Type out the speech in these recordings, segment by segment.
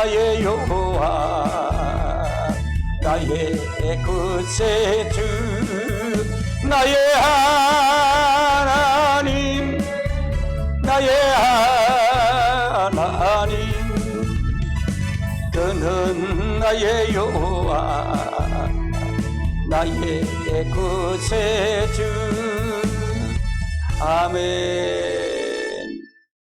나의 여호와 나의 구세주 나의 하나님 나의 하나님 그는 나의 여호와 나의 구세주. 아멘.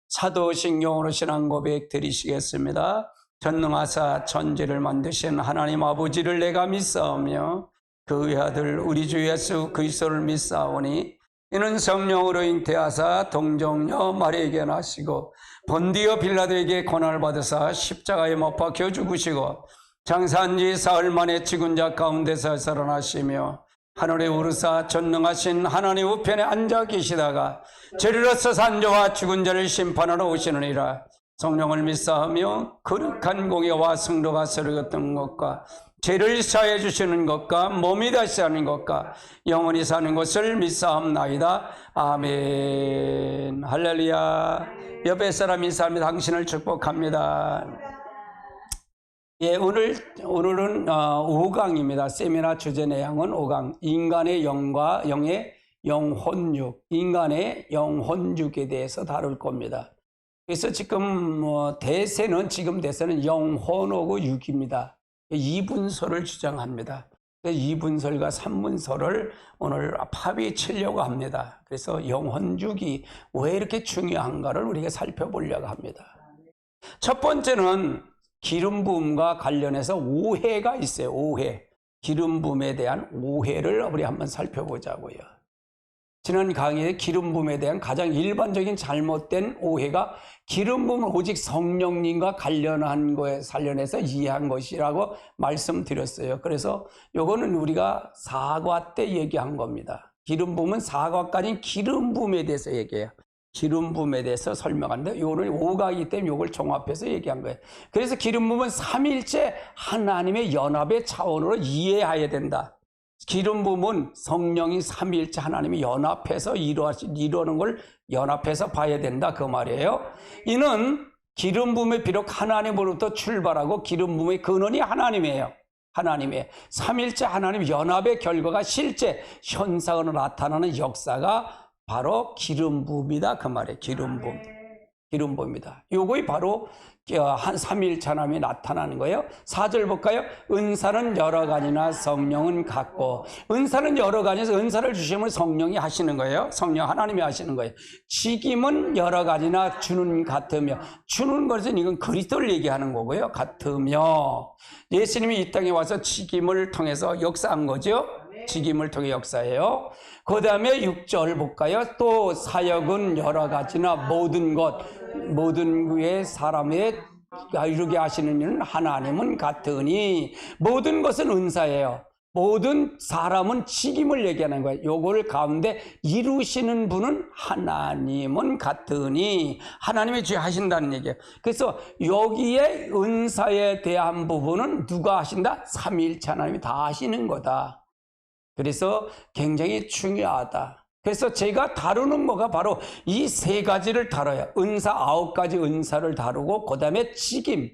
사도신경으로 신앙 고백 드리시겠습니다. 전능하사 천지를 만드신 하나님 아버지를 내가 믿사오며 그의 아들 우리 주 예수 그리스도를 믿사오니 이는 성령으로 잉태하사 동정녀 마리아에게 나시고 본디오 빌라도에게 고난을 받으사 십자가에 못 박혀 죽으시고 장사한 지 사흘 만에 죽은 자 가운데서 살아나시며 하늘에 오르사 전능하신 하나님 우편에 앉아 계시다가 죄로서 산 자와 죽은 자를 심판하러 오시느니라. 성령을 믿사하며 거룩한 공예와 성도가 서르었던 것과 죄를 사해 주시는 것과 몸이 다시 사는 것과 영원히 사는 것을 믿사옵나이다. 아멘. 할렐루야. 옆에 사람 인사하며 당신을 축복합니다. 예, 오늘은 5강입니다. 세미나 주제 내용은 5강. 인간의 영과 영의 영혼육, 인간의 영혼육에 대해서 다룰 겁니다. 그래서 지금 지금 대세는 영혼하고 육입니다. 이분설을 주장합니다. 2분설과 3분설을 오늘 파비치려고 합니다. 그래서 영혼육이 왜 이렇게 중요한가를 우리가 살펴보려고 합니다. 첫 번째는 기름 부음과 관련해서 오해가 있어요. 오해. 기름 부음에 대한 오해를 우리 한번 살펴보자고요. 지난 강의에 기름 부음에 대한 가장 일반적인 잘못된 오해가 기름 부음은 오직 성령님과 관련한 거에 관련해서 이해한 것이라고 말씀드렸어요. 그래서 요거는 우리가 사과 때 얘기한 겁니다. 기름 부음은 사과까지 기름 부음에 대해서 얘기해요. 기름 부음에 대해서 설명하는데 요거는 5강이기 때문에 요걸 종합해서 얘기한 거예요. 그래서 기름 부음은 삼일체 하나님의 연합의 차원으로 이해해야 된다. 기름 부음은 성령이 삼일체 하나님이 연합해서 이루는 걸 연합해서 봐야 된다 그 말이에요. 이는 기름 부음이 비록 하나님으로부터 출발하고 기름 부음의 근원이 하나님이에요. 하나님의 삼일체 하나님 연합의 결과가 실제 현상으로 나타나는 역사가 바로 기름 부음이다 그 말이에요. 기름 부음. 기름 부음이다. 요거이 바로 한 삼일체 하나님이 나타나는 거예요. 4절 볼까요? 은사는 여러 가지나 성령은 같고. 은사는 여러 가지에서 은사를 주시면 성령이 하시는 거예요. 성령 하나님이 하시는 거예요. 직임은 여러 가지나 주는 같으며. 주는 것은 이건 그리스도를 얘기하는 거고요. 같으며. 예수님이 이 땅에 와서 직임을 통해서 역사한 거죠. 직임을 통해 역사해요. 그 다음에 6절 볼까요? 또 사역은 여러 가지나 모든 의 사람의 이루게 하시는 일은 하나님은 같으니. 모든 것은 은사예요. 모든 사람은 직임을 얘기하는 거예요. 요걸 가운데 이루시는 분은 하나님은 같으니. 하나님의 죄 하신다는 얘기예요. 그래서 여기에 은사에 대한 부분은 누가 하신다? 삼위일체 하나님이 다 하시는 거다. 그래서 굉장히 중요하다. 그래서 제가 다루는 거가 바로 이 세 가지를 다뤄요. 은사 9가지 은사를 다루고 그 다음에 직임,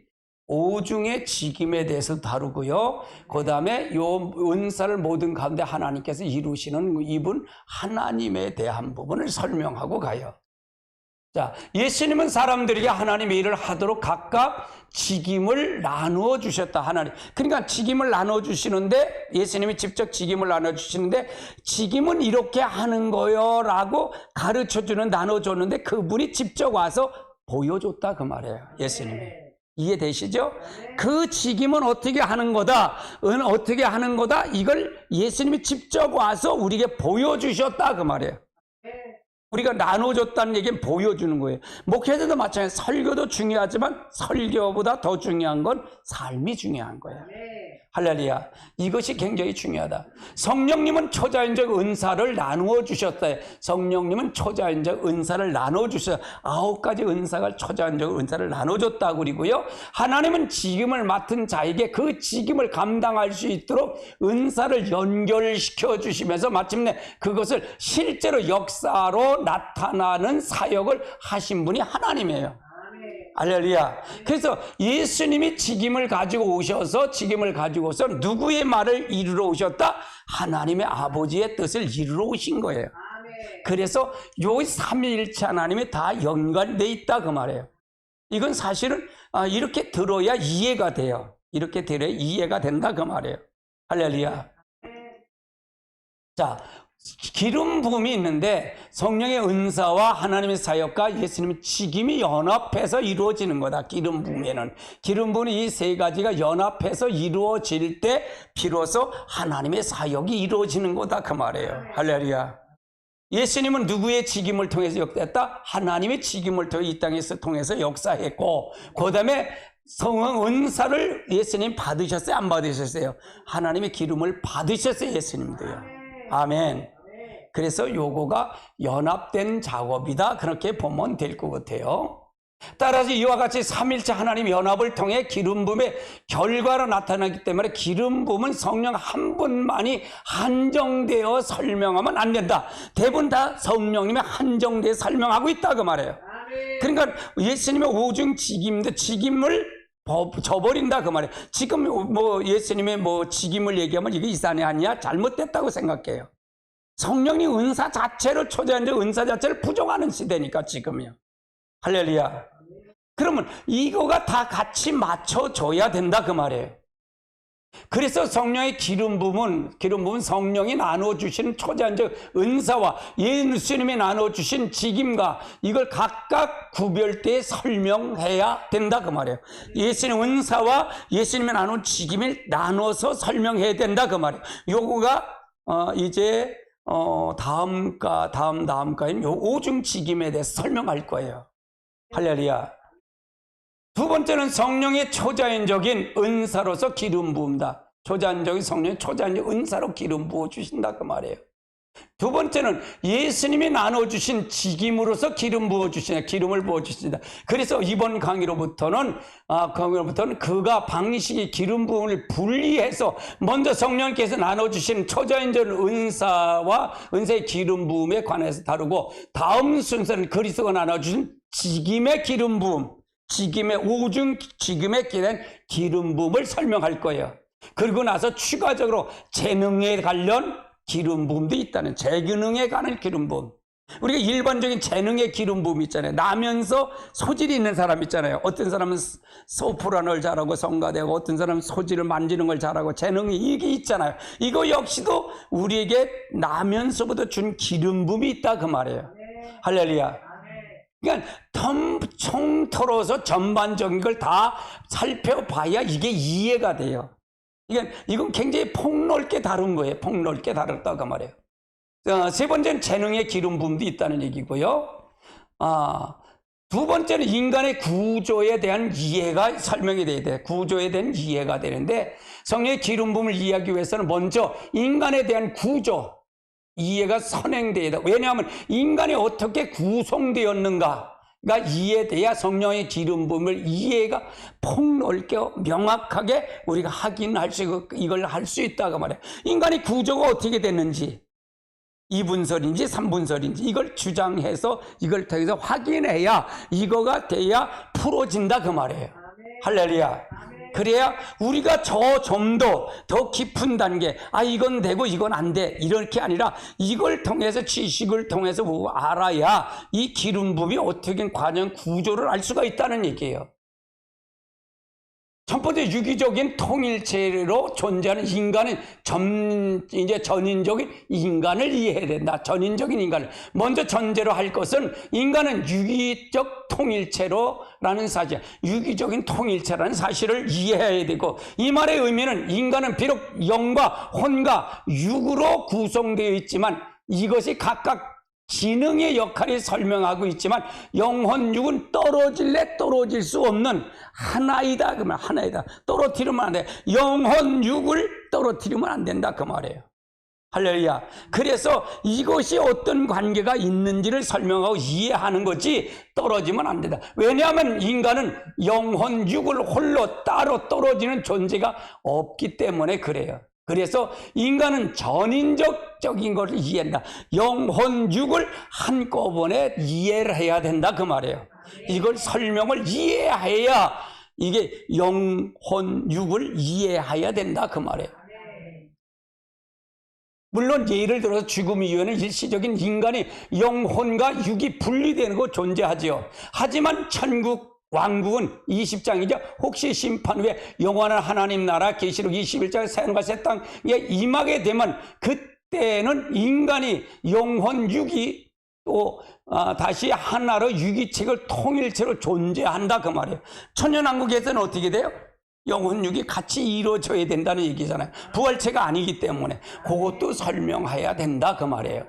오중의 직임에 대해서 다루고요. 그 다음에 요 은사를 모든 가운데 하나님께서 이루시는 이분 하나님에 대한 부분을 설명하고 가요. 자, 예수님은 사람들에게 하나님의 일을 하도록 각각 직임을 나누어 주셨다. 하나님. 그러니까 직임을 나누어 주시는데 예수님이 직접 직임을 나누어 주시는데 직임은 이렇게 하는 거요 라고 가르쳐 주는 나눠 줬는데 그분이 직접 와서 보여줬다 그 말이에요. 예수님이. 이해되시죠? 그 직임은 어떻게 하는 거다. 어떻게 하는 거다. 이걸 예수님이 직접 와서 우리에게 보여주셨다 그 말이에요. 우리가 나눠줬다는 얘기는 보여주는 거예요. 목회자도 마찬가지예요. 설교도 중요하지만 설교보다 더 중요한 건 삶이 중요한 거예요. 할렐루야. 이것이 굉장히 중요하다. 성령님은 초자연적 은사를 나누어 주셨다. 성령님은 초자연적 은사를 나누어 주셨어요. 9가지 은사가 초자연적 은사를 나눠줬다고 그리고요. 하나님은 직임을 맡은 자에게 그 직임을 감당할 수 있도록 은사를 연결시켜 주시면서 마침내 그것을 실제로 역사로 나타나는 사역을 하신 분이 하나님이에요. 할렐루야. 그래서 예수님이 직임을 가지고 오셔서 누구의 말을 이루러 오셨다? 하나님의 아버지의 뜻을 이루러 오신 거예요. 그래서 요 삼위일체 하나님이 다 연관되어 있다 그 말이에요. 이건 사실은 이렇게 들어야 이해가 돼요. 이렇게 들어야 이해가 된다 그 말이에요. 할렐루야. 자, 기름 부음이 있는데 성령의 은사와 하나님의 사역과 예수님의 직임이 연합해서 이루어지는 거다. 기름 부음에는. 기름 부음은 이 세 가지가 연합해서 이루어질 때 비로소 하나님의 사역이 이루어지는 거다 그 말이에요. 할렐루야. 예수님은 누구의 직임을 통해서 역사했다? 하나님의 직임을 통해 이 땅에서 통해서 역사했고, 그 다음에 성령 은사를 예수님 받으셨어요? 안 받으셨어요? 하나님의 기름을 받으셨어요, 예수님도요. 아멘. 그래서 요거가 연합된 작업이다. 그렇게 보면 될 것 같아요. 따라서 이와 같이 삼일체 하나님 연합을 통해 기름 부음의 결과로 나타나기 때문에 기름 부음은 성령 한 분만이 한정되어 설명하면 안 된다. 대부분 다 성령님이 한정되어 설명하고 있다 그 말이에요. 그러니까 예수님의 오중 직임인데 직임을 저버린다 그 말이에요. 지금 뭐 예수님의 뭐 직임을 얘기하면 이게 이산이 아니야? 잘못됐다고 생각해요. 성령님 은사 자체를 초자연적 은사 자체를 부정하는 시대니까 지금이요. 할렐루야. 그러면 이거가 다 같이 맞춰줘야 된다 그 말이에요. 그래서 성령의 기름 부음은 성령이 나눠주신 초자연적 은사와 예수님이 나눠주신 직임과 이걸 각각 구별되어 설명해야 된다 그 말이에요. 예수님 은사와 예수님이 나눈 직임을 나눠서 설명해야 된다 그 말이에요. 요거가 이제 다음가인 요 오중 직임에 대해서 설명할 거예요. 할렐루야. 두 번째는 성령의 초자연적인 은사로서 기름 부음다. 초자연적인 성령의 초자연적 은사로 기름 부어 주신다 그 말이에요. 두 번째는 예수님이 나눠주신 직임으로서 기름 부어 주신다. 기름을 부어 주신다. 그래서 이번 강의로부터는 그가 방식이 기름 부음을 분리해서 먼저 성령께서 나눠주신 초자연적 은사와 은사의 기름 부음에 관해서 다루고, 다음 순서는 그리스도가 나눠주신 직임의 기름 부음, 직임의 오중 직임에 기댄 기름 부음을 설명할 거예요. 그리고 나서 추가적으로 재능에 관련 기름 부음도 있다는, 재기능에 관한 기름 부음. 우리가 일반적인 재능의 기름 부음 있잖아요. 나면서 소질이 있는 사람 있잖아요. 어떤 사람은 소프라노를 잘하고 성가대고, 어떤 사람은 소질을 만지는 걸 잘하고, 재능이 이게 있잖아요. 이거 역시도 우리에게 나면서부터 준 기름 부음이 있다 그 말이에요. 할렐루야. 그러니까 총틀어서 전반적인 걸 다 살펴봐야 이게 이해가 돼요. 이건 굉장히 폭넓게 다룬 거예요. 폭넓게 다뤘다고 말이에요. 세 번째는 재능의 기름 부음도 있다는 얘기고요. 두 번째는 인간의 구조에 대한 이해가 설명이 돼야 돼요. 구조에 대한 이해가 되는데, 성령의 기름 부음을 이해하기 위해서는 먼저 인간에 대한 구조, 이해가 선행돼야 돼. 왜냐하면 인간이 어떻게 구성되었는가가 이해돼야 성령의 기름 부음을 이해가 폭넓게 명확하게 우리가 확인할 수 있고 이걸 할 수 있다고 말해요. 인간의 구조가 어떻게 됐는지, 2분설인지 3분설인지 이걸 주장해서 이걸 통해서 확인해야 이거가 돼야 풀어진다 그 말이에요. 할렐루야. 그래야 우리가 좀 더 깊은 단계, 이건 되고 이건 안 돼, 이렇게 아니라 이걸 통해서 지식을 통해서 알아야 이 기름 부음이 어떻게 과정 구조를 알 수가 있다는 얘기예요. 첫 번째, 유기적인 통일체로 존재하는 인간은 이제 전인적인 인간을 이해해야 된다. 전인적인 인간을. 먼저 전제로 할 것은 인간은 유기적 통일체로라는 사실, 유기적인 통일체라는 사실을 이해해야 되고, 이 말의 의미는 인간은 비록 영과 혼과 육으로 구성되어 있지만 이것이 각각 지능의 역할이 설명하고 있지만 영혼 육은 떨어질 수 없는 하나이다. 그 말, 하나이다. 떨어뜨리면 안 돼. 영혼 육을 떨어뜨리면 안 된다. 그 말이에요. 할렐루야. 그래서 이것이 어떤 관계가 있는지를 설명하고 이해하는 거지 떨어지면 안 된다. 왜냐하면 인간은 영혼 육을 홀로 따로 떨어지는 존재가 없기 때문에 그래요. 그래서 인간은 전인적인 것을 이해한다. 영혼 육을 한꺼번에 이해를 해야 된다 그 말이에요. 이걸 설명을 이해해야 이게 영혼 육을 이해해야 된다 그 말이에요. 물론 예를 들어서 죽음 이후에는 일시적인 인간이 영혼과 육이 분리되는 거 존재하지요. 하지만 천국 왕국은 20장이죠. 혹시 심판 후에 영원한 하나님 나라 계시록 21장 새하늘과 새 땅에 임하게 되면 그때는 인간이 영혼 육이 또 다시 하나로 유기체를 통일체로 존재한다 그 말이에요. 천년왕국에서는 어떻게 돼요? 영혼 육이 같이 이루어져야 된다는 얘기잖아요. 부활체가 아니기 때문에 그것도 설명해야 된다 그 말이에요.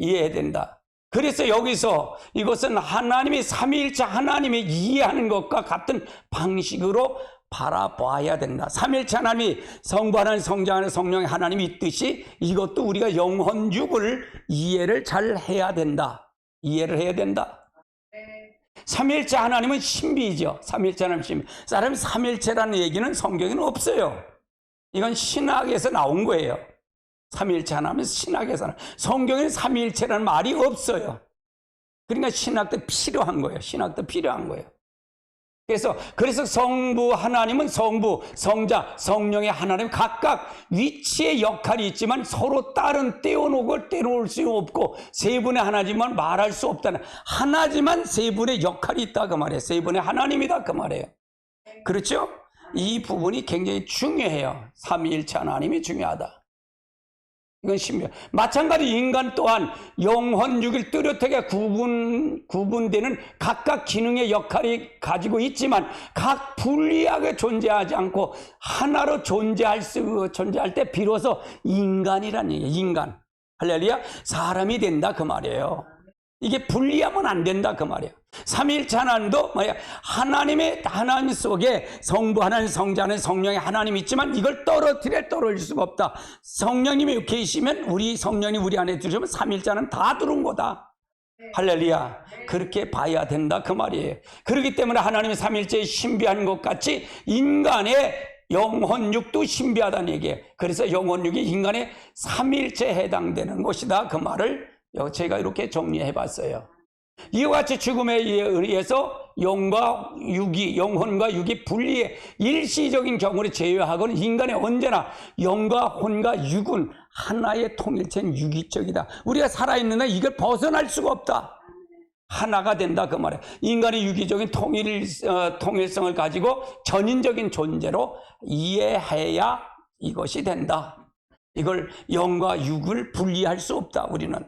이해해야 된다. 그래서 여기서 이것은 하나님이 삼위일체 하나님이 이해하는 것과 같은 방식으로 바라봐야 된다. 삼위일체 하나님이 성부 하나님, 성자 하나님, 성령의 하나님이 있듯이 이것도 우리가 영혼 육을 이해를 잘 해야 된다. 이해를 해야 된다. 삼위일체 하나님은 신비이죠. 삼위일체 하나님 신비. 사람이 삼위일체라는 얘기는 성경에는 없어요. 이건 신학에서 나온 거예요. 삼위일체 하나님은 신학에서 나온. 성경에는 삼위일체라는 말이 없어요. 그러니까 신학도 필요한 거예요. 신학도 필요한 거예요. 그래서 성부 하나님은 성부, 성자, 성령의 하나님 각각 위치의 역할이 있지만 서로 다른 떼어놓고 떼어놓을 수 없고 세 분의 하나지만 말할 수 없다는 하나지만 세 분의 역할이 있다 그 말이에요. 세 분의 하나님이다 그 말이에요. 그렇죠? 이 부분이 굉장히 중요해요. 삼위일체 하나님이 중요하다. 이건 신비야. 마찬가지 인간 또한 영혼 육일 뚜렷하게 구분되는 각각 기능의 역할이 가지고 있지만 각 분리하게 존재하지 않고 하나로 존재할 때 비로소 인간이라는 얘기예요. 인간. 할렐루야. 사람이 된다 그 말이에요. 이게 분리하면 안 된다 그 말이에요. 삼위일체 하나님도 하나님 속에 성부 하나님, 성자 하나님, 성령의 하나님이 있지만 이걸 떨어질 수가 없다. 성령님이 계시면 성령이 우리 안에 들으시면 삼위일체 하나님 다 들어온 거다. 할렐루야. 그렇게 봐야 된다 그 말이에요. 그렇기 때문에 하나님이 삼위일체에 신비한 것 같이 인간의 영혼육도 신비하다는 얘기예요. 그래서 영혼육이 인간의 삼위일체에 해당되는 것이다 그 말을 제가 이렇게 정리해 봤어요. 이와 같이 죽음에 의해서 영혼과 육이 분리해 일시적인 경우를 제외하고는 인간의 언제나 영과 혼과 육은 하나의 통일체인 유기적이다. 우리가 살아있는 한 이걸 벗어날 수가 없다. 하나가 된다 그 말이에요. 인간의 유기적인 통일성을 가지고 전인적인 존재로 이해해야 이것이 된다. 이걸 영과 육을 분리할 수 없다 우리는.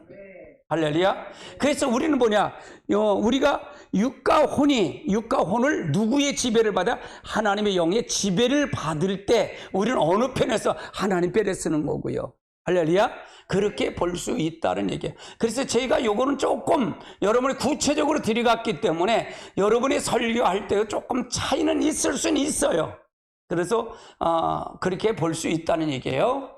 할렐루야. 그래서 우리는 우리가 육과 혼을 누구의 지배를 받아? 하나님의 영의 지배를 받을 때 우리는 어느 편에서 하나님 편에 쓰는 거고요. 할렐루야. 그렇게 볼 수 있다는 얘기예요. 그래서 제가 요거는 조금 여러분이 구체적으로 들어갔기 때문에 여러분이 설교할 때 조금 차이는 있을 수는 있어요. 그래서 그렇게 볼 수 있다는 얘기예요.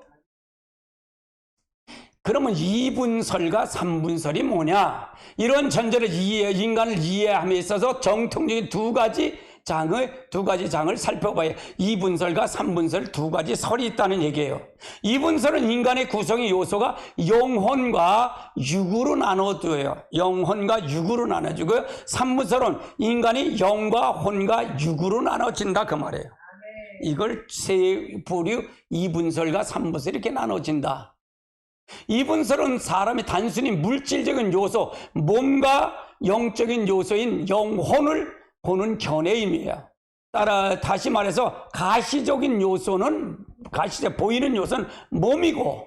그러면 2분설과 3분설이 뭐냐? 이런 전제를 인간을 이해함에 있어서 정통적인 두 가지 장을 살펴봐야 2분설과 3분설 두 가지 설이 있다는 얘기예요. 2분설은 인간의 구성의 요소가 영혼과 육으로 나눠져요. 영혼과 육으로 나눠지고요. 3분설은 인간이 영과 혼과 육으로 나눠진다 그 말이에요. 이걸 세 부류 2분설과 3분설 이렇게 나눠진다. 2분설은 사람이 단순히 물질적인 요소, 몸과 영적인 요소인 영혼을 보는 견해임이에요. 다시 말해서 가시적인 요소는 보이는 요소는 몸이고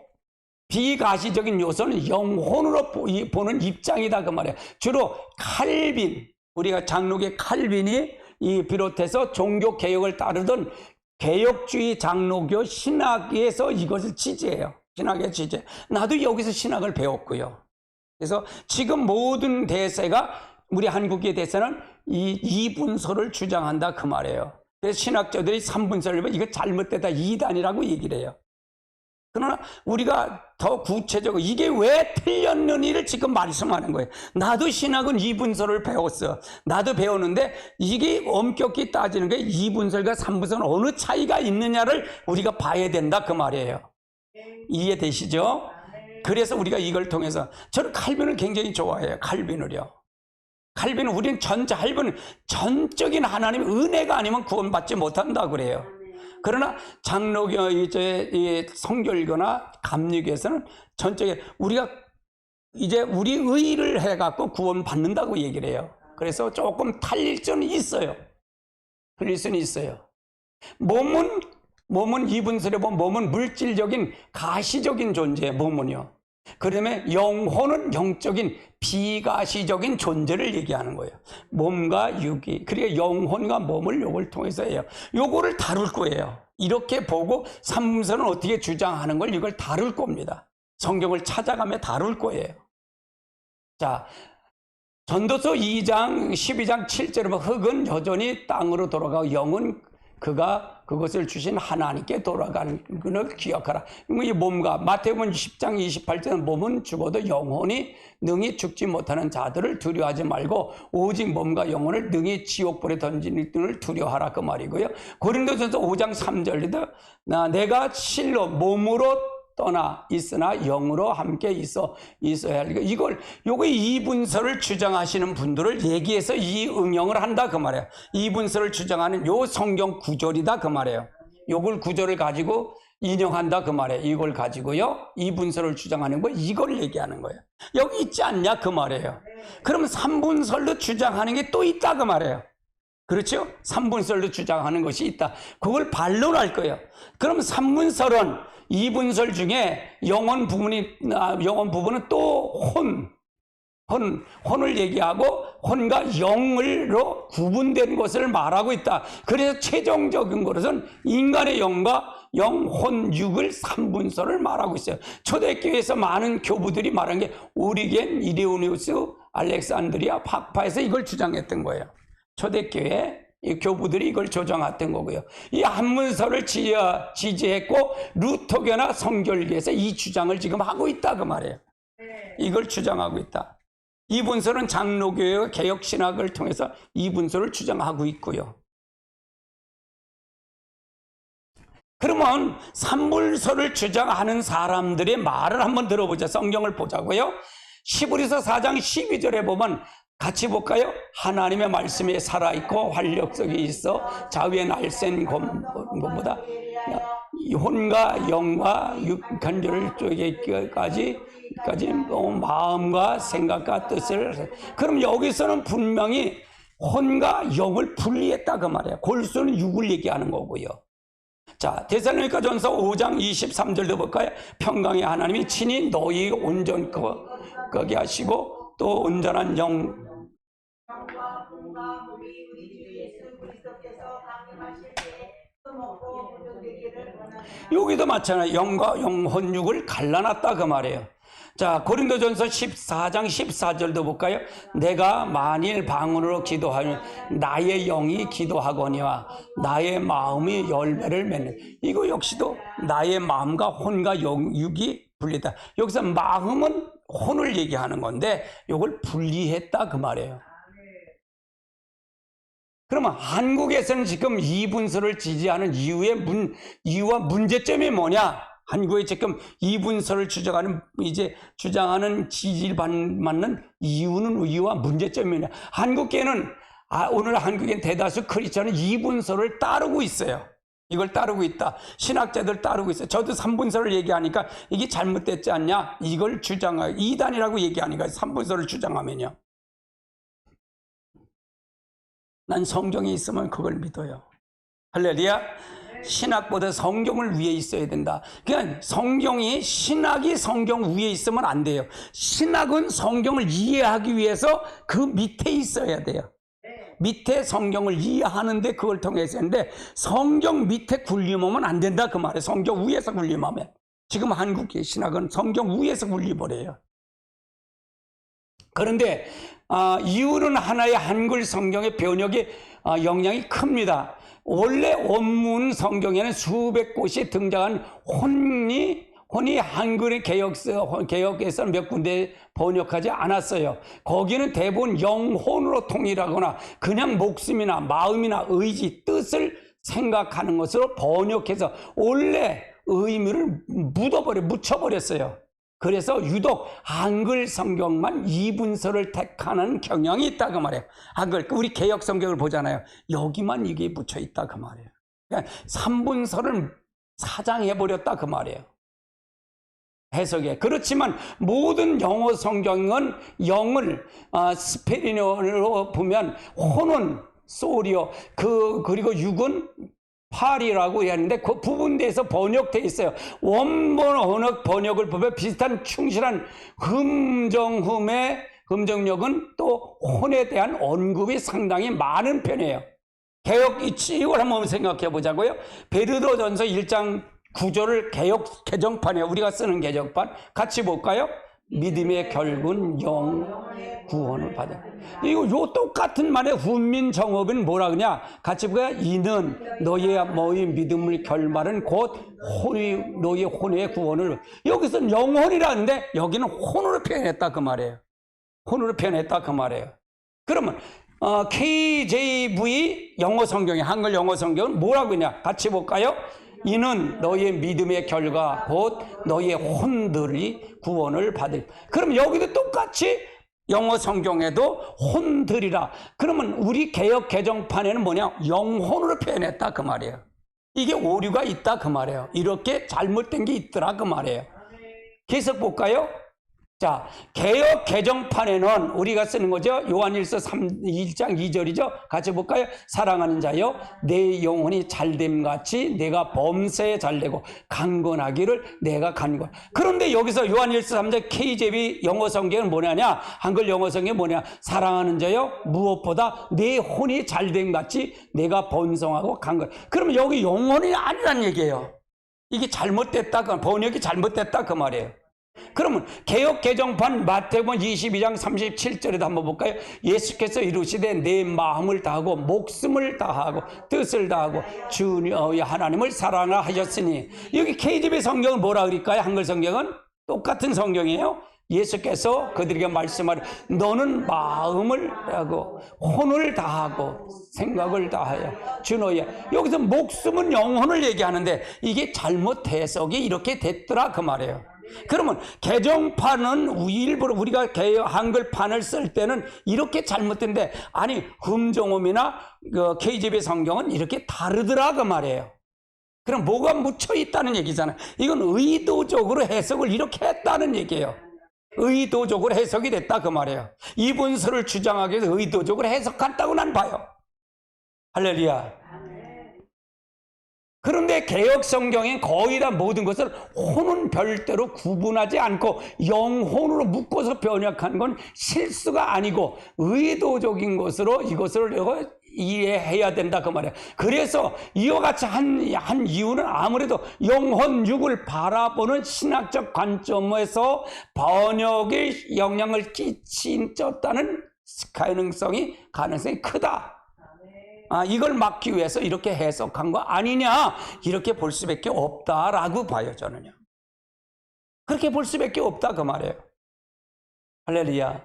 비가시적인 요소는 영혼으로 보는 입장이다 그 말이에요. 주로 우리가 장로계 칼빈이 비롯해서 종교 개혁을 따르던 개혁주의 장로교 신학에서 이것을 지지해요. 신학의 지지. 나도 여기서 신학을 배웠고요. 그래서 지금 모든 대세가 우리 한국의 대세는 이 2분설을 주장한다 그 말이에요. 그래서 신학자들이 3분설을 이거 잘못됐다 이단이라고 얘기를 해요. 그러나 우리가 더 구체적으로 이게 왜 틀렸느니를 지금 말씀하는 거예요. 나도 신학은 2분설을 배웠어. 나도 배웠는데 이게 엄격히 따지는 게 2분설과 3분설은 어느 차이가 있느냐를 우리가 봐야 된다 그 말이에요. 이해되시죠? 그래서 우리가 이걸 통해서 저는 칼빈을 굉장히 좋아해요. 칼빈을요. 칼빈은 우리는 할빈은 전적인 하나님의 은혜가 아니면 구원받지 못한다 그래요. 그러나 장로교 이제 이 성결교나 감리교에서는 전적인 우리가 이제 우리 의를 해갖고 구원받는다고 얘기를 해요. 그래서 조금 탈릴 수는 있어요. 틀릴 수는 있어요. 몸은 이분설에 보면 몸은 물질적인 가시적인 존재예요. 몸은요. 그다음에 영혼은 영적인 비가시적인 존재를 얘기하는 거예요. 몸과 육이. 그러니까 영혼과 몸을 요걸 통해서 해요. 요거를 다룰 거예요. 이렇게 보고 삼분선은 어떻게 주장하는 걸 이걸 다룰 겁니다. 성경을 찾아가며 다룰 거예요. 자, 전도서 2장 12장 7절에 보면 흙은 여전히 땅으로 돌아가고 영은 그가 그것을 주신 하나님께 돌아가는 것을 기억하라. 이 몸과 마태복음 10장 28절은 몸은 죽어도 영혼이 능히 죽지 못하는 자들을 두려워하지 말고 오직 몸과 영혼을 능히 지옥불에 던지는 등을 두려워하라 그 말이고요. 고린도전서 5장 3절에도 내가 실로 몸으로 떠나 있으나 영으로 함께 있어야 할 요거 이분설을 주장하시는 분들을 얘기해서 이 응용을 한다 그 말이에요. 이분설을 주장하는 요 성경 구절이다 그 말이에요. 요걸 구절을 가지고 인용한다 그 말이에요. 이걸 가지고요 이분설을 주장하는 거 이걸 얘기하는 거예요. 여기 있지 않냐 그 말이에요. 그러면 삼분설로 주장하는 게 또 있다 그 말이에요. 그렇죠? 삼분설로 주장하는 것이 있다. 그걸 반론할 거예요. 그럼 삼분설은 이분설 중에 영혼 부분은 또 혼을 얘기하고 혼과 영으로 구분된 것을 말하고 있다. 그래서 최종적인 것은 인간의 영과 영혼 육을 삼분설을 말하고 있어요. 초대교회에서 많은 교부들이 말한 게 오리겐, 이레오니우스, 알렉산드리아, 파파에서 이걸 주장했던 거예요. 초대교회 이 교부들이 이걸 조정했던 거고요. 이 한문설을 지지했고 루터교나 성결교에서 이 주장을 지금 하고 있다 그 말이에요. 이걸 주장하고 있다. 이분설은 장로교회와 개혁신학을 통해서 이분설을 주장하고 있고요. 그러면 삼분설을 주장하는 사람들의 말을 한번 들어보자. 성경을 보자고요. 히브리서 4장 12절에 보면 같이 볼까요? 하나님의 말씀에 살아있고 활력성이 있어 자위에 날쌘 것보다 혼과 영과 육간절을 쪼개기까지 마음과 생각과 뜻을. 그럼 여기서는 분명히 혼과 영을 분리했다 그 말이에요. 골수는 육을 얘기하는 거고요. 자, 데살로니가전서 5장 23절도 볼까요? 평강의 하나님이 친히 너희 온전하게 하시고 또 온전한 영 여기도 마찬가지로 영과 영혼 육을 갈라놨다 그 말이에요. 자, 고린도전서 14장 14절도 볼까요? 내가 만일 방언으로 기도하면 나의 영이 기도하거니와 나의 마음이 열매를 맺는. 이거 역시도 나의 마음과 혼과 육이 분리다. 여기서 마음은 혼을 얘기하는 건데 이걸 분리했다 그 말이에요. 그러면 한국에서는 지금 이분설을 지지하는 이유와 문제점이 뭐냐? 한국에 지금 이분설을 주장하는 지지를 받는 이유와 문제점이냐? 한국계는 오늘 한국인 대다수 크리스천은 이분설을 따르고 있어요. 이걸 따르고 있다. 신학자들 따르고 있어요. 저도 삼분설을 얘기하니까 이게 잘못됐지 않냐? 이걸 주장하고 이단이라고 얘기하니까 삼분설을 주장하면요. 난 성경이 있으면 그걸 믿어요. 할렐루야. 신학보다 성경을 위에 있어야 된다. 그냥 신학이 성경 위에 있으면 안 돼요. 신학은 성경을 이해하기 위해서 그 밑에 있어야 돼요. 밑에 성경을 이해하는데 그걸 통해서 했는데 성경 밑에 군림하면 안 된다 그 말이에요. 성경 위에서 군림하면. 지금 한국의 신학은 성경 위에서 군림을 해요. 그런데 이유는 하나의 한글 성경의 번역의 영향이 큽니다. 원래 원문 성경에는 수백 곳이 등장한 혼이 한글의 개역에서 몇 군데 번역하지 않았어요. 거기는 대부분 영혼으로 통일하거나 그냥 목숨이나 마음이나 의지, 뜻을 생각하는 것으로 번역해서 원래 의미를 묻혀버렸어요. 그래서 유독 한글 성경만 이분서를 택하는 경향이 있다 그 말이에요. 한글 우리 개역 성경을 보잖아요. 여기만 이게 묻혀 있다 그 말이에요. 그러니까 3분서를 사장해 버렸다 그 말이에요. 해석에. 그렇지만 모든 영어 성경은 영을 스페인어로 보면 혼은 소리요. 그리고 육은 팔이라고 하는데 그 부분대에서 번역되어 있어요. 원본 언어 번역을 보면 비슷한 충실한 금정력은 또 혼에 대한 언급이 상당히 많은 편이에요. 개역 이걸 한번 생각해 보자고요. 베드로전서 1장 9절을 개역 개정판에 우리가 쓰는 개정판 같이 볼까요? 믿음의 결국은 구원을 받아. 이거 요 똑같은 말의 훈민 정업은 뭐라 그러냐? 같이 볼까요? 이는 너희 믿음을 결말은 곧 너희 혼의 구원을. 여기서는 영혼이라는데 여기는 혼으로 표현했다 그 말이에요. 혼으로 표현했다 그 말이에요. 그러면 KJV 영어 성경이 한글 영어 성경은 뭐라고 했냐? 같이 볼까요? 이는 너희의 믿음의 결과 곧 너희의 혼들이 구원을 받을. 그럼 여기도 똑같이 영어 성경에도 혼들이라. 그러면 우리 개역 개정판에는 뭐냐? 영혼으로 표현했다 그 말이에요. 이게 오류가 있다 그 말이에요. 이렇게 잘못된 게 있더라 그 말이에요. 계속 볼까요? 자, 개역 개정판에는 우리가 쓰는 거죠. 요한일서 1장 2절이죠. 같이 볼까요? 사랑하는 자여 내 영혼이 잘됨같이 내가 범사에 잘되고 강건하기를 내가 간구하라. 그런데 여기서 요한일서 3장 KJV 영어 성경은 뭐냐냐? 한글 영어 성경은 뭐냐? 사랑하는 자여 무엇보다 내 혼이 잘됨같이 내가 번성하고 강건. 그러면 여기 영혼이 아니란 얘기예요. 이게 잘못됐다, 번역이 잘못됐다 그 말이에요. 그러면 개역 개정판 마태복음 22장 37절에도 한번 볼까요? 예수께서 이루시되 내 마음을 다하고 목숨을 다하고 뜻을 다하고 주 너희 하나님을 사랑하셨으니. 여기 KJV 성경은 뭐라 그럴까요? 한글 성경은 똑같은 성경이에요. 예수께서 그들에게 말씀하려 너는 마음을 다하고 혼을 다하고 생각을 다하여 주 너희. 여기서 목숨은 영혼을 얘기하는데 이게 잘못 해석이 이렇게 됐더라 그 말이에요. 그러면 개정판은 일부러 우리가 한글판을 쓸 때는 이렇게 잘못된데 아니 금정음이나 KJV 성경은 이렇게 다르더라 그 말이에요. 그럼 뭐가 묻혀 있다는 얘기잖아요. 이건 의도적으로 해석을 이렇게 했다는 얘기예요. 의도적으로 해석이 됐다 그 말이에요. 이분서를 주장하기 위해서 의도적으로 해석한다고 난 봐요. 할렐루야. 그런데 개역 성경엔 거의 다 모든 것을 혼은 별대로 구분하지 않고 영혼으로 묶어서 번역한 건 실수가 아니고 의도적인 것으로 이것을 이해해야 된다 그 말이에요. 그래서 이와 같이 한 이유는 아무래도 영혼 육을 바라보는 신학적 관점에서 번역에 영향을 끼쳤다는 가능성이 크다. 이걸 막기 위해서 이렇게 해석한 거 아니냐, 이렇게 볼 수밖에 없다라고 봐요 저는요. 그렇게 볼 수밖에 없다 그 말이에요. 할렐루야.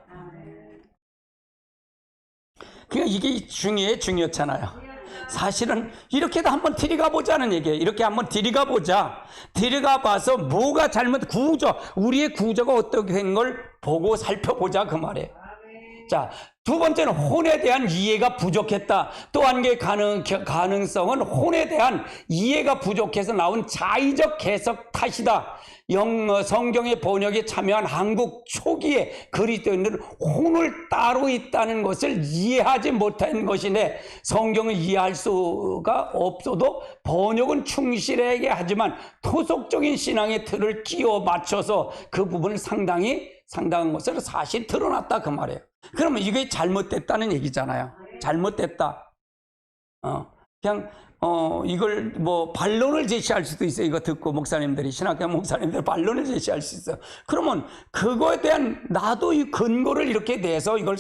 그러니까 이게 중요했잖아요. 사실은 이렇게도 한번 들어가 보자는 얘기예요. 이렇게 한번 들어가 보자. 들어가 봐서 뭐가 우리의 구조가 어떻게 된 걸 보고 살펴보자 그 말이에요. 자, 두 번째는 혼에 대한 이해가 부족했다. 또 한 개의 가능성은 혼에 대한 이해가 부족해서 나온 자의적 해석 탓이다. 성경의 번역에 참여한 한국 초기에 그리스도인들은 혼을 따로 있다는 것을 이해하지 못한 것이네. 성경을 이해할 수가 없어도 번역은 충실하게 하지만 토속적인 신앙의 틀을 끼워 맞춰서 그 부분을 상당한 것을 사실 드러났다 그 말이에요. 그러면 이게 잘못됐다는 얘기잖아요. 잘못됐다. 그냥 이걸 반론을 제시할 수도 있어요. 이거 듣고 신학교 목사님들 반론을 제시할 수 있어요. 그러면 그거에 대한 나도 이 근거를 이렇게 내서 이걸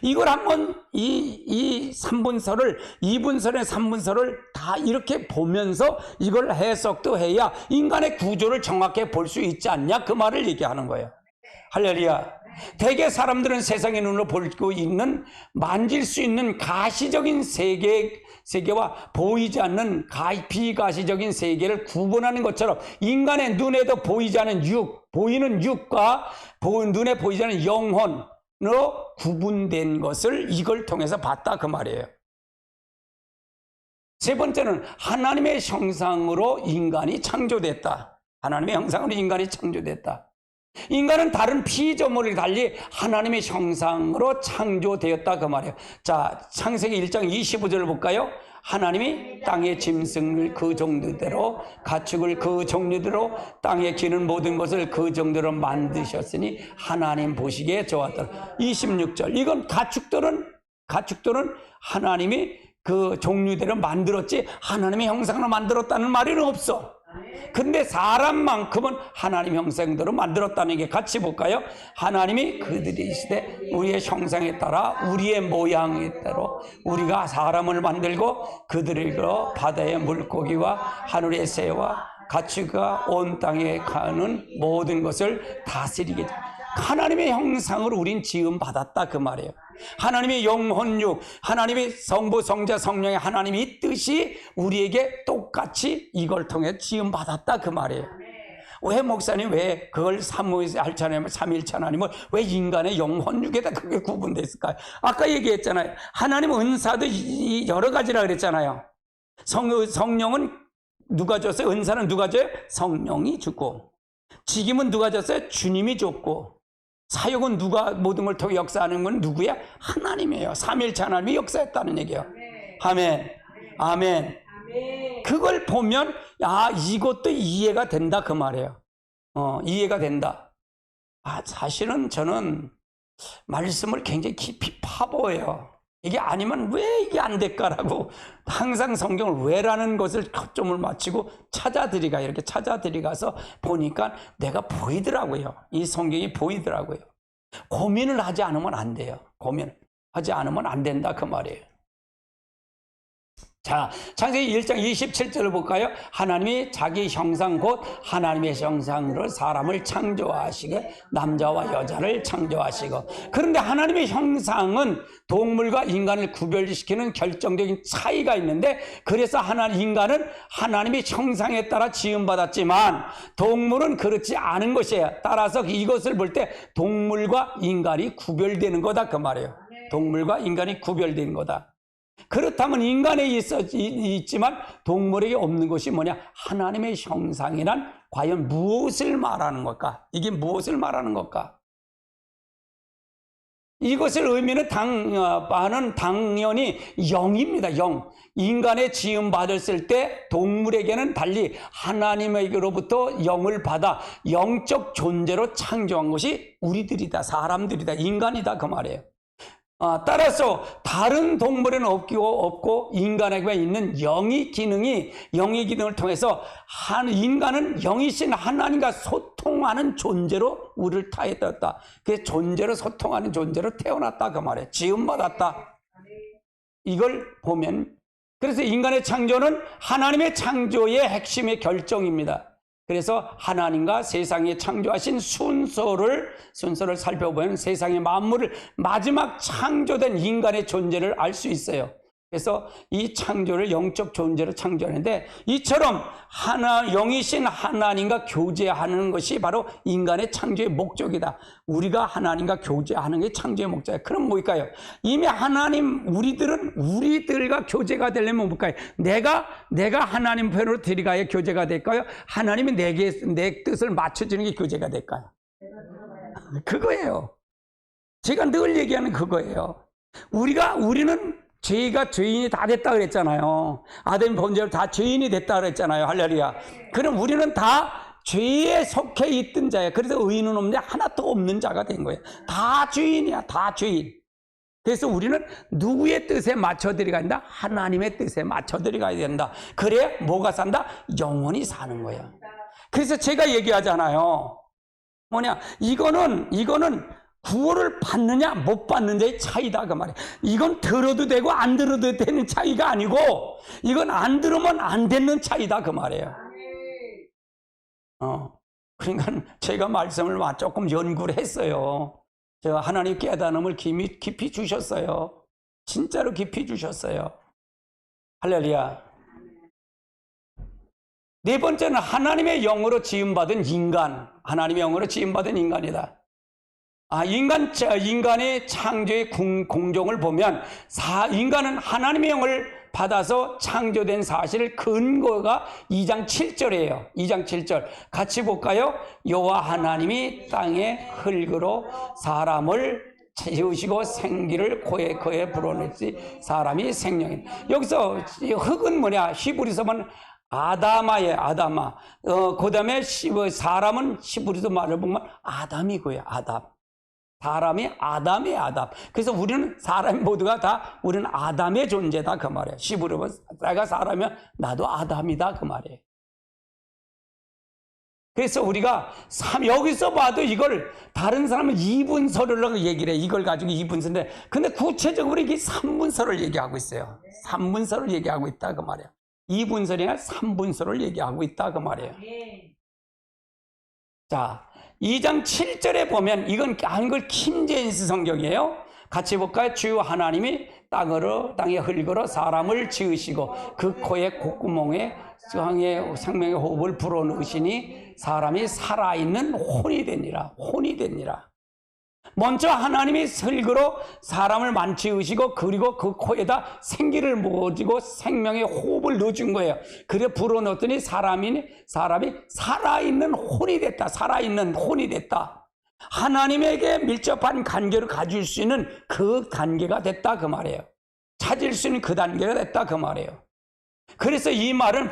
이걸 한번 이 3분서를 2분서의 3분서를 다 이렇게 보면서 이걸 해석도 해야 인간의 구조를 정확하게 볼 수 있지 않냐 그 말을 얘기하는 거예요. 할렐루야. 대개 사람들은 세상의 눈으로 보고 있는 만질 수 있는 가시적인 세계와 보이지 않는 비가시적인 세계를 구분하는 것처럼 인간의 눈에도 보이지 않는 보이는 육과 눈에 보이지 않는 영혼으로 구분된 것을 이걸 통해서 봤다 그 말이에요. 세 번째는 하나님의 형상으로 인간이 창조됐다. 하나님의 형상으로 인간이 창조됐다. 인간은 다른 피조물을 달리 하나님의 형상으로 창조되었다 그 말이에요. 자, 창세기 1장 25절을 볼까요? 하나님이 땅의 짐승을 그 정도대로, 가축을 그 종류대로, 땅에 기는 모든 것을 그 정도로 만드셨으니 하나님 보시기에 좋았더라. 26절, 이건 가축들은 하나님이 그 종류대로 만들었지 하나님의 형상으로 만들었다는 말은 없어. 근데 사람만큼은 하나님 형상대로 만들었다는 게 같이 볼까요? 하나님이 그들이 시대 우리의 형상에 따라 우리의 모양에 따라 우리가 사람을 만들고 그들을 바다의 물고기와 하늘의 새와 가축과 온 땅에 가는 모든 것을 다스리게. 하나님의 형상으로 우린 지음 받았다 그 말이에요. 하나님의 영혼육, 하나님의 성부, 성자, 성령의 하나님의 뜻이 우리에게 똑같이 이걸 통해 지음 받았다 그 말이에요. 왜 목사님 왜 그걸 삼위일체 하나님을 왜 인간의 영혼육에다 그게 구분됐을까요? 아까 얘기했잖아요. 하나님 은사도 여러 가지라 그랬잖아요. 성령은 누가 줬어요? 은사는 누가 줘요? 성령이 주고, 직임은 누가 줬어요? 주님이 줬고, 사역은 누가 모든 걸 통해 역사하는 건 누구야? 하나님이에요. 삼위일체 하나님이 역사했다는 얘기예요. 아멘. 아멘. 그걸 보면 이것도 이해가 된다 그 말이에요. 이해가 된다. 사실은 저는 말씀을 굉장히 깊이 파보여요. 이게 아니면 왜 이게 안 될까라고 항상 성경을 왜라는 것을 초점을 맞추고 이렇게 찾아들이가서 보니까 내가 보이더라고요. 이 성경이 보이더라고요. 고민을 하지 않으면 안 돼요. 고민하지 않으면 안 된다 그 말이에요. 자, 창세기 1장 27절을 볼까요? 하나님이 자기 형상 곧 하나님의 형상으로 사람을 창조하시고 남자와 여자를 창조하시고. 그런데 하나님의 형상은 동물과 인간을 구별시키는 결정적인 차이가 있는데, 그래서 인간은 하나님의 형상에 따라 지음받았지만 동물은 그렇지 않은 것이에요. 따라서 이것을 볼 때 동물과 인간이 구별되는 거다 그 말이에요. 동물과 인간이 구별된 거다. 그렇다면 인간에 있지만 동물에게 없는 것이 뭐냐? 하나님의 형상이란 과연 무엇을 말하는 걸까? 이게 무엇을 말하는 걸까? 이것을 의미는 당연히 영입니다. 영. 인간의 지음 받았을 때 동물에게는 달리 하나님에게로부터 영을 받아 영적 존재로 창조한 것이 우리들이다. 사람들이다. 인간이다 그 말이에요. 따라서 다른 동물에는 없고 인간에게 있는 영의 기능을 통해서 인간은 영이신 하나님과 소통하는 존재로 우리를 타했다. 그 존재로 소통하는 존재로 태어났다 그 말이에요. 지음받았다. 이걸 보면, 그래서 인간의 창조는 하나님의 창조의 핵심의 결정입니다. 그래서 하나님과 세상에 창조하신 순서를 살펴보면 세상의 만물을 마지막 창조된 인간의 존재를 알 수 있어요. 그래서 이 창조를 영적 존재로 창조하는데, 이처럼 영이신 하나님과 교제하는 것이 바로 인간의 창조의 목적이다. 우리가 하나님과 교제하는 게 창조의 목적이에요. 그럼 뭘까요? 이미 우리들과 교제가 되려면 뭘까요? 내가 하나님 편으로 들어가야 교제가 될까요? 하나님이 내 뜻을 맞춰주는 게 교제가 될까요? 그거예요. 제가 늘 얘기하는 그거예요. 우리는 죄가 죄인이 다 됐다 그랬잖아요. 아담 범죄로 다 죄인이 됐다 그랬잖아요. 할렐루야. 그럼 우리는 다 죄에 속해 있던 자예요. 그래서 의인은 없는데 하나도 없는 자가 된 거예요. 다 죄인이야. 다 죄인. 그래서 우리는 누구의 뜻에 맞춰드려야 된다? 하나님의 뜻에 맞춰드려야 된다. 그래 뭐가 산다? 영원히 사는 거예요. 그래서 제가 얘기하잖아요. 이거는 구원을 받느냐 못 받느냐의 차이다 그 말이에요. 이건 들어도 되고 안 들어도 되는 차이가 아니고, 이건 안 들으면 안 되는 차이다 그 말이에요. 그러니까 제가 말씀을 조금 연구를 했어요. 저 하나님 깨달음을 깊이 주셨어요. 진짜로 깊이 주셨어요. 할렐루야. 네 번째는 하나님의 영으로 지음받은 인간. 하나님의 영으로 지음받은 인간이다. 인간의 창조의 공정을 보면 인간은 하나님의 영을 받아서 창조된 사실 근거가 2장 7절이에요. 2장 7절 같이 볼까요? 여호와 하나님이 땅의 흙으로 사람을 지으시고 생기를 코에 불어넣지 사람이 생명인. 여기서 흙은 뭐냐? 히브리서 보면 아담아예요. 아담아. 그 다음에 사람은 히브리서 말을 보면 아담이고요. 아담. 사람이 아담의 아담. 그래서 우리는 사람 모두가 다 우리는 아담의 존재다 그 말이에요. 히브리어는 내가 사람이면 나도 아담이다 그 말이에요. 그래서 우리가 여기서 봐도 이걸 다른 사람은 이분서를 얘기를 해. 이걸 가지고 이분서인데 근데 구체적으로 이게 3분서를 얘기하고 있어요. 3분서를 얘기하고 있다 그 말이에요. 2분서나 3분서를 얘기하고 있다 그 말이에요. 자, 2장 7절에 보면 이건 한글 킹제임스 성경이에요. 같이 볼까요? 주 하나님이 땅의 흙으로 사람을 지으시고 그 코에 콧구멍에 생명의 호흡을 불어넣으시니 사람이 살아있는 혼이 되니라. 혼이 되니라. 먼저 하나님이 흙으로 사람을 만지으시고 그리고 그 코에다 생기를 모으시고 생명의 호흡을 넣어준 거예요. 그래 불어넣었더니 사람이 살아있는 혼이 됐다. 살아있는 혼이 됐다. 하나님에게 밀접한 관계를 가질 수 있는 그 단계가 됐다 그 말이에요. 찾을 수 있는 그 단계가 됐다 그 말이에요. 그래서 이 말은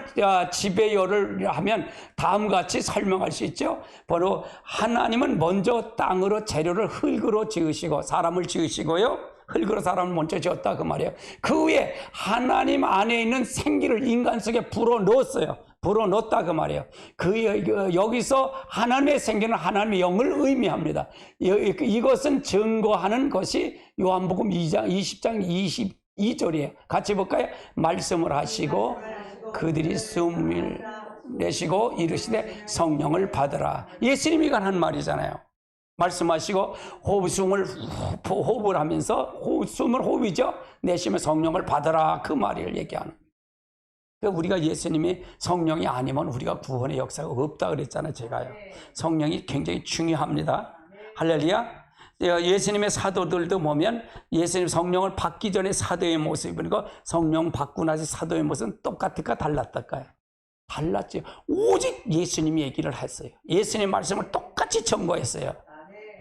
지배열을 하면 다음과 같이 설명할 수 있죠. 바로 하나님은 먼저 땅으로 재료를 흙으로 지으시고 사람을 지으시고요. 흙으로 사람을 먼저 지었다 그 말이에요. 그 후에 하나님 안에 있는 생기를 인간 속에 불어넣었어요. 불어넣었다 그 말이에요. 여기서 하나님의 생기는 하나님의 영을 의미합니다. 이것은 증거하는 것이 요한복음 2장 20장 22절이에요. 같이 볼까요? 말씀을 하시고 그들이 숨을 내쉬고 이르시되 성령을 받으라. 예수님이 한 말이잖아요. 말씀하시고 호흡을 하면서 숨을 호흡이죠. 내쉬면 성령을 받으라 그 말을 얘기하는. 그러니까 우리가 예수님이 성령이 아니면 우리가 구원의 역사가 없다 그랬잖아요. 제가요. 성령이 굉장히 중요합니다. 할렐루야. 예수님의 사도들도 보면 예수님 성령을 받기 전에 사도의 모습이니까 성령 받고 나서 사도의 모습은 똑같을까 달랐을까요? 달랐죠. 오직 예수님이 얘기를 했어요. 예수님 말씀을 똑같이 전거했어요.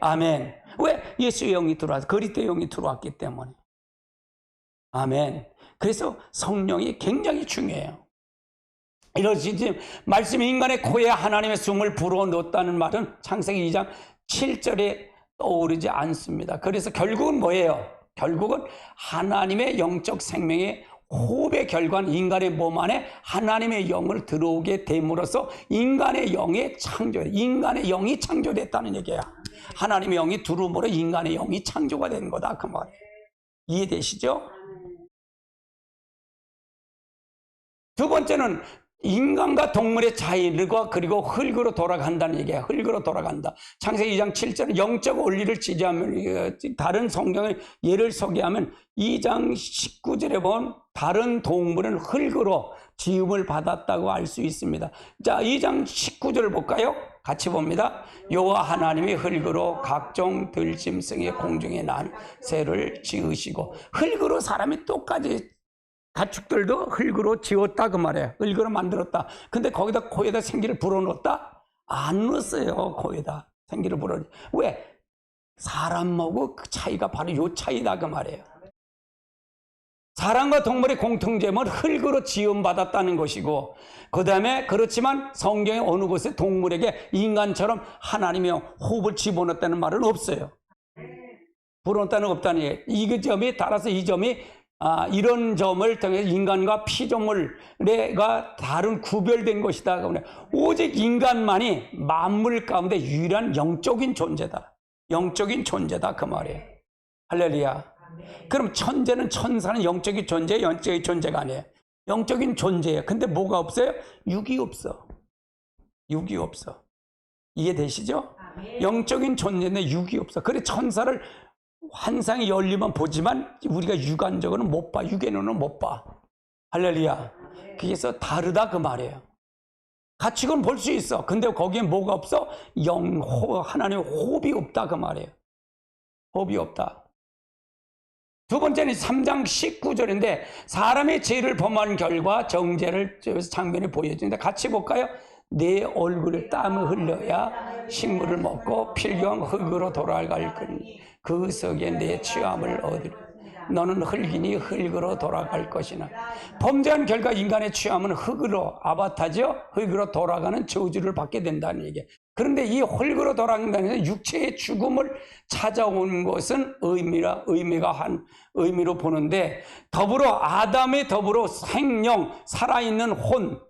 아멘. 왜? 예수의 영이 들어와서 그리스도의 영이 들어왔기 때문에. 아멘. 그래서 성령이 굉장히 중요해요. 이러지 지금 말씀이 인간의 코에 하나님의 숨을 불어넣었다는 말은 창세기 2장 7절에 떠오르지 않습니다. 그래서 결국은 뭐예요? 결국은 하나님의 영적 생명의 호흡의 결과는 인간의 몸 안에 하나님의 영을 들어오게 됨으로써 인간의 영이 창조됐다는 얘기야. 하나님의 영이 들어옴으로 인간의 영이 창조가 된 거다 그 말이에요. 이해되시죠? 두 번째는 인간과 동물의 차이가 그리고 흙으로 돌아간다는 얘기야. 흙으로 돌아간다. 창세기 2장 7절은 영적 원리를 지지하면 다른 성경의 예를 소개하면 2장 19절에 본 다른 동물은 흙으로 지음을 받았다고 알 수 있습니다. 자, 2장 19절을 볼까요? 같이 봅니다. 여호와 하나님이 흙으로 각종 들짐승의 공중에 난 새를 지으시고 흙으로 사람이 똑같이 가축들도 흙으로 지었다 그 말이에요. 흙으로 만들었다. 근데 거기다 코에다 생기를 불어넣었다? 안 넣었어요. 코에다 생기를 불어넣었다. 왜? 사람하고 그 차이가 바로 이 차이다 그 말이에요. 사람과 동물의 공통점은 흙으로 지음받았다는 것이고 그 다음에 그렇지만 성경의 어느 곳에 동물에게 인간처럼 하나님의 호흡을 집어넣었다는 말은 없어요. 불어넣었다는 없다는 얘기예요. 이 점이 따라서 이 점이 이런 점을 통해 인간과 피조물과 다른 구별된 것이다. 오직 인간만이 만물 가운데 유일한 영적인 존재다. 영적인 존재다 그 말이에요. 할렐루야. 그럼 천재는 천사는 영적인 존재, 영적인 존재가 아니에요. 영적인 존재예요. 근데 뭐가 없어요? 육이 없어. 육이 없어. 이해되시죠? 영적인 존재인데 육이 없어. 그래 천사를 환상이 열리면 보지만 우리가 육안적으로는 못 봐. 육의 눈은 못 봐. 할렐루야. 그래서 다르다 그 말이에요. 가치건 볼 수 있어. 근데 거기에 뭐가 없어? 하나님의 호흡이 없다 그 말이에요. 호흡이 없다. 두 번째는 3장 19절인데 사람의 죄를 범한 결과 정죄를 장면이 보여주는데 같이 볼까요? 내 얼굴에 땀을 흘려야 식물을 먹고 필경 흙으로 돌아갈 거니 그 속에 내 취함을 얻으리. 너는 흙이니 흙으로 돌아갈 것이나. 범죄한 결과 인간의 취함은 흙으로, 아바타죠? 흙으로 돌아가는 저주를 받게 된다는 얘기예요. 그런데 이 흙으로 돌아간다는 것은 육체의 죽음을 찾아온 것은 의미로 보는데, 더불어 아담의 더불어 생명, 살아있는 혼,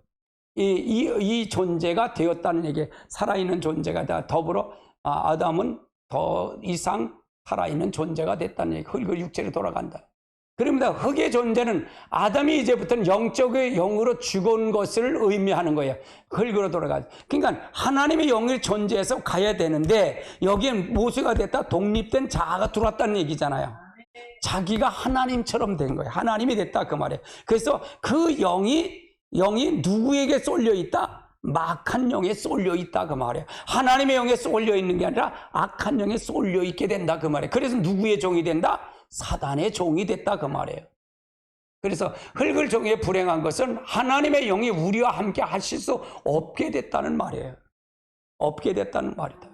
이 존재가 되었다는 얘기예요. 살아있는 존재가 다 더불어 아담은 더 이상 살아있는 존재가 됐다는 얘기. 흙의 육체로 돌아간다. 그럽니다. 흙의 존재는 아담이 이제부터는 영적의 영으로 죽은 것을 의미하는 거예요. 흙으로 돌아가죠. 그러니까 하나님의 영이 존재해서 가야 되는데 여기엔 모세가 됐다 독립된 자아가 들어왔다는 얘기잖아요. 자기가 하나님처럼 된 거예요. 하나님이 됐다 그 말이에요. 그래서 그 영이 누구에게 쏠려 있다? 막한 영에 쏠려 있다 그 말이에요. 하나님의 영에 쏠려 있는 게 아니라 악한 영에 쏠려 있게 된다 그 말이에요. 그래서 누구의 종이 된다? 사단의 종이 됐다 그 말이에요. 그래서 흙을 종에 불행한 것은 하나님의 영이 우리와 함께 하실 수 없게 됐다는 말이에요. 없게 됐다는 말이다.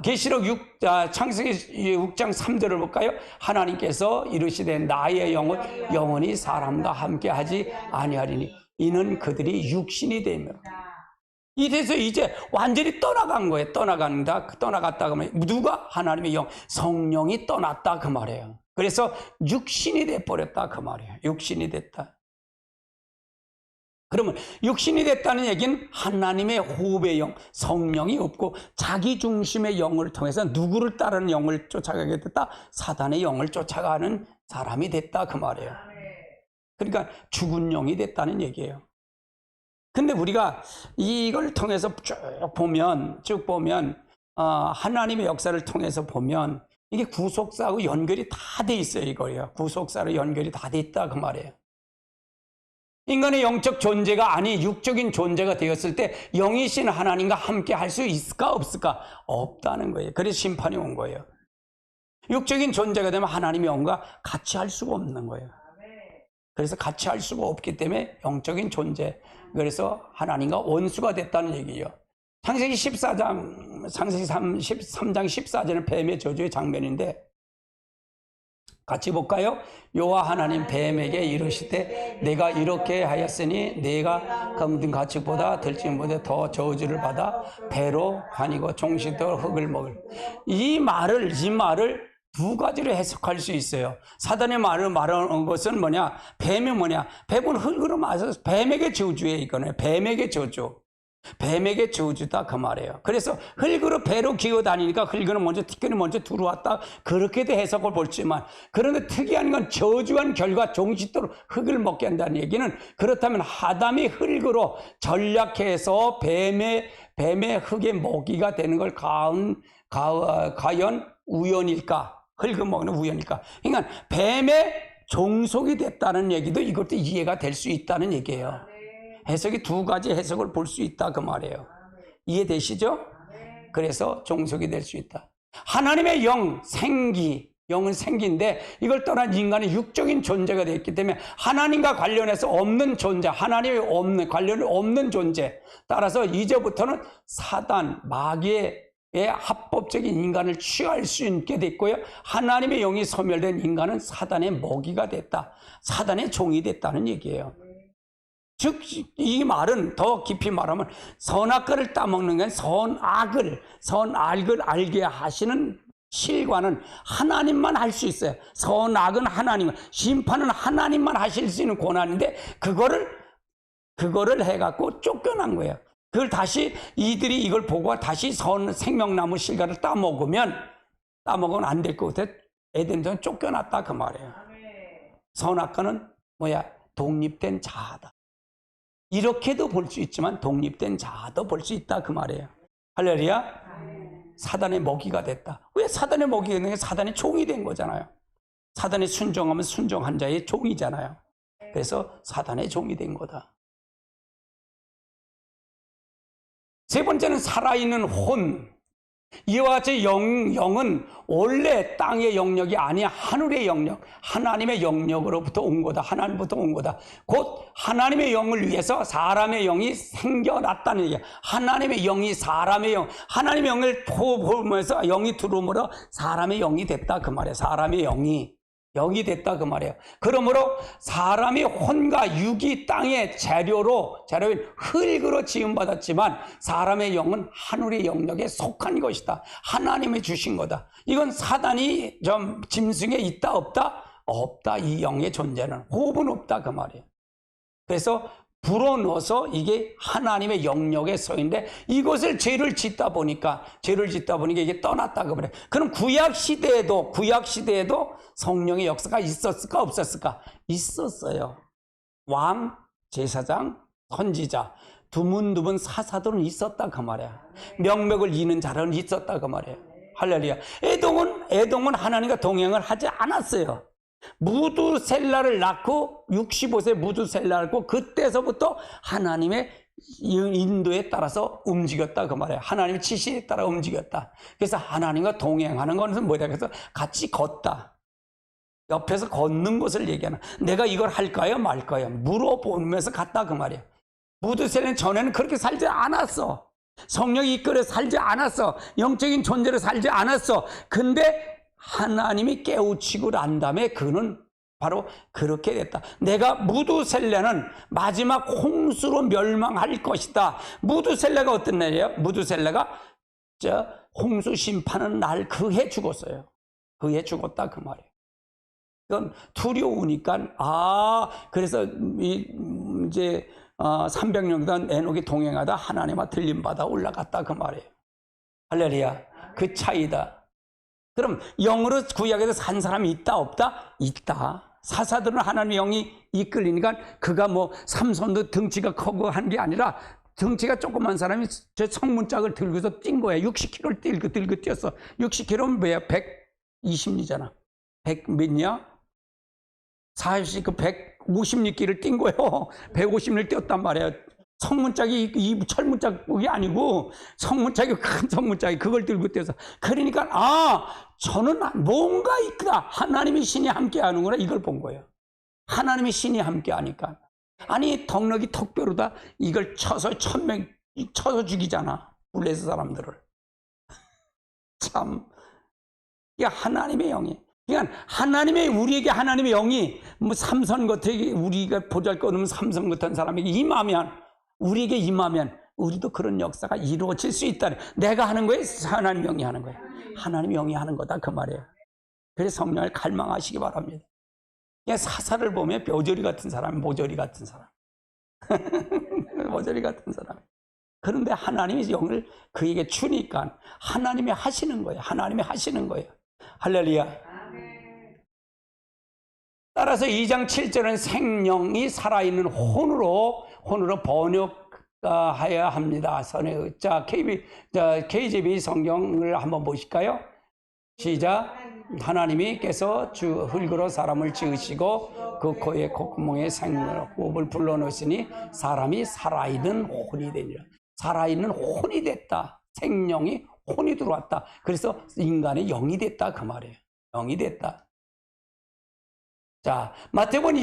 계시록 창세기 6장 3절을 볼까요? 하나님께서 이르시되 나의 영은 영원히 사람과 함께 하지 아니하리니 이는 그들이 육신이 되며. 이래서 이제 완전히 떠나간 거예요. 떠나갔다 그러면 누가? 하나님의 영, 성령이 떠났다 그 말이에요. 그래서 육신이 돼버렸다 그 말이에요. 육신이 됐다. 그러면 육신이 됐다는 얘기는 하나님의 호흡의 영, 성령이 없고 자기 중심의 영을 통해서 누구를 따르는 영을 쫓아가게 됐다? 사단의 영을 쫓아가는 사람이 됐다 그 말이에요. 그러니까 죽은 영이 됐다는 얘기예요. 근데 우리가 이걸 통해서 쭉 보면 하나님의 역사를 통해서 보면 이게 구속사하고 연결이 다 돼 있어요. 이거예요. 구속사로 연결이 다 돼 있다 그 말이에요. 인간의 영적 존재가 아닌 육적인 존재가 되었을 때 영이신 하나님과 함께 할 수 있을까 없을까? 없다는 거예요. 그래서 심판이 온 거예요. 육적인 존재가 되면 하나님의 영과 같이 할 수가 없는 거예요. 그래서 같이 할 수가 없기 때문에 영적인 존재, 그래서 하나님과 원수가 됐다는 얘기예요. 창세기 13장 14절은 뱀의 저주의 장면인데 같이 볼까요? 여호와 하나님 뱀에게 이르시되 내가 이렇게 하였으니 내가 검은 가축보다 들짐보다 더 저주를 받아 배로 다니고 종식도 흙을 먹을. 이 말을 두 가지로 해석할 수 있어요. 사단의 말하는 것은 뭐냐? 뱀이 뭐냐? 뱀은 흙으로 맞아서 뱀에게 저주예요. 이거는 뱀에게 저주. 뱀에게 저주다 그 말이에요. 그래서 흙으로 배로 기어다니니까 흙은 먼저 티끌이 먼저 들어왔다 그렇게도 해석을 볼지만, 그런데 특이한 건 저주한 결과 종식도로 흙을 먹게 한다는 얘기는, 그렇다면 아담이 흙으로 전략해서 뱀의 흙의 먹이가 되는 걸 과연 우연일까? 흙을 먹는 우연일까? 그러니까 뱀의 종속이 됐다는 얘기도 이것도 이해가 될 수 있다는 얘기예요. 해석이 두 가지 해석을 볼 수 있다 그 말이에요. 이해되시죠? 그래서 종속이 될 수 있다. 하나님의 영, 영은 생기인데 이걸 떠난 인간은 육적인 존재가 되었기 때문에 하나님과 관련해서 없는 존재, 하나님의 관련이 없는 존재. 따라서 이제부터는 사단, 마귀의 합법적인 인간을 취할 수 있게 됐고요. 하나님의 영이 소멸된 인간은 사단의 먹이가 됐다. 사단의 종이 됐다는 얘기예요. 즉, 이 말은 더 깊이 말하면 선악과를 따먹는 게 선악을 알게 하시는 실과는 하나님만 할 수 있어요. 선악은 하나님, 심판은 하나님만 하실 수 있는 권한인데 그거를 해갖고 쫓겨난 거예요. 그걸 다시 이들이 이걸 보고 다시 생명나무 실과를 따먹으면 안 될 것 같아. 에덴에서 쫓겨났다 그 말이에요. 선악과는 독립된 자아다. 이렇게도 볼 수 있지만 독립된 자아도 볼 수 있다 그 말이에요. 할렐루야. 사단의 먹이가 됐다. 왜 사단의 먹이가 됐는 게 사단의 종이 된 거잖아요. 사단에 순종하면 순종한 자의 종이잖아요. 그래서 사단의 종이 된 거다. 세 번째는 살아있는 혼. 이와 같이 영은 원래 땅의 영역이 아니야. 하늘의 영역, 하나님의 영역으로부터 온 거다. 하나님부터 온 거다. 곧 하나님의 영을 위해서 사람의 영이 생겨났다는 얘기야. 하나님의 영이 사람의 영, 하나님의 영을 보면서 영이 들어오므로 사람의 영이 됐다 그 말이야. 사람의 영이 됐다 그 말이에요. 그러므로 사람이 혼과 육이 땅의 재료인 흙으로 지음받았지만 사람의 영은 하늘의 영역에 속한 것이다. 하나님이 주신 거다. 이건 사단이 좀 짐승에 있다 없다? 없다. 이 영의 존재는 호흡은 없다 그 말이에요. 그래서 불어넣어서 이게 하나님의 영역에 서인데 이것을 죄를 짓다 보니까 이게 떠났다 그 말이에요. 그럼 구약 시대에도 성령의 역사가 있었을까 없었을까? 있었어요. 왕, 제사장, 선지자, 드문드문 사사들은 있었다 그 말이야. 명맥을 이는 자는 있었다 그 말이에요. 할렐루야. 에동은 하나님과 동행을 하지 않았어요. 무두셀라를 낳고 65세 무두셀라를 낳고 그때서부터 하나님의 인도에 따라서 움직였다 그 말이에요. 하나님의 지시에 따라 움직였다. 그래서 하나님과 동행하는 것은 뭐다? 그래서 같이 걷다. 옆에서 걷는 것을 얘기하는, 내가 이걸 할까요 말까요 물어보면서 갔다 그 말이에요. 무두셀라는 전에는 그렇게 살지 않았어. 성령이 이끌어 살지 않았어. 영적인 존재로 살지 않았어. 근데 하나님이 깨우치고 난 다음에 그는 바로 그렇게 됐다. 내가 무두셀라는 마지막 홍수로 멸망할 것이다. 무두셀라가 어떤 날이에요? 무두셀라가 홍수 심판은 날 그 해 죽었어요. 그 해 죽었다 그 말이에요. 그건 두려우니까 그래서 이제 300년 동안 에녹이 동행하다 하나님과 들림받아 올라갔다 그 말이에요. 할렐루야. 그 차이다. 그럼 영으로 구약에서 산 사람이 있다 없다? 있다. 사사들은 하나님의 영이 이끌리니까 그가 뭐 삼손도 등치가 크고 한 게 아니라 등치가 조그만 사람이 저 성문짝을 들고서 뛴 거야. 60km를 들고 뛰었어. 60km면 뭐야? 120리잖아. 100 몇냐? 40, 156km를 뛴 거예요. 150리를 뛰었단 말이에요. 성문짝이 이 철문짝이 아니고 성문짝이 큰 성문짝이 그걸 들고 뛰어서 그러니까 저는 뭔가 있다. 하나님의 신이 함께 하는구나 이걸 본 거예요. 하나님의 신이 함께 하니까 아니 덕력이 턱뼈로다 이걸 쳐서 죽이잖아. 블레스 사람들을 참 이게 하나님의 영이 그러니까 우리에게 하나님의 영이 뭐 삼선 같은 우리가 보잘것없는 삼선 같은 사람에게 우리에게 임하면 우리도 그런 역사가 이루어질 수 있다. 내가 하는 거예요? 하나님 영이 하는 거예요? 하나님 영이 하는 거다 그 말이에요. 그래서 성령을 갈망하시기 바랍니다. 사사를 보면 모조리 같은 사람 모조리 같은 사람. 그런데 하나님이 영을 그에게 주니까 하나님이 하시는 거예요. 할렐루야. 따라서 2장 7절은 생명이 살아있는 혼으로 번역하여야 합니다. 자, KJV 성경을 한번 보실까요? 시작. 하나님께서 흙으로 사람을 지으시고 그 코에 콧구멍에 생호흡을 불러넣으시니 사람이 살아있는 혼이 되니라. 살아있는 혼이 됐다. 생명이 혼이 들어왔다. 그래서 인간의 영이 됐다 그 말이에요. 영이 됐다. 자, 마태복음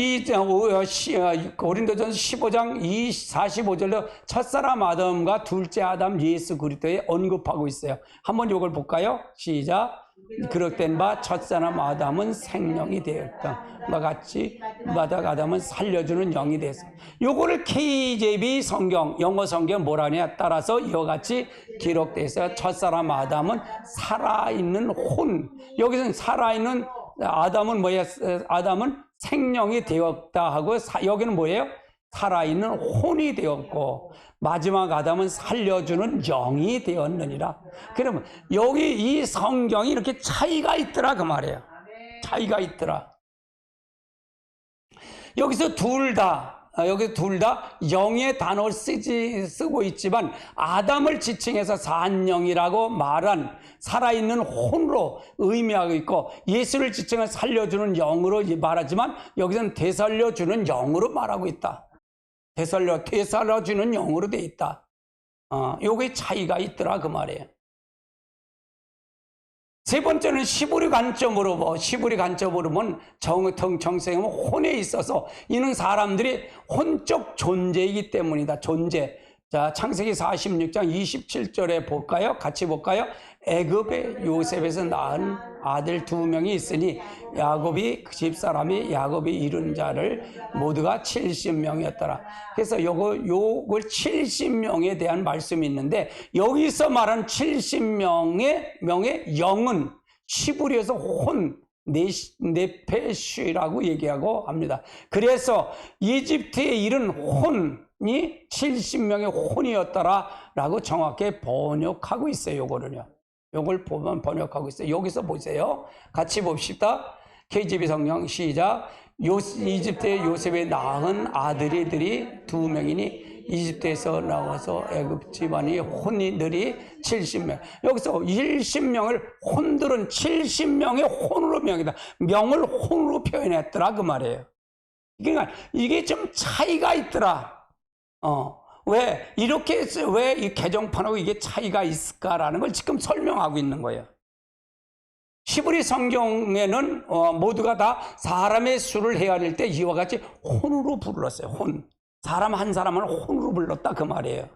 고린도전서 15장 45절로 첫사람 아담과 둘째 아담 예수 그리스도에 언급하고 있어요. 한번 이걸 볼까요? 시작. 그릇된 바 첫사람 아담은 생명이 되었다. 같이 마닥 아담은 살려주는 영이 됐어. 요거를 KJV 성경, 영어 성경 뭐라 하냐? 따라서 이와 같이 기록되어 있어요. 첫사람 아담은 살아있는 혼. 여기서는 살아있는 아담은 뭐예요? 아담은 생명이 되었다 하고 여기는 뭐예요? 살아있는 혼이 되었고 마지막 아담은 살려주는 영이 되었느니라. 그러면 여기 이 성경이 이렇게 차이가 있더라 그 말이에요. 차이가 있더라. 여기서 둘 다 여기 둘 다 영의 단어를 쓰고 있지만 아담을 지칭해서 산영이라고 말한 살아있는 혼으로 의미하고 있고, 예수를 지칭해 살려주는 영으로 말하지만 여기서는 되살려주는 영으로 말하고 있다. 되살려주는 영으로 돼 있다. 요게 차이가 있더라 그 말이에요. 세 번째는 시부리 관점으로 보면 정생은 혼에 있어서 이는 사람들이 혼적 존재이기 때문이다. 존재. 자, 창세기 46장 27절에 볼까요? 같이 볼까요? 애굽의 요셉에서 낳은 아들 2명이 있으니 야곱이 그 집사람이 야곱이 이룬 자를 모두가 70명이었더라. 그래서 요걸 70명에 대한 말씀이 있는데, 여기서 말한 70명의 영은 시브리에서 혼, 네페쉬라고 얘기하고 합니다. 그래서 이집트에 이른 혼이 70명의 혼이었더라라고 정확히 번역하고 있어요. 요거를요. 요걸 보면 번역하고 있어요. 여기서 보세요. 같이 봅시다. KJV 성경 시작. 이집트의 요셉에 낳은 아들이들이 2명이니 이집트에서 나와서 애굽 집안이 혼이들이 70명. 여기서 70명을 혼들은 70명의 혼으로 명이다. 명을 혼으로 표현했더라 그 말이에요. 그러니까 이게 좀 차이가 있더라. 왜 이 개정판하고 이게 차이가 있을까라는 걸 지금 설명하고 있는 거예요. 히브리 성경에는 모두가 다 사람의 수를 헤아릴 때 이와 같이 혼으로 불렀어요. 혼. 사람 한 사람을 혼으로 불렀다 그 말이에요.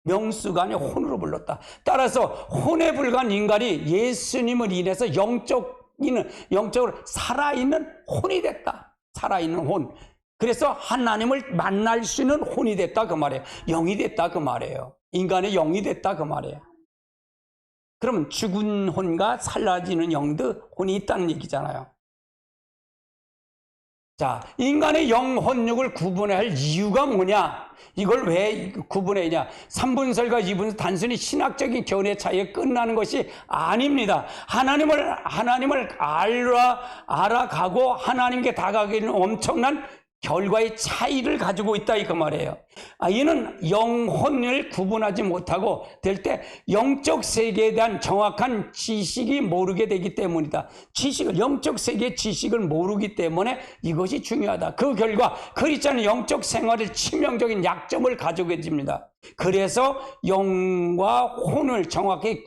명수가 아니라 혼으로 불렀다. 따라서 혼에 불과한 인간이 예수님을 인해서 영적으로 살아있는 혼이 됐다. 살아있는 혼. 그래서 하나님을 만날 수 있는 혼이 됐다 그 말이에요. 영이 됐다 그 말이에요. 인간의 영이 됐다 그 말이에요. 그러면 죽은 혼과 살아지는 영도 혼이 있다는 얘기잖아요. 자, 인간의 영혼육을 구분할 이유가 뭐냐? 이걸 왜 구분해냐? 3분설과 2분설 단순히 신학적인 견해 차이에 끝나는 것이 아닙니다. 하나님을 알아가고 하나님께 다가가기는 엄청난 결과의 차이를 가지고 있다 이 그 말이에요. 이는 영혼을 구분하지 못하고 될 때 영적 세계에 대한 정확한 지식이 모르게 되기 때문이다. 영적 세계의 지식을 모르기 때문에 이것이 중요하다. 그 결과 크리스찬은 영적 생활의 치명적인 약점을 가지게 됩니다. 그래서 영과 혼을 정확히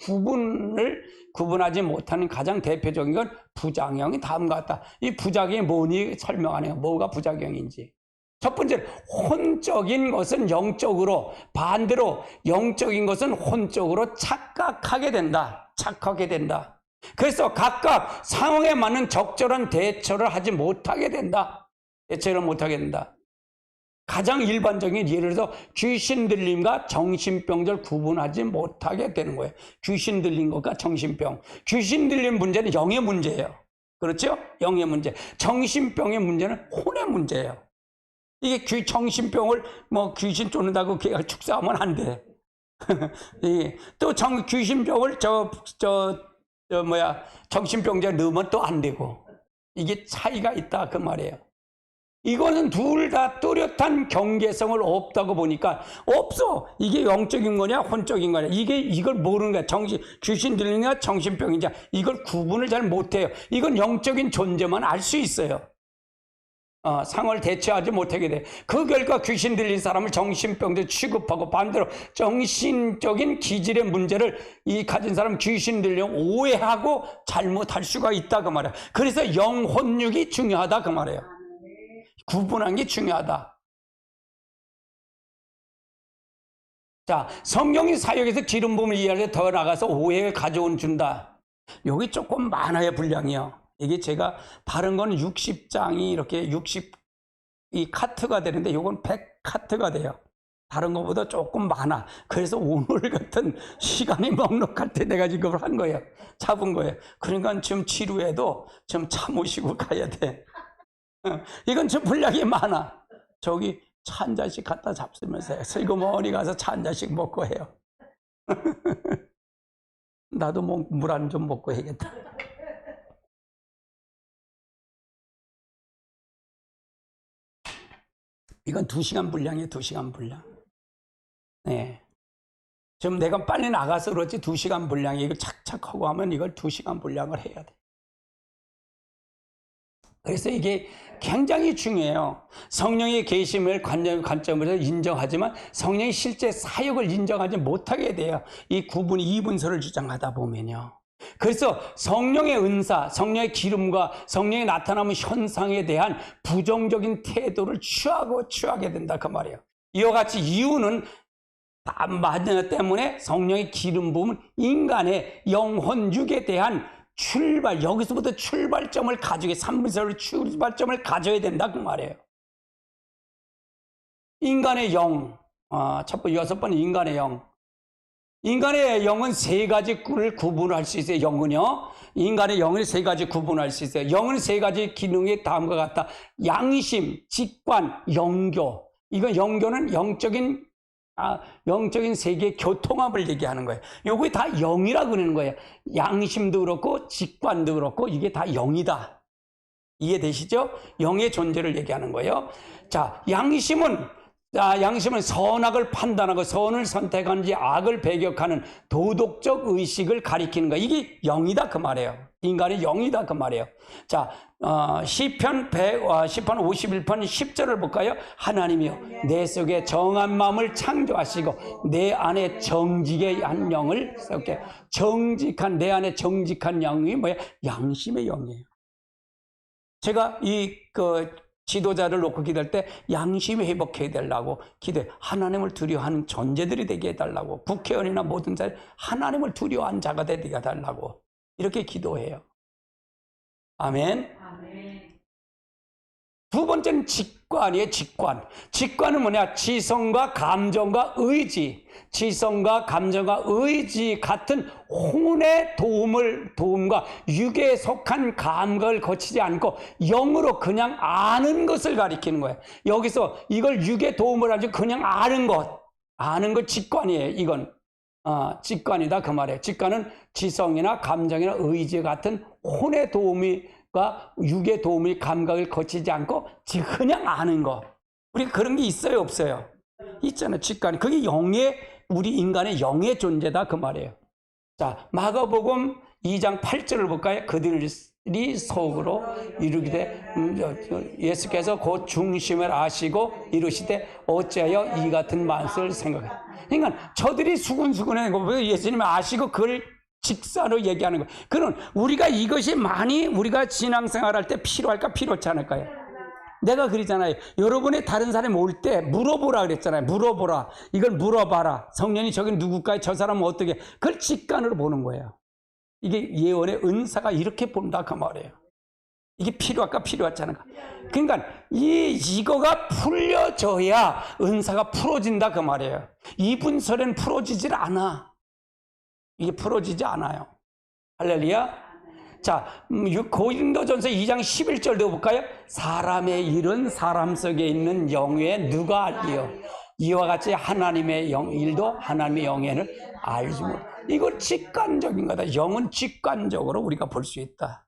구분하지 못하는 가장 대표적인 건 부작용이 다음과 같다. 이 부작용이 뭐니 설명하네요. 뭐가 부작용인지. 첫 번째, 혼적인 것은 영적으로, 반대로 영적인 것은 혼적으로 착각하게 된다. 그래서 각각 상황에 맞는 적절한 대처를 하지 못하게 된다. 가장 일반적인 예를 들어서 귀신 들림과 정신병을 구분하지 못하게 되는 거예요. 귀신 들린 것과 정신병. 귀신 들린 문제는 영의 문제예요. 그렇죠? 영의 문제. 정신병의 문제는 혼의 문제예요. 이게 정신병을 귀신 쫓는다고 걔가 축사하면 안 돼. 또 귀신병을 정신병자 넣으면 또 안 되고. 이게 차이가 있다 그 말이에요. 이거는 둘 다 뚜렷한 경계성을 없다고 보니까 없어. 이게 영적인 거냐 혼적인 거냐 이걸 모르는 거야. 귀신 들리냐 정신병이냐 이걸 구분을 잘 못해요. 이건 영적인 존재만 알 수 있어요. 상을 대처하지 못하게 돼. 그 결과 귀신 들린 사람을 정신병자 취급하고 반대로 정신적인 기질의 문제를 가진 사람 귀신 들려 오해하고 잘못할 수가 있다 그 말이야. 그래서 영혼육이 중요하다 그 말이에요. 구분한 게 중요하다. 자, 성경의 사역에서 기름 부음을 이해할 때 더 나가서 오해를 준다. 여기 조금 많아요, 분량이요. 이게 제가 바른 건 60장이 이렇게 60이 카트가 되는데 이건 100카트가 돼요. 다른 것보다 조금 많아. 그래서 오늘 같은 시간이 넉넉할 때 내가 지금 한 거예요. 잡은 거예요. 그러니까 지금 치료해도 좀 참으시고 가야 돼. 이건 좀 분량이 많아. 저기 차 한 잔씩 갖다 잡수면서 슬그머니 가서 차 한 잔씩 먹고 해요. 나도 물 한 좀 먹고 해야겠다. 이건 2시간 분량이에요. 2시간 분량. 네. 지금 내가 빨리 나가서 그렇지 2시간 분량이 이거 착착하고 하면 이걸 2시간 분량을 해야 돼. 그래서 이게 굉장히 중요해요. 성령의 계심을 관점에서 인정하지만 성령의 실제 사역을 인정하지 못하게 돼요. 이 구분, 이분서를 주장하다 보면요. 그래서 성령의 은사, 성령의 기름과 성령의 나타나는 현상에 대한 부정적인 태도를 취하게 된다 그 말이에요. 이와 같이 이유는 때문에 성령의 기름 부음은 인간의 영혼 육에 대한 여기서부터 출발점을 가지게 3분서로 출발점을 가져야 된다 그 말이에요. 인간의 영, 첫 번째 6번 인간의 영. 인간의 영은 3가지를 구분할 수 있어요. 영은요. 인간의 영을 3가지 구분할 수 있어요. 영은 3가지 기능이 다음과 같다. 양심, 직관, 영교. 이건 영교는 영적인 세계의 교통합을 얘기하는 거예요. 요게 다 영이라고 그러는 거예요. 양심도 그렇고 직관도 그렇고 이게 다 영이다. 이해되시죠? 영의 존재를 얘기하는 거예요. 자, 양심은 선악을 판단하고 선을 선택하는지 악을 배격하는 도덕적 의식을 가리키는 거예요. 이게 영이다 그 말이에요. 인간의 영이다 그 말이에요. 자, 시편 51편 10절을 볼까요? 하나님이여 내 속에 정한 마음을 창조하시고 내 안에 정직의 한 영을 세우게. 내 안에 정직한 영이 뭐야? 양심의 영이에요. 제가 지도자를 놓고 기도할 때 양심이 회복해야 되려고 기도해. 하나님을 두려워하는 존재들이 되게 해달라고. 국회의원이나 모든 자 하나님을 두려워하는 자가 되게 해달라고 이렇게 기도해요. 아멘. 두 번째는 직관이에요. 직관은 뭐냐? 지성과 감정과 의지 같은 혼의 도움과 육에 속한 감각을 거치지 않고 영으로 그냥 아는 것을 가리키는 거예요. 여기서 이걸 육의 도움을 하지 그냥 아는 것 직관이에요. 이건 직관이다 그 말이에요. 직관은 지성이나 감정이나 의지 같은 혼의 육의 도움이 감각을 거치지 않고 그냥 아는 거. 우리가 그런 게 있어요, 없어요? 있잖아요. 직관. 그게 우리 인간의 영의 존재다 그 말이에요. 자, 마가복음 2장 8절을 볼까요? 그들이 속으로 이르기되 예수께서 곧 중심을 아시고 이르시되 어찌하여 이 같은 말씀을 생각해. 그러니까 저들이 수근수근해. 예수님이 아시고 그걸 직사로 얘기하는 거예요. 그럼 우리가 이것이 많이 우리가 신앙생활할 때 필요할까 필요하지 않을까요? 내가 그러잖아요. 여러분의 다른 사람이 올 때 물어보라 그랬잖아요. 물어보라. 이걸 물어봐라. 성령이 저기 누굴까요? 저 사람은 어떻게? 그걸 직관으로 보는 거예요. 이게 예언의 은사가 이렇게 본다 그 말이에요. 이게 필요할까 필요하지 않을까? 그러니까 이거가 풀려져야 은사가 풀어진다 그 말이에요. 이분설에는 풀어지질 않아. 이게 풀어지지 않아요. 할렐루야. 자, 고린도전서 2장 11절도 볼까요? 사람의 일은 사람 속에 있는 영에 누가 알리요? 이와 같이 하나님의 일도 하나님의 영에는 알지 못. 이걸 직관적인 거다. 영은 직관적으로 우리가 볼 수 있다.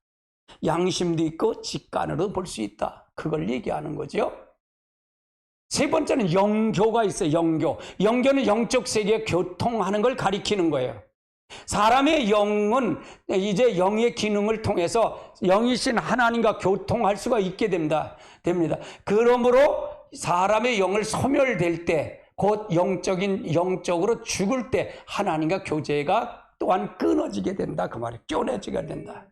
양심도 있고 직관으로 볼 수 있다. 그걸 얘기하는 거죠. 세 번째는 영교가 있어요. 영교는 영적 세계에 교통하는 걸 가리키는 거예요. 사람의 영은 이제 영의 기능을 통해서 영이신 하나님과 교통할 수가 있게 됩니다. 그러므로 사람의 영을 소멸될 때, 곧 영적으로 죽을 때 하나님과 교제가 또한 끊어지게 된다. 그 말이에요. 쪼내지게 된다.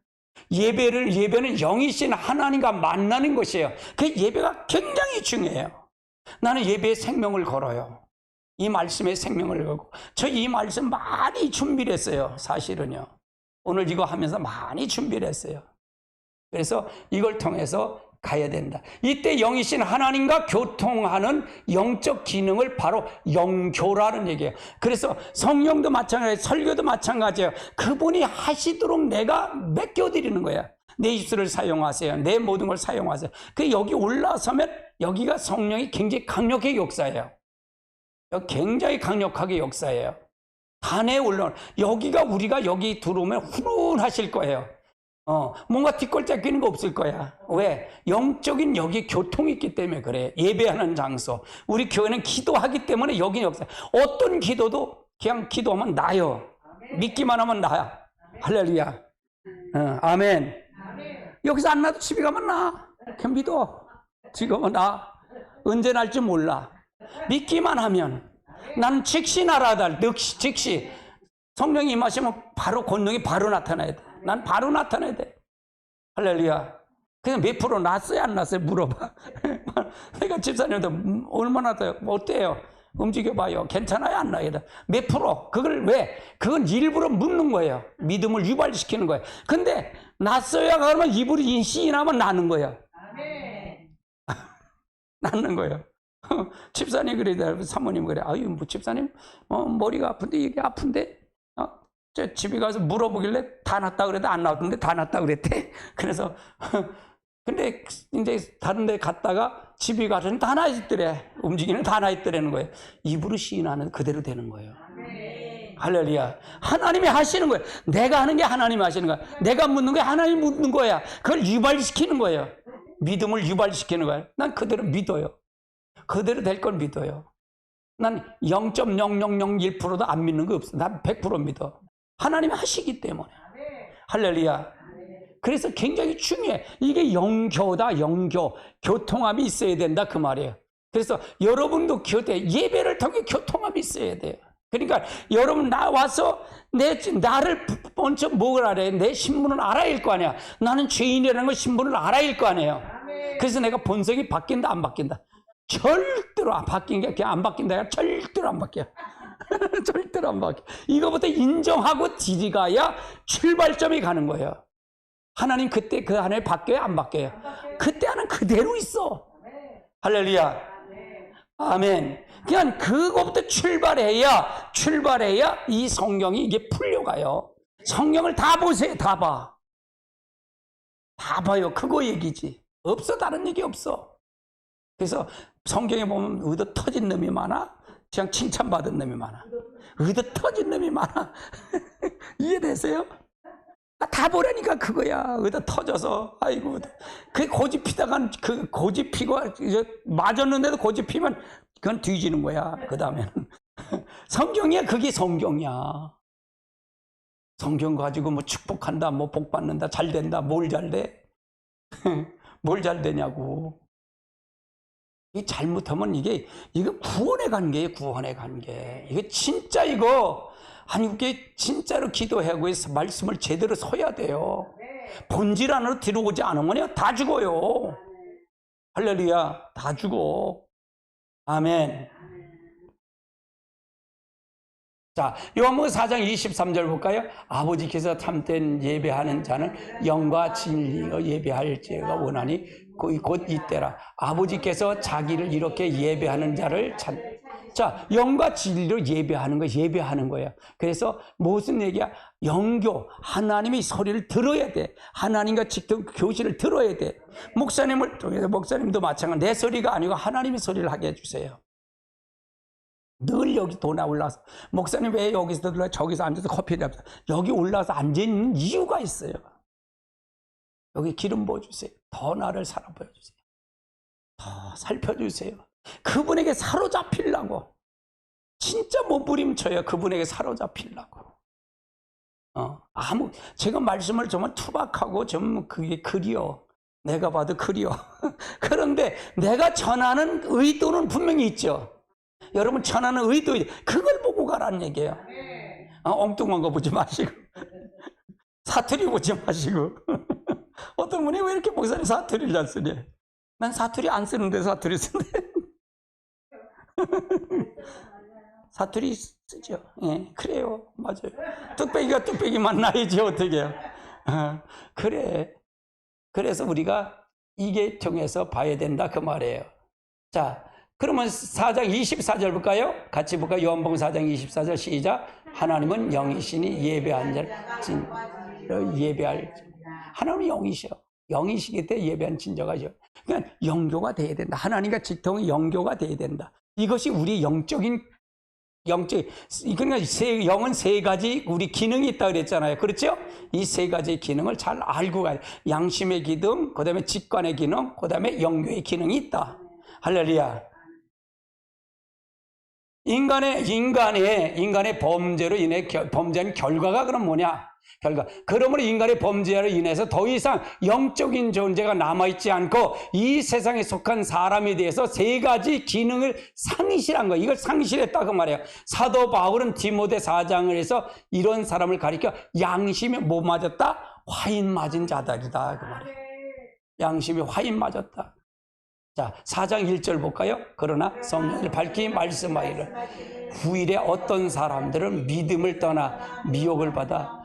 예배는 영이신 하나님과 만나는 것이에요. 그 예배가 굉장히 중요해요. 나는 예배에 생명을 걸어요. 이 말씀에 생명을 걸고 저 이 말씀 많이 준비를 했어요. 사실은요. 오늘 이거 하면서 많이 준비를 했어요. 그래서 이걸 통해서 가야 된다. 이때 영이신 하나님과 교통하는 영적 기능을 바로 영교라는 얘기예요. 그래서 성령도 마찬가지예요. 설교도 마찬가지예요. 그분이 하시도록 내가 맡겨드리는 거야. 내 입술을 사용하세요. 내 모든 걸 사용하세요. 그 여기 올라서면 여기가 성령이 굉장히 강력하게 역사해요. 굉장히 강력하게 역사해요. 단에 올라오는 우리가 여기 들어오면 훈훈하실 거예요. 뭔가 뒷골짝 끼는 거 없을 거야. 왜? 영적인 여기 교통이 있기 때문에 그래. 예배하는 장소. 우리 교회는 기도하기 때문에 여기 없어요. 어떤 기도도 그냥 기도하면 나요. 믿기만 하면 나야. 할렐루야. 아멘. 여기서 안 나도 집에 가면 나. 그냥 믿어. 지금은 나. 언제 날지 몰라. 믿기만 하면. 나는 즉시 날아다. 즉시. 성령이 임하시면 바로 권능이 바로 나타나야 돼. 난 바로 나타나야 돼. 할렐루야. 그냥 몇 프로 났어요, 안 났어요? 물어봐. 내가 집사님한테 얼마나 더, 어때요? 움직여봐요. 괜찮아요, 안 나요? 몇 프로? 그걸 왜? 그건 일부러 묻는 거예요. 믿음을 유발시키는 거예요. 근데 났어요, 그러면 입으로 인시인하면 나는 거예요. 낫는 거예요. 집사님 그래, 사모님 그래. 아유, 뭐 집사님, 머리가 아픈데 이게 아픈데, 저 집에 가서 물어보길래 다 낫다 그래도 안 나왔던데 다 낫다 그랬대. 그래서 근데 이제 다른 데 갔다가 집에 가서는 다 나있더래. 움직이는 다 나있더라는 거예요. 입으로 시인하는 그대로 되는 거예요. 할렐루야. 하나님이 하시는 거예요. 내가 하는 게 하나님이 하시는 거야. 내가 묻는 게 하나님이 묻는 거야. 그걸 유발시키는 거예요. 믿음을 유발시키는 거예요. 난 그대로 믿어요. 그대로 될 걸 믿어요. 난 0.0001%도 안 믿는 거 없어. 난 100% 믿어. 하나님이 하시기 때문에. 할렐루야. 그래서 굉장히 중요해. 이게 영교다, 영교. 교통함이 있어야 된다, 그 말이에요. 그래서 여러분도 교대, 예배를 통해 교통함이 있어야 돼요. 그러니까 여러분 나와서 나를 먼저 뭘 알아야 돼? 내 신분을 알아야 할 거 아니야. 나는 죄인이라는 걸 신분을 알아야 할 거 아니에요. 그래서 내가 본성이 바뀐다, 안 바뀐다? 절대로 안 바뀐 게 그냥 안 바뀐다. 절대로 안 바뀌어. 절대로 안 바뀌어. 이거부터 인정하고 디디가야 출발점이 가는 거예요. 하나님 그때 그 안에 바뀌어요, 안 바뀌어요? 그때 안은 그대로 있어. 할렐루야. 아멘. 그냥 그거부터 출발해야 이 성경이 이게 풀려가요. 성경을 다 보세요. 다 봐. 다 봐요. 그거 얘기지. 없어. 다른 얘기 없어. 그래서 성경에 보면 의도 터진 놈이 많아. 그냥 칭찬받은 놈이 많아. 의도 터진 놈이 많아. 이해되세요? 다 보라니까 그거야. 의도 터져서. 아이고. 그 고집 피다간 그 고집 피고 맞았는데도 고집 피면 그건 뒤지는 거야. 그 다음에는. 성경이야. 그게 성경이야. 성경 가지고 뭐 축복한다, 뭐 복 받는다, 잘 된다, 뭘 잘 돼? 뭘 잘 되냐고. 이 잘못하면 이거 구원의 관계예요, 구원의 관계. 이거 진짜 아니, 이게 진짜로 기도하고 말씀을 제대로 서야 돼요. 본질 안으로 들어오지 않으면 다 죽어요. 할렐루야. 다 죽어. 아멘. 자, 요한복음 4장 23절 볼까요? 아버지께서 참된 예배하는 자는 영과 진리로 예배할 자가 원하니 곧 이때라. 아버지께서 자기를 이렇게 예배하는 자를 자, 영과 진리로 예배하는 거예요. 그래서 무슨 얘기야? 영교, 하나님의 소리를 들어야 돼. 하나님과 직접 교실을 들어야 돼. 목사님을 통해서 목사님도 마찬가지. 내 소리가 아니고 하나님의 소리를 하게 해주세요. 늘 여기 돈에 올라와서 목사님 왜 여기서 들어 저기서 앉아서 커피를 합시다. 여기 올라와서 앉아있는 이유가 있어요. 여기 기름 부어주세요. 더 나를 살아 보여주세요. 더 살펴주세요. 그분에게 사로잡히려고. 진짜 몸부림쳐요. 그분에게 사로잡히려고. 제가 말씀을 정말 투박하고 좀 그게 그리워. 내가 봐도 그리워. 그런데 내가 전하는 의도는 분명히 있죠. 여러분 전하는 의도, 그걸 보고 가라는 얘기예요. 엉뚱한 거 보지 마시고. 사투리 보지 마시고. 어떤 분이 왜 이렇게 목사님 사투리를 잘 쓰냐? 난 사투리 안 쓰는데 사투리 쓰네. 사투리 쓰죠. 예, 그래요. 맞아요. 뚝배기가 뚝배기 만나야지 어떻게 해요. 그래. 그래서 우리가 이게 통해서 봐야 된다 그 말이에요. 자, 그러면 4장 24절 볼까요? 같이 볼까요? 요한복음 4장 24절 시작. 하나님은 영이시니 예배한 자를 예배할. 하나님은 영이셔. 영이시기 때문에 예배한 진정하셔. 그러니까 영교가 돼야 된다. 하나님과 직통의 영교가 돼야 된다. 이것이 우리 영적인 영적, 그러니까 영은 세 가지 우리 기능이 있다 그랬잖아요. 그렇죠? 이 세 가지 기능을 잘 알고 가야 돼. 양심의 기능, 그 다음에 직관의 기능, 그 다음에 영교의 기능이 있다. 할렐루야. 인간의 범죄로 인해 범죄한 결과가 그럼 뭐냐? 그러므로 인간의 범죄로 인해서 더 이상 영적인 존재가 남아있지 않고 이 세상에 속한 사람에 대해서 세 가지 기능을 상실한 거예요. 이걸 상실했다 그 말이에요. 사도 바울은 디모데 4장을 해서 이런 사람을 가리켜 양심이 뭐 맞았다? 화인 맞은 자들이다 그 말이에요. 양심이 화인 맞았다. 자, 4장 1절 볼까요? 그러나 성령을 밝히 말씀하기를 후일에 어떤 사람들은 믿음을 떠나 미혹을 받아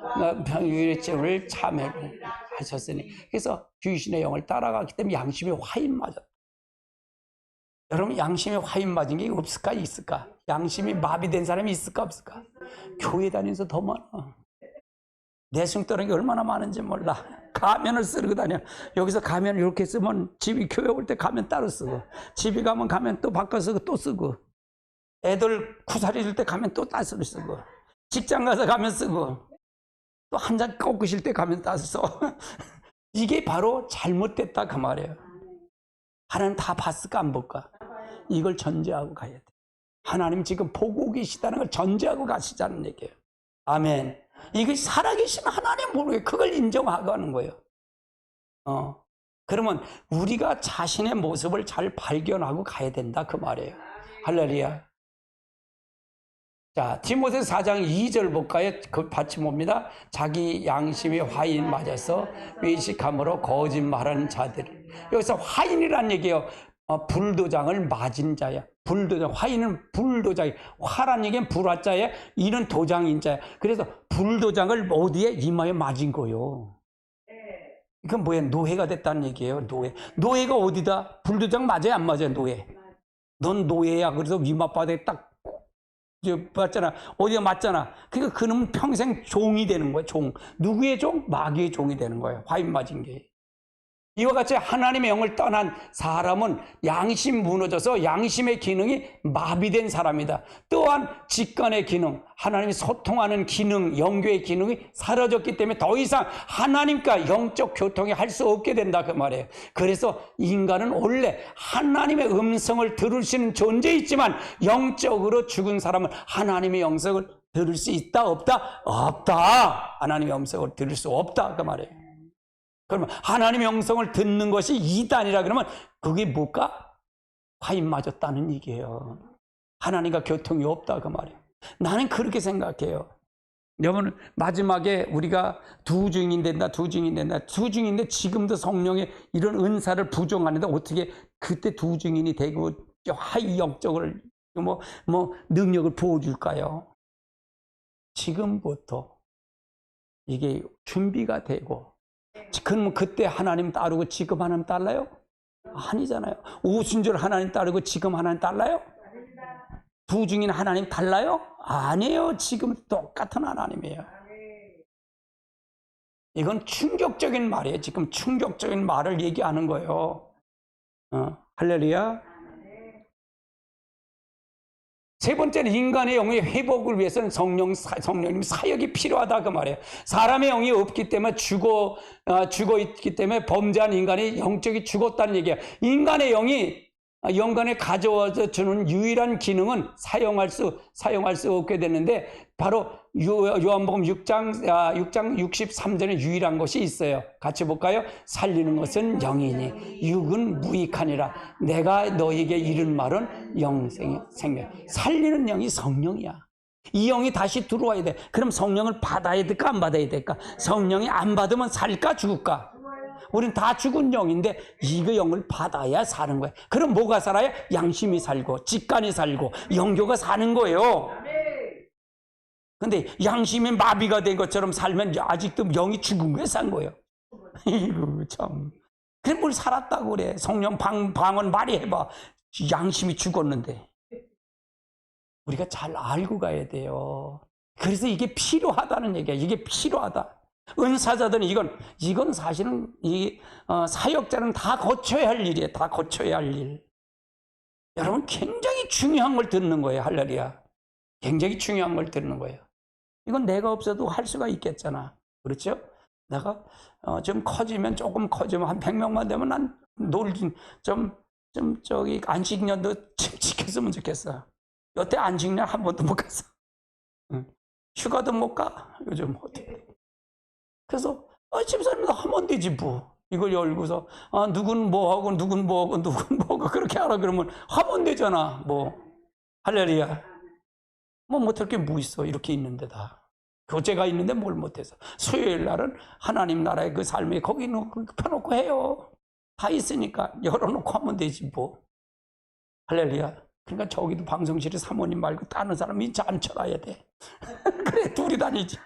유일죄를 참회를 하셨으니, 그래서 귀신의 영을 따라가기 때문에 양심이 화인 맞았다. 여러분, 양심이 화인 맞은 게 없을까 있을까? 양심이 마비된 사람이 있을까 없을까? 교회 다니면서 더 많아. 내숭 떠는 게 얼마나 많은지 몰라. 가면을 쓰고 다녀. 여기서 가면 이렇게 쓰면 집이 교회 올 때 가면 따로 쓰고, 집에 가면 가면 또 바꿔 쓰고 또 쓰고, 애들 쿠사리 줄 때 가면 또 따스로 쓰고, 직장 가서 가면 쓰고, 또 한 잔 꺾으실 때 가면 따서 써. 이게 바로 잘못됐다 그 말이에요. 하나님 다 봤을까 안 볼까? 이걸 전제하고 가야 돼. 하나님 지금 보고 계시다는 걸 전제하고 가시자는 얘기예요. 아멘. 이게 살아계신 하나님 모르게 그걸 인정하고 하는 거예요. 그러면 우리가 자신의 모습을 잘 발견하고 가야 된다 그 말이에요. 할렐루야. 자, 디모데서 4장 2절 볼까요? 그 받침옵니다. 자기 양심이 화인 맞아서 외식함으로 거짓말하는 자들. 여기서 화인이란 얘기예요. 불도장을 맞은 자야. 불도장, 화인은 불도장이, 화란 얘기는 불화자에, 이는 도장인 자야. 그래서 불도장을 어디에? 이마에 맞은 거요. 이건 뭐야? 노예가 됐다는 얘기예요. 노예가 어디다? 불도장 맞아요? 안 맞아요? 노예. 넌 노예야. 그래서 이마바닥에 딱 맞잖아. 어디가 맞잖아. 그러니까 그놈은 평생 종이 되는 거예요. 종. 누구의 종? 마귀의 종이 되는 거예요. 화인 맞은 게. 이와 같이 하나님의 영을 떠난 사람은 양심 무너져서 양심의 기능이 마비된 사람이다. 또한 직관의 기능, 하나님이 소통하는 기능, 영교의 기능이 사라졌기 때문에 더 이상 하나님과 영적 교통이 할 수 없게 된다 그 말이에요. 그래서 인간은 원래 하나님의 음성을 들을 수 있는 존재이지만 영적으로 죽은 사람은 하나님의 영성을 들을 수 있다 없다? 없다. 하나님의 음성을 들을 수 없다 그 말이에요. 그러면 하나님의 영성을 듣는 것이 이단이라 그러면 그게 뭘까? 화인 맞았다는 얘기예요. 하나님과 교통이 없다 그 말이에요. 나는 그렇게 생각해요. 여러분, 마지막에 우리가 두 증인 된다. 두 증인인데 지금도 성령의 이런 은사를 부정하는데 어떻게 그때 두 증인이 되고 하이 영적으로 능력을 부어줄까요? 지금부터 이게 준비가 되고, 그럼 그때 하나님 따르고 지금 하나님 달라요? 아니잖아요. 오순절 하나님 따르고 지금 하나님 달라요? 두 증인 하나님 달라요? 아니에요. 지금 똑같은 하나님이에요. 이건 충격적인 말이에요. 지금 충격적인 말을 얘기하는 거예요. 할렐루야. 세 번째는 인간의 영의 회복을 위해서는 성령님 사역이 필요하다 그 말이에요. 사람의 영이 없기 때문에 죽어 있기 때문에 범죄한 인간이 영적이 죽었다는 얘기예요. 인간의 영이 영간에 가져와서 주는 유일한 기능은 사용할 수 없게 됐는데, 바로 요한복음 6장 63절에 유일한 것이 있어요. 같이 볼까요? 살리는 것은 영이니 육은 무익하니라. 내가 너에게 이른 말은 영생이 생명. 살리는 영이 성령이야. 이 영이 다시 들어와야 돼. 그럼 성령을 받아야 될까 안 받아야 될까? 성령이 안 받으면 살까 죽을까? 우린 다 죽은 영인데 이거 영을 받아야 사는 거예요. 그럼 뭐가 살아요? 양심이 살고 직관이 살고 영교가 사는 거예요. 근데 양심이 마비가 된 것처럼 살면 아직도 영이 죽은 거에 산 거예요. 이거 참. 그래 뭘 살았다고 그래. 성령 방언 말이 해봐. 양심이 죽었는데. 우리가 잘 알고 가야 돼요. 그래서 이게 필요하다는 얘기야. 이게 필요하다. 은사자들은 이건 사실은 사역자는 다 거쳐야 할 일이에요. 다 거쳐야 할 일. 여러분, 굉장히 중요한 걸 듣는 거예요. 할렐루야. 굉장히 중요한 걸 듣는 거예요. 이건 내가 없어도 할 수가 있겠잖아. 그렇죠? 내가 좀 커지면, 조금 커지면 한 100명만 되면 난 저기 안식년도 지켰으면 좋겠어. 여태 안식년 한 번도 못 갔어. 휴가도 못 가. 요즘 어떻게. 그래서 집사님도 하면 되지 뭐. 이걸 열고서 누군 뭐하고 누군 뭐하고 누군 뭐하고 그렇게 하라 그러면 하면 되잖아. 뭐 할렐루야. 뭐 못할 게 뭐 있어. 이렇게 있는데다. 교제가 있는데 뭘 못해서. 수요일 날은 하나님 나라의 그 삶에 거기 펴놓고 해요. 다 있으니까 열어놓고 하면 되지 뭐. 할렐루야. 그러니까 저기도 방송실에 사모님 말고 다른 사람이 앉혀놔야 돼. 그래 둘이 다니지.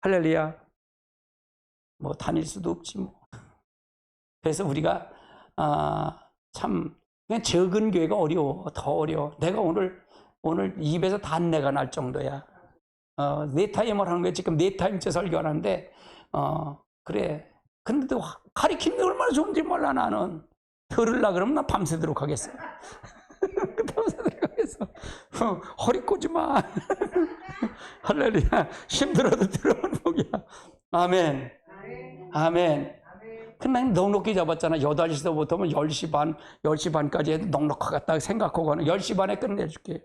할렐루야. 뭐 다닐 수도 없지 뭐. 그래서 우리가 참 그냥 적은 교회가 어려워. 더 어려워. 내가 오늘 입에서 단내가 날 정도야. 네 타임을 하는 거야. 지금 네 타임째 설교를 하는데 그래. 근데 또 가리키는 게 얼마나 좋은지 몰라. 나는 들으려 그러면 나 밤새도록 하겠어. 밤새도록 하겠어. 허리 꼬지 마. 할렐루야. 힘들어도 들어오는 복이야. 아멘. 아멘. 근데 난 넉넉히 잡았잖아. 8시부터 10시 반, 10시 반까지 해도 넉넉하겠다 생각하고 하는 10시 반에 끝내줄게.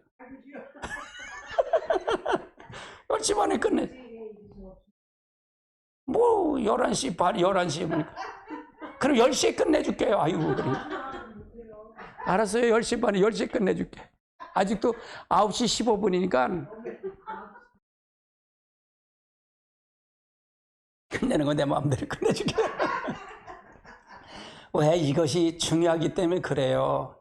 10시 반에 끝내. 뭐 11시 반, 11시에 보니까. 그럼 10시에 끝내줄게요. 아이고 그래. 알았어요. 10시 반에 10시에 끝내줄게. 아직도 9시 15분이니까 끝내는 건 내 마음대로 끝내줄게. 왜? 이것이 중요하기 때문에 그래요.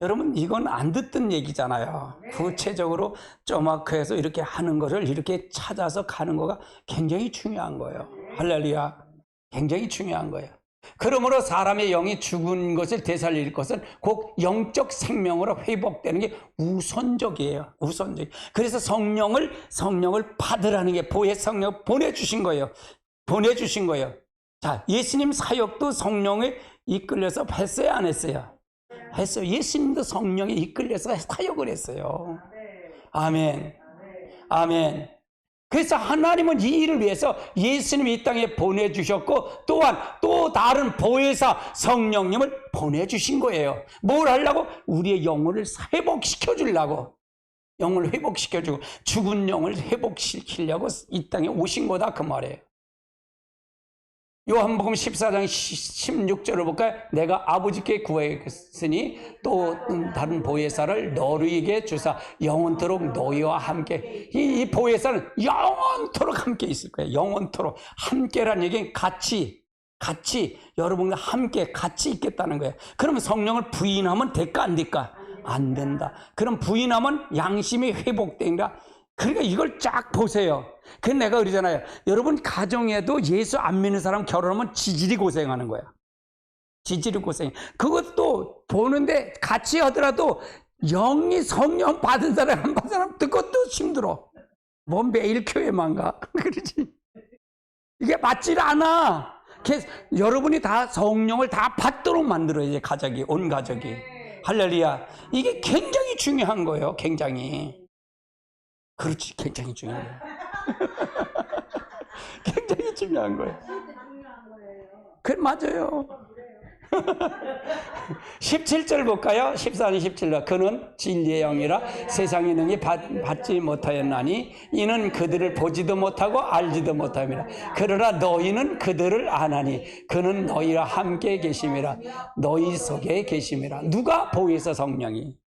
여러분 이건 안 듣던 얘기잖아요. 구체적으로 쪼마크해서 이렇게 하는 것을 이렇게 찾아서 가는 거가 굉장히 중요한 거예요. 할렐루야. 굉장히 중요한 거예요. 그러므로 사람의 영이 죽은 것을 되살릴 것은 곧 영적 생명으로 회복되는 게 우선적이에요. 우선적. 그래서 성령을 받으라는 게 보혜 성령 보내주신 거예요. 보내주신 거예요. 자, 예수님 사역도 성령에 이끌려서 했어요, 안 했어요? 했어요. 예수님도 성령에 이끌려서 사역을 했어요. 아멘. 아멘. 그래서 하나님은 이 일을 위해서 예수님이 이 땅에 보내주셨고 또한 또 다른 보혜사 성령님을 보내주신 거예요. 뭘 하려고? 우리의 영혼을 회복시켜 주려고. 영을 회복시켜주고 죽은 영을 회복시키려고 이 땅에 오신 거다 그 말이에요. 요한복음 14장 16절을 볼까요? 내가 아버지께 구하였으니 또 다른 보혜사를 너희에게 주사 영원토록 너희와 함께. 이 보혜사는 영원토록 함께 있을 거예요. 영원토록. 함께란 얘기는 같이 여러분과 함께 같이 있겠다는 거예요. 그러면 성령을 부인하면 될까 안 될까? 안 된다. 그럼 부인하면 양심이 회복된다. 그러니까 이걸 쫙 보세요. 그 내가 그러잖아요. 여러분 가정에도 예수 안 믿는 사람 결혼하면 지질이 고생하는 거야. 지질이 고생. 그것도 보는데 같이 하더라도 영이 성령 받은 사람 안 받은 사람 그것도 힘들어. 뭐 매일 교회만 가. 그러지. 이게 맞질 않아. 여러분이 다 성령을 다 받도록 만들어야지 가족이 온 가족이. 할렐루야. 이게 굉장히 중요한 거예요. 굉장히. 그렇지, 굉장히 중요한 거예요. 굉장히 중요한 거예요. 그 맞아요. 17절 볼까요? 14절 17절. 그는 진리의 영이라 세상의 능히 받지 못하였나니 이는 그들을 보지도 못하고 알지도 못함이라. 그러나 너희는 그들을 아나니 그는 너희와 함께 계심이라. 너희 속에 계심이라. 누가? 보혜사 성령이.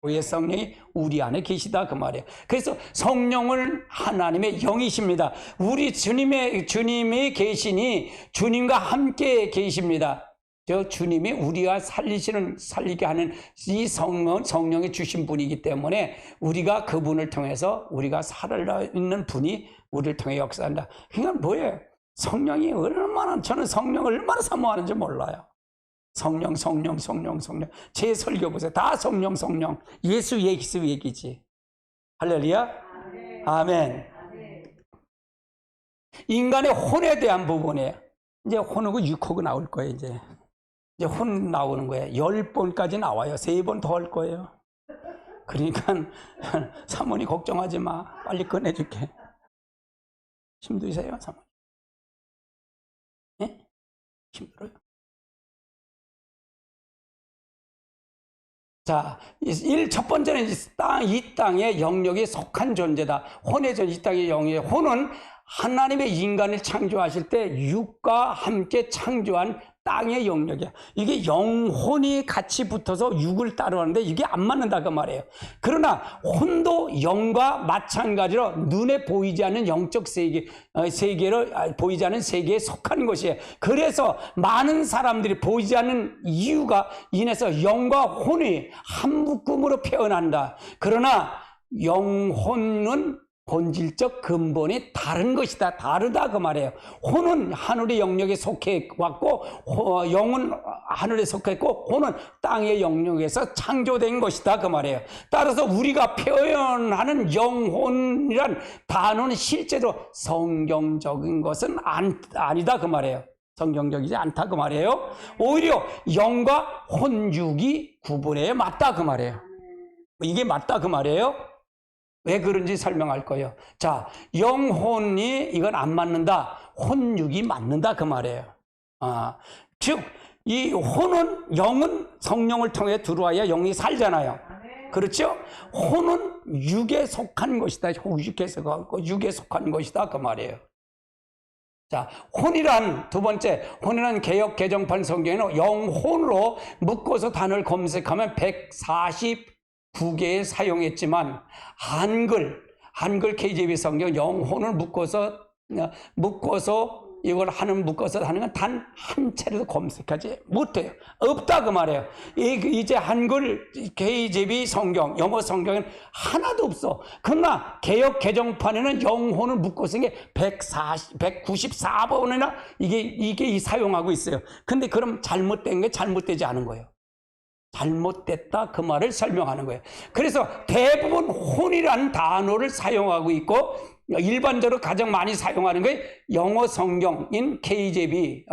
보혜사 성령이 우리 안에 계시다 그 말이에요. 그래서 성령은 하나님의 영이십니다. 우리 주님이 계시니 주님과 함께 계십니다. 저 주님이 우리가 살리게 하는 이 성령이 주신 분이기 때문에 우리가 그분을 통해서 우리가 살아있는 분이 우리를 통해 역사한다. 그러니까 뭐예요? 성령이 얼마나, 저는 성령을 얼마나 사모하는지 몰라요. 성령. 제 설교 보세요. 다 성령. 예수 얘기지. 할렐루야. 아멘. 인간의 혼에 대한 부분이에요. 이제 혼하고 육하고 나올 거예요. 이제 혼 나오는 거예요. 10번까지 나와요. 3번 더 할 거예요. 그러니까 사모님 걱정하지 마. 빨리 꺼내줄게. 힘드세요, 사모님? 예? 힘들어요? 자, 첫 번째는 이 땅의 영역에 속한 존재다. 혼의 존재, 이 땅의 영역에. 혼은 하나님의 인간을 창조하실 때 육과 함께 창조한 땅의 영역이야. 이게 영혼이 같이 붙어서 육을 따르는데 이게 안 맞는다 그 말이에요. 그러나 혼도 영과 마찬가지로 눈에 보이지 않는 영적 세계를 보이지 않는 세계에 속한 것이에요. 그래서 많은 사람들이 보이지 않는 이유가 인해서 영과 혼이 한 묶음으로 표현한다. 그러나 영혼은 본질적 근본이 다른 것이다. 다르다 그 말이에요. 혼은 하늘의 영역에 속해 왔고 영은 하늘에 속했고 혼은 땅의 영역에서 창조된 것이다 그 말이에요. 따라서 우리가 표현하는 영혼이란 단어는 실제로 성경적인 것은 아니다 그 말이에요. 성경적이지 않다 그 말이에요. 오히려 영과 혼육이 구분해야 맞다 그 말이에요. 이게 맞다 그 말이에요. 왜 그런지 설명할 거예요. 자, 영혼이 이건 안 맞는다. 혼육이 맞는다 그 말이에요. 즉, 이 혼은 영은 성령을 통해 들어와야 영이 살잖아요. 그렇죠? 혼은 육에 속한 것이다. 육에 속한 것이다 그 말이에요. 자, 혼이란 두 번째, 혼이란 개역 개정판 성경에는 영혼으로 묶어서 단어를 검색하면 149개에 사용했지만 한글 KJV 성경 영혼을 묶어서 이걸 묶어서 하는 건 단 한 차례도 검색하지 못해요. 없다 그 말이에요. 이제 한글 KJV 성경, 영어 성경에는 하나도 없어. 그러나 개역 개정판에는 영혼을 묶어서 게 194번이나 이게 사용하고 있어요. 근데 그럼 잘못된 게 잘못되지 않은 거예요. 잘못됐다 그 말을 설명하는 거예요. 그래서 대부분 혼이라는 단어를 사용하고 있고 일반적으로 가장 많이 사용하는 게 영어 성경인 KJV,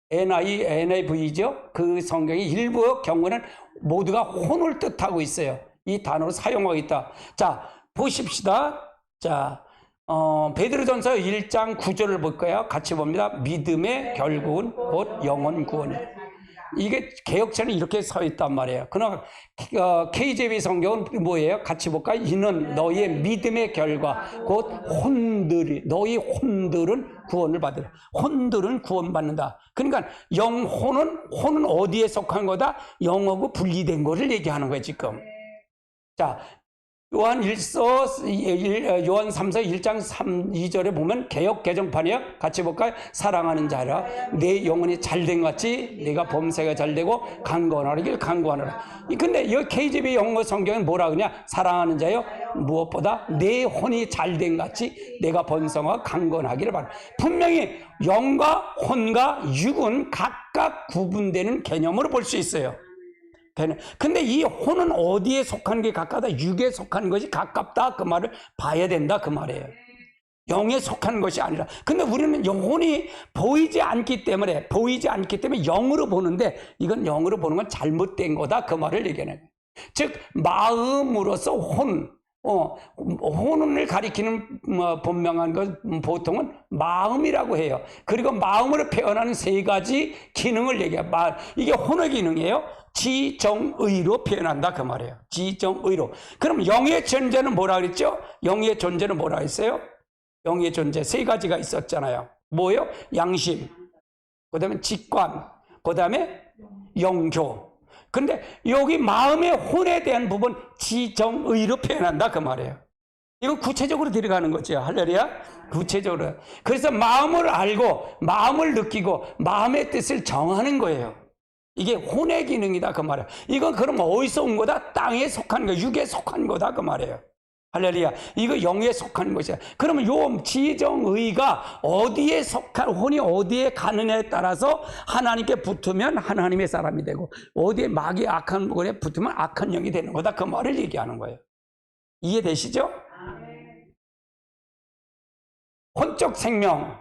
NIV죠. 그 성경의 일부 경우는 모두가 혼을 뜻하고 있어요. 이 단어를 사용하고 있다. 자, 보십시다. 자, 베드로전서 1장 9절을 볼 거예요. 같이 봅니다. 믿음의 결국은 곧 영혼 구원이에요. 이게 개혁처는 이렇게 서 있단 말이에요. 그러나 KJV 성경은 뭐예요? 같이 볼까요? 이는 너희의 믿음의 결과 곧 너희 혼들은 구원을 받으라. 혼들은 구원받는다. 그러니까 혼은 어디에 속한 거다? 영하고 분리된 거를 얘기하는 거예요 지금. 자, 요한 3서 1장 2절에 보면 개역 개정판이요. 같이 볼까요? 사랑하는 자라 내 영혼이 잘된 같이 내가 범사가 잘되고 강건하길 강구하노라. 근데 이 KJV 영어 성경은 뭐라 그러냐? 사랑하는 자요 무엇보다 내 혼이 잘된 같이 내가 번성하고 강건하기를 바라. 분명히 영과 혼과 육은 각각 구분되는 개념으로 볼 수 있어요. 근데 이 혼은 어디에 속한 게 가깝다? 육에 속한 것이 가깝다 그 말을 봐야 된다 그 말이에요. 영에 속한 것이 아니라. 근데 우리는 영혼이 보이지 않기 때문에 영으로 보는데 이건 영으로 보는 건 잘못된 거다 그 말을 얘기하는 거예요. 즉 마음으로서 혼을 가리키는 본명한 것 보통은 마음이라고 해요. 그리고 마음으로 표현하는 세 가지 기능을 얘기해요. 이게 혼의 기능이에요. 지정의로 표현한다 그 말이에요. 지정의로. 그럼 영의 존재는 뭐라 그랬죠? 영의 존재는 뭐라 했어요? 영의 존재 세 가지가 있었잖아요. 뭐예요? 양심, 그 다음에 직관, 그 다음에 영교. 근데 여기 마음의 혼에 대한 부분 지정의로 표현한다 그 말이에요. 이건 구체적으로 들어가는 거죠. 할렐루야. 구체적으로. 그래서 마음을 알고 마음을 느끼고 마음의 뜻을 정하는 거예요. 이게 혼의 기능이다 그 말이에요. 이건 그럼 어디서 온 거다? 땅에 속한 거, 육에 속한 거다 그 말이에요. 할렐루야. 이거 영에 속한 것이야. 그러면 요 지정의가 어디에 혼이 어디에 가느냐에 따라서 하나님께 붙으면 하나님의 사람이 되고 어디에 마귀 악한 것에 붙으면 악한 영이 되는 거다 그 말을 얘기하는 거예요. 이해되시죠? 혼적 생명,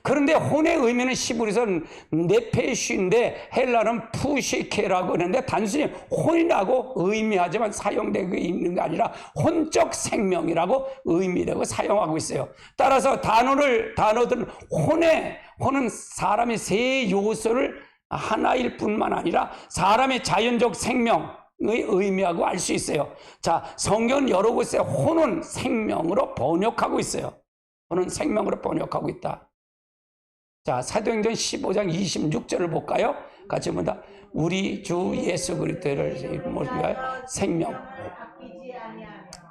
그런데 혼의 의미는 히브리서는 네페시인데 헬라는 푸시케라고 하는데 단순히 혼이라고 의미하지만 사용되고 있는 게 아니라 혼적 생명이라고 의미되고 사용하고 있어요. 따라서 단어들은 혼은 사람의 세 요소를 하나일 뿐만 아니라 사람의 자연적 생명의 의미하고 알 수 있어요. 자, 성경은 여러 곳에 혼은 생명으로 번역하고 있어요. 혼은 생명으로 번역하고 있다. 자, 사도행전 15장 26절을 볼까요? 같이 봅니다. 우리 주 예수 그리스도를 위하여 생명.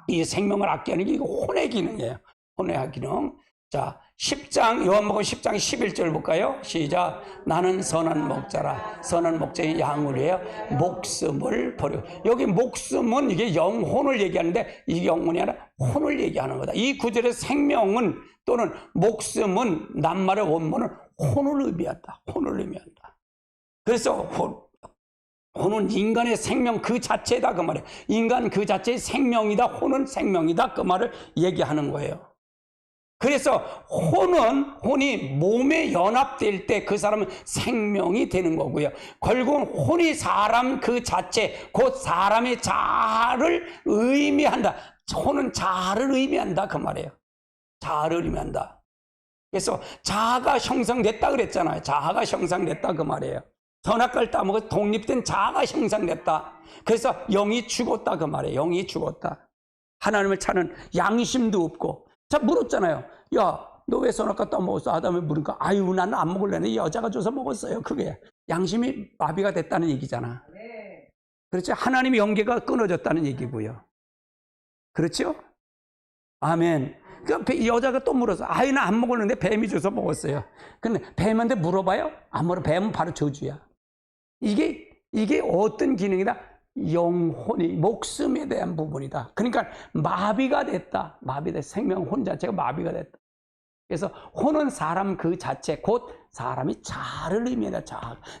이 생명을 아끼는 게 이거 혼의 기능이에요. 혼의 기능. 자, 10장, 요한복음 10장 11절 볼까요? 시작. 나는 선한 목자라. 선한 목자의 양을 위하여 목숨을 버려. 여기 목숨은 이게 영혼을 얘기하는데 이 영혼이 아니라 혼을 얘기하는 거다. 이 구절의 생명은 또는 목숨은 낱말의 원문은 혼을 의미한다. 혼을 의미한다. 그래서 혼은 인간의 생명 그 자체다 그 말이에요. 인간 그 자체의 생명이다. 혼은 생명이다. 그 말을 얘기하는 거예요. 그래서 혼이 몸에 연합될 때 그 사람은 생명이 되는 거고요. 결국은 혼이 사람 그 자체, 곧 사람의 자아를 의미한다. 혼은 자아를 의미한다 그 말이에요. 자아를 의미한다. 그래서 자아가 형성됐다 그랬잖아요. 자아가 형성됐다 그 말이에요. 선악과를 따먹어 독립된 자아가 형성됐다. 그래서 영이 죽었다 그 말이에요. 영이 죽었다. 하나님을 찾는 양심도 없고. 자, 물었잖아요. 야, 너 왜 선악과 따먹었어? 아담이 물으니까 아유, 나는 안 먹을래네. 여자가 줘서 먹었어요. 그게 양심이 마비가 됐다는 얘기잖아. 그렇죠? 하나님의 연계가 끊어졌다는 얘기고요. 그렇죠? 아멘. 그 여자가 또 물었어. 아유, 나 안 먹었는데 뱀이 줘서 먹었어요. 근데 뱀한테 물어봐요? 안 물어. 뱀은 바로 저주야. 이게 어떤 기능이다? 영혼이 목숨에 대한 부분이다. 그러니까 마비가 됐다. 생명 혼 자체가 마비가 됐다. 그래서 혼은 사람 그 자체, 곧 사람이 자아를 의미한다.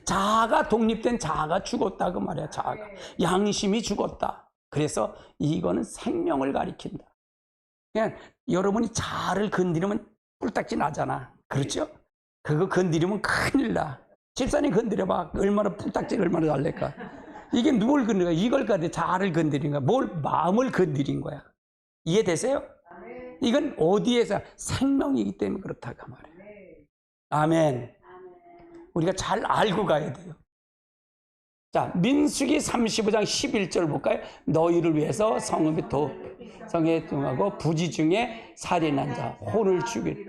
자아가 독립된 자아가 죽었다 그 말이야. 자아가 양심이 죽었다. 그래서 이거는 생명을 가리킨다. 그냥 여러분이 자아를 건드리면 뿔딱지 나잖아. 그렇죠? 그거 건드리면 큰일 나. 집사님 건드려봐. 얼마나 뿔딱지를 얼마나 날릴까. 이게 뭘 건드린 거야? 이걸 가지고 자아를 건드린 거야. 마음을 건드린 거야. 이해되세요? 이건 어디에서 생명이기 때문에 그렇다고 말이에요. 아멘. 우리가 잘 알고 가야 돼요. 자, 민수기 35장 11절 볼까요? 너희를 위해서 성읍에 성에 부지 중에 살인한 자, 혼을 죽인.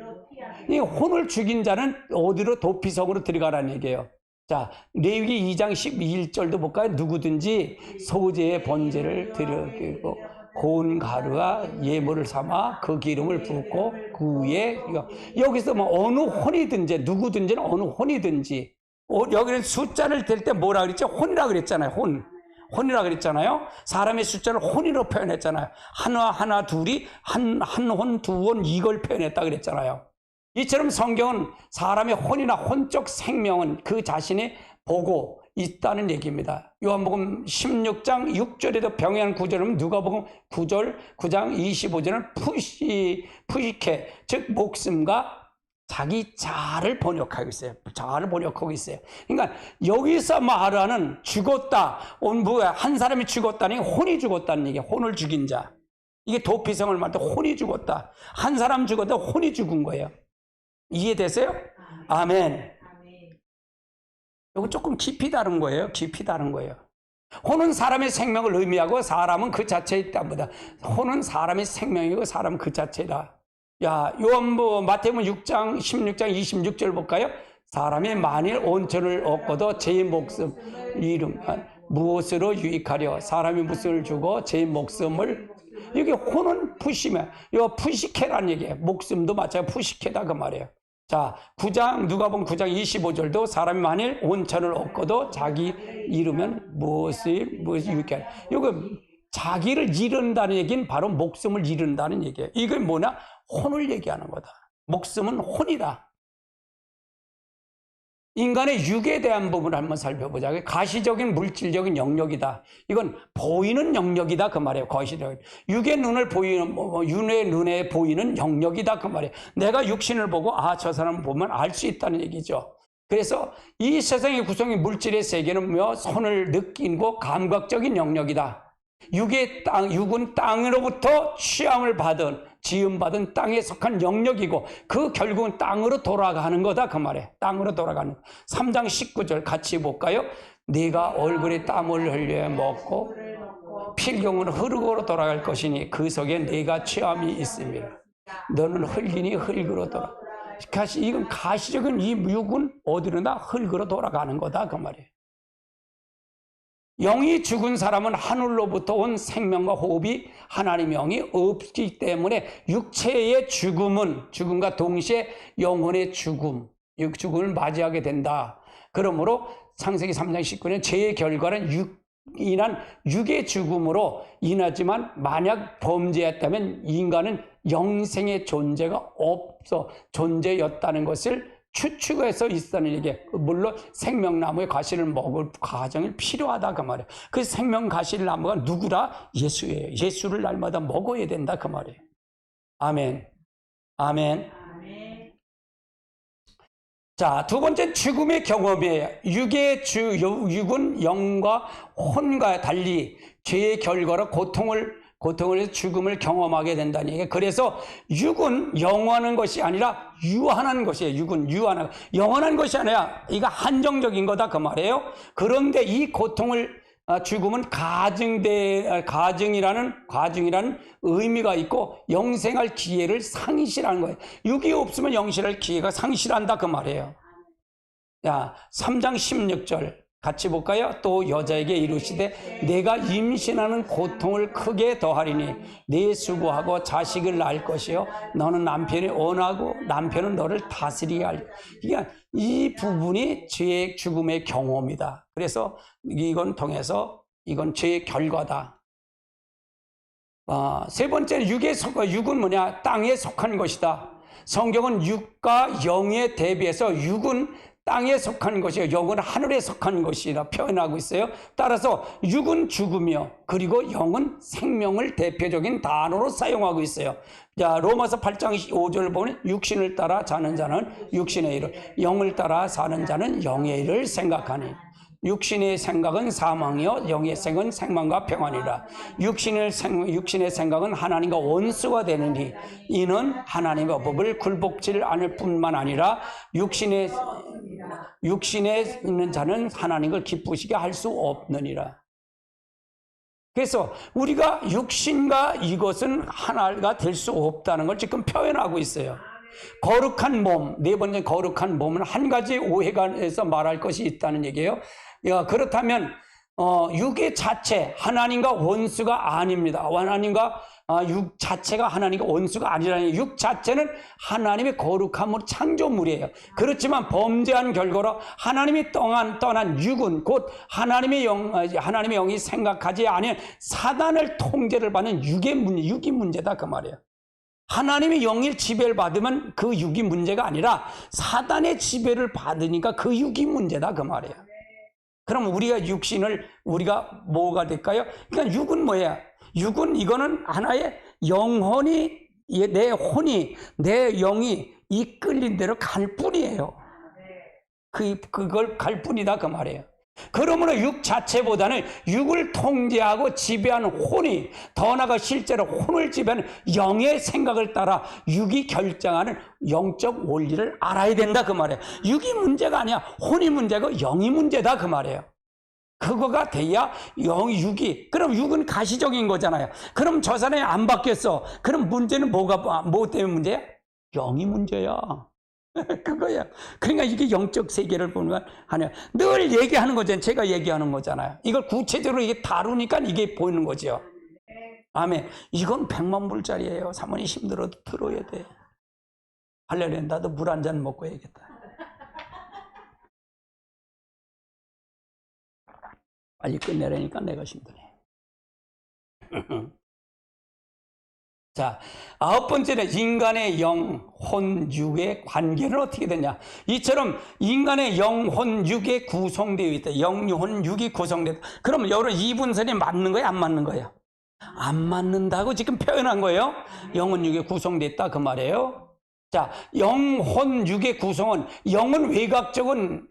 이 혼을 죽인 자는 어디로 도피성으로 들어가라는 얘기예요. 자, 레위기 2장 12절도 볼까요? 누구든지 소재의 번제를 드리고 고운 가루와 예물을 삼아 그 기름을 붓고 그 위에 여기서 뭐 어느 혼이든지 누구든지는 어느 혼이든지 여기는 숫자를 댈 때 뭐라 그랬죠? 혼이라 그랬잖아요. 혼이라 그랬잖아요. 사람의 숫자를 혼이로 표현했잖아요. 하나 둘이 한 혼, 두 혼 이걸 표현했다 그랬잖아요. 이처럼 성경은 사람의 혼이나 혼적 생명은 그 자신이 보고 있다는 얘기입니다. 요한복음 16장 6절에도 병행한 구절은 누가복음 9장 25절은 푸시케, 즉 목숨과 자기 자아를 번역하고 있어요. 자아를 번역하고 있어요. 그러니까 여기서 말하는 죽었다, 한 사람이 죽었다는 게 혼이 죽었다는 얘기예요. 혼을 죽인 자. 이게 도피성을 말할 때 혼이 죽었다. 한 사람 죽었다 혼이 죽은 거예요. 이해되세요? 아멘. 이거 조금 깊이 다른 거예요. 깊이 다른 거예요. 혼은 사람의 생명을 의미하고 사람은 그 자체에 있답니다. 혼은 사람의 생명이고 사람은 그 자체다. 야, 마태복음 6장 16장 26절 볼까요? 사람이 만일 온천을 얻고도 제 목숨 무엇으로 유익하려? 사람이 무엇을 주고 제 목숨을 여기 혼은 푸시케라는 얘기예요. 목숨도 마찬가지로 푸시케다 그 말이에요. 자, 누가복음 9장 25절도 사람이 만일 온천을 얻고도 자기 잃으면 무엇을 유익하려? 이거 자기를 잃는다는 얘기는 바로 목숨을 잃는다는 얘기예요. 이게 뭐냐? 혼을 얘기하는 거다. 목숨은 혼이다. 인간의 육에 대한 부분을 한번 살펴보자. 가시적인 물질적인 영역이다. 이건 보이는 영역이다 그 말이에요. 가시적인 육의 눈을 보이는 육의 눈에 보이는 영역이다 그 말이에요. 내가 육신을 보고 저 사람을 보면 알 수 있다는 얘기죠. 그래서 이 세상의 구성이 물질의 세계는 손을 느끼고 감각적인 영역이다. 육은 땅으로부터 취함을 받은 지음받은 땅에 속한 영역이고 그 결국은 땅으로 돌아가는 거다 그 말이에요. 땅으로 돌아가는 거. 3장 19절 같이 볼까요? 네가 얼굴에 땀을 흘려 먹고 필경으로 흙으로 돌아갈 것이니 그 속에 네가 취함이 있습니다. 너는 흙이니 흙으로 돌아. 이건 가시적인 이 육은 어디로나 흙으로 돌아가는 거다 그 말이에요. 영이 죽은 사람은 하늘로부터 온 생명과 호흡이 하나님의 영이 없기 때문에 육체의 죽음과 동시에 영혼의 죽음을 맞이하게 된다. 그러므로 창세기 3장 19년 죄의 결과는 육의 죽음으로 인하지만 만약 범죄했다면 인간은 영생의 존재였다는 것을 추측해서 있다는 얘기예요. 물론 생명나무의 가시를 먹을 과정이 필요하다 그 말이에요. 그 생명 가시나무가 누구라? 예수예요. 예수를 날마다 먹어야 된다 그 말이에요. 아멘. 아멘. 자, 두 번째 죽음의 경험이에요. 육은 영과 혼과 달리 죄의 결과로 고통을 해서 죽음을 경험하게 된다는 얘기예요. 그래서 육은 영원한 것이 아니라 유한한 것이에요. 육은 영원한 것이 아니라 이거 한정적인 거다 그 말이에요. 그런데 이 죽음은 가증이라는 의미가 있고 영생할 기회를 상실하는 거예요. 육이 없으면 영생할 기회가 상실한다 그 말이에요. 3장 16절 같이 볼까요? 또 여자에게 이르시되 내가 임신하는 고통을 크게 더하리니 네 수고하고 자식을 낳을 것이요 너는 남편이 원하고 남편은 너를 다스리게 할. 그러니까 이 부분이 죄의 죽음의 경험이다. 그래서 이건 통해서 이건 죄의 결과다. 세 번째는 육은 뭐냐? 땅에 속한 것이다. 성경은 육과 영에 대비해서 육은 땅에 속한 것이요 영은 하늘에 속한 것이라 표현하고 있어요. 따라서 육은 죽음이요 그리고 영은 생명을 대표적인 단어로 사용하고 있어요. 자, 로마서 8장 5절 보면 육신을 따라 자는 자는 육신의 일을, 영을 따라 사는 자는 영의 일을 생각하니 육신의 생각은 사망이요 영의 생각은 생명과 평안이라. 육신의 생각은 하나님과 원수가 되느니 이는 하나님의 법을 굴복질 않을 뿐만 아니라 육신에 있는 자는 하나님을 기쁘시게 할 수 없느니라. 그래서 우리가 육신과 이것은 하나가 될 수 없다는 걸 지금 표현하고 있어요. 거룩한 몸, 네 번째 거룩한 몸은 한 가지 오해관에서 말할 것이 있다는 얘기예요. 그렇다면 육의 자체 하나님과 원수가 아닙니다. 육 자체가 하나님과 원수가 아니라니. 육 자체는 하나님의 거룩함으로 창조물이에요. 그렇지만 범죄한 결과로 하나님이 떠난 육은 곧 하나님의 영이 생각하지 않은 사단을 통제를 받는 육이 문제다 그 말이에요. 하나님의 영의 지배를 받으면 그 육이 문제가 아니라 사단의 지배를 받으니까 그 육이 문제다 그 말이에요. 그럼 우리가 뭐가 될까요? 그러니까 육은 뭐야? 육은 이거는 하나의 영혼이, 내 혼이, 내 영이 이끌린 대로 갈 뿐이에요. 그걸 갈 뿐이다 그 말이에요. 그러므로 육 자체보다는 육을 통제하고 지배하는 혼이, 더 나아가 실제로 혼을 지배하는 영의 생각을 따라 육이 결정하는 영적 원리를 알아야 된다 그 말이에요. 육이 문제가 아니야. 혼이 문제고 영이 문제다 그 말이에요. 그거가 돼야 육이, 그럼 육은 가시적인 거잖아요. 그럼 저 사람이 안 바뀌었어. 그럼 문제는 뭐 때문에 문제야? 영이 문제야. 그거야. 그러니까 이게 영적 세계를 보는 건 아니야. 늘 얘기하는 거잖아요. 제가 얘기하는 거잖아요. 이걸 구체적으로 이게 다루니까 이게 보이는 거죠. 아멘. 이건 100만 불짜리예요. 사모님 힘들어도 들어야 돼. 할렐루야. 나도 물 한 잔 먹고 해야겠다. 빨리 끝내라니까 내가 힘드네. 자, 아홉 번째는 인간의 영, 혼, 육의 관계는 어떻게 되냐. 이처럼 인간의 영, 혼, 육에 구성되어 있다. 영, 혼, 육이 구성되어 있다. 그럼 여러분 이 분선이 맞는 거예요? 안 맞는 거예요? 안 맞는다고 지금 표현한 거예요. 영혼, 육에 구성되어 있다 그 말이에요. 자, 영, 혼, 육의 구성은, 영은 외곽은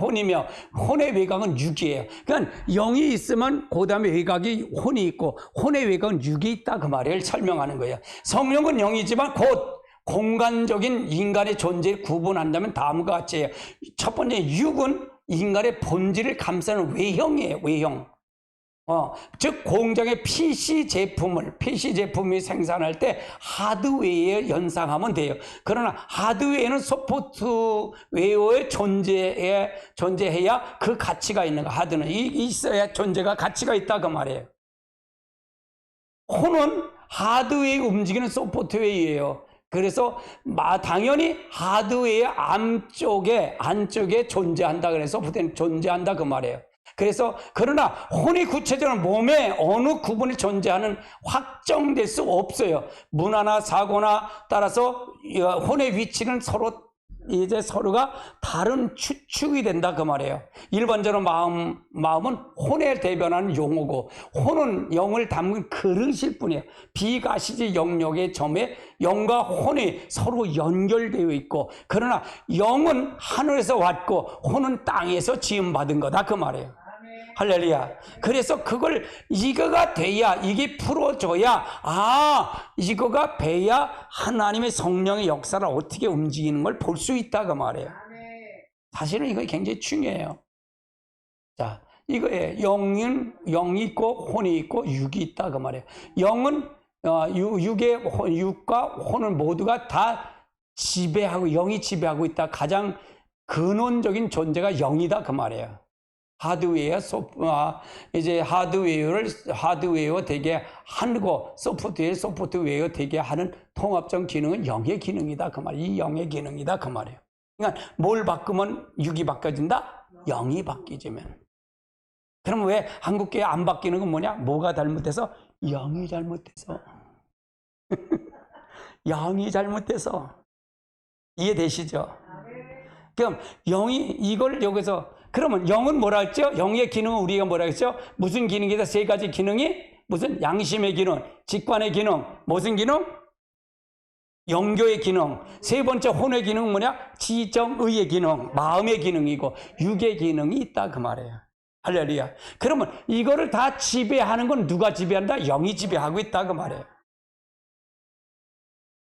혼이며, 혼의 외곽은 육이에요. 그러니까 영이 있으면 그 다음에 외곽이 혼이 있고, 혼의 외곽은 육이 있다 그 말을 설명하는 거예요. 성령은 영이지만 곧 공간적인 인간의 존재를 구분한다면 다음과 같이 해요. 첫 번째, 육은 인간의 본질을 감싸는 외형이에요, 외형. 즉 공장의 PC 제품이 생산할 때 하드웨어에 연상하면 돼요. 그러나 하드웨어는 소프트웨어의 존재해야 그 가치가 있는 거. 하드는 있어야 존재가 가치가 있다 그 말이에요. 혼은 하드웨어에 움직이는 소프트웨어예요. 그래서 당연히 하드웨어 안쪽에 존재한다. 그래서 소프트웨어는 존재한다 그 말이에요. 그래서 그러나 혼이 구체적으로 몸의 어느 구분이 존재하는 확정될 수 없어요. 문화나 사고나 따라서 혼의 위치는 서로가 다른 추측이 된다 그 말이에요. 일반적으로 마음은 혼에 대변하는 용어고, 혼은 영을 담은 그릇일 뿐이에요. 비가시지 영역의 점에 영과 혼이 서로 연결되어 있고, 그러나 영은 하늘에서 왔고 혼은 땅에서 지음받은 거다 그 말이에요. 할렐루야. 그래서 이거가 돼야, 이게 풀어줘야, 이거가 돼야 하나님의 성령의 역사를 어떻게 움직이는 걸 볼 수 있다 그 말이에요. 사실은 이거 굉장히 중요해요. 자, 이거에 영이 있고 혼이 있고 육이 있다 그 말이에요. 영은 육과 혼은 모두가 다 영이 지배하고 있다. 가장 근원적인 존재가 영이다 그 말이에요. 하드웨어 되게 하고 소프트웨어 되게 하는 통합적 기능은 영의 기능이다 그 말. 이 영의 기능이다 그 말이에요. 그러니까 뭘 바꾸면 육이 바뀌어진다? 영이 바뀌지면. 그럼 왜 한국교회 안 바뀌는 건 뭐냐? 뭐가 잘못돼서? 영이 잘못돼서. 영이 잘못돼서. 이해되시죠? 그럼 영이 이걸 여기서, 그러면 영은 뭐라 했죠? 영의 기능은 우리가 뭐라 했죠? 무슨 기능이다? 세 가지 기능이 무슨? 양심의 기능, 직관의 기능, 무슨 기능? 영교의 기능. 세 번째 혼의 기능은 뭐냐? 지정의의 기능, 마음의 기능이고 육의 기능이 있다 그 말이에요. 할렐루야. 그러면 이거를 다 지배하는 건 누가 지배한다? 영이 지배하고 있다 그 말이에요.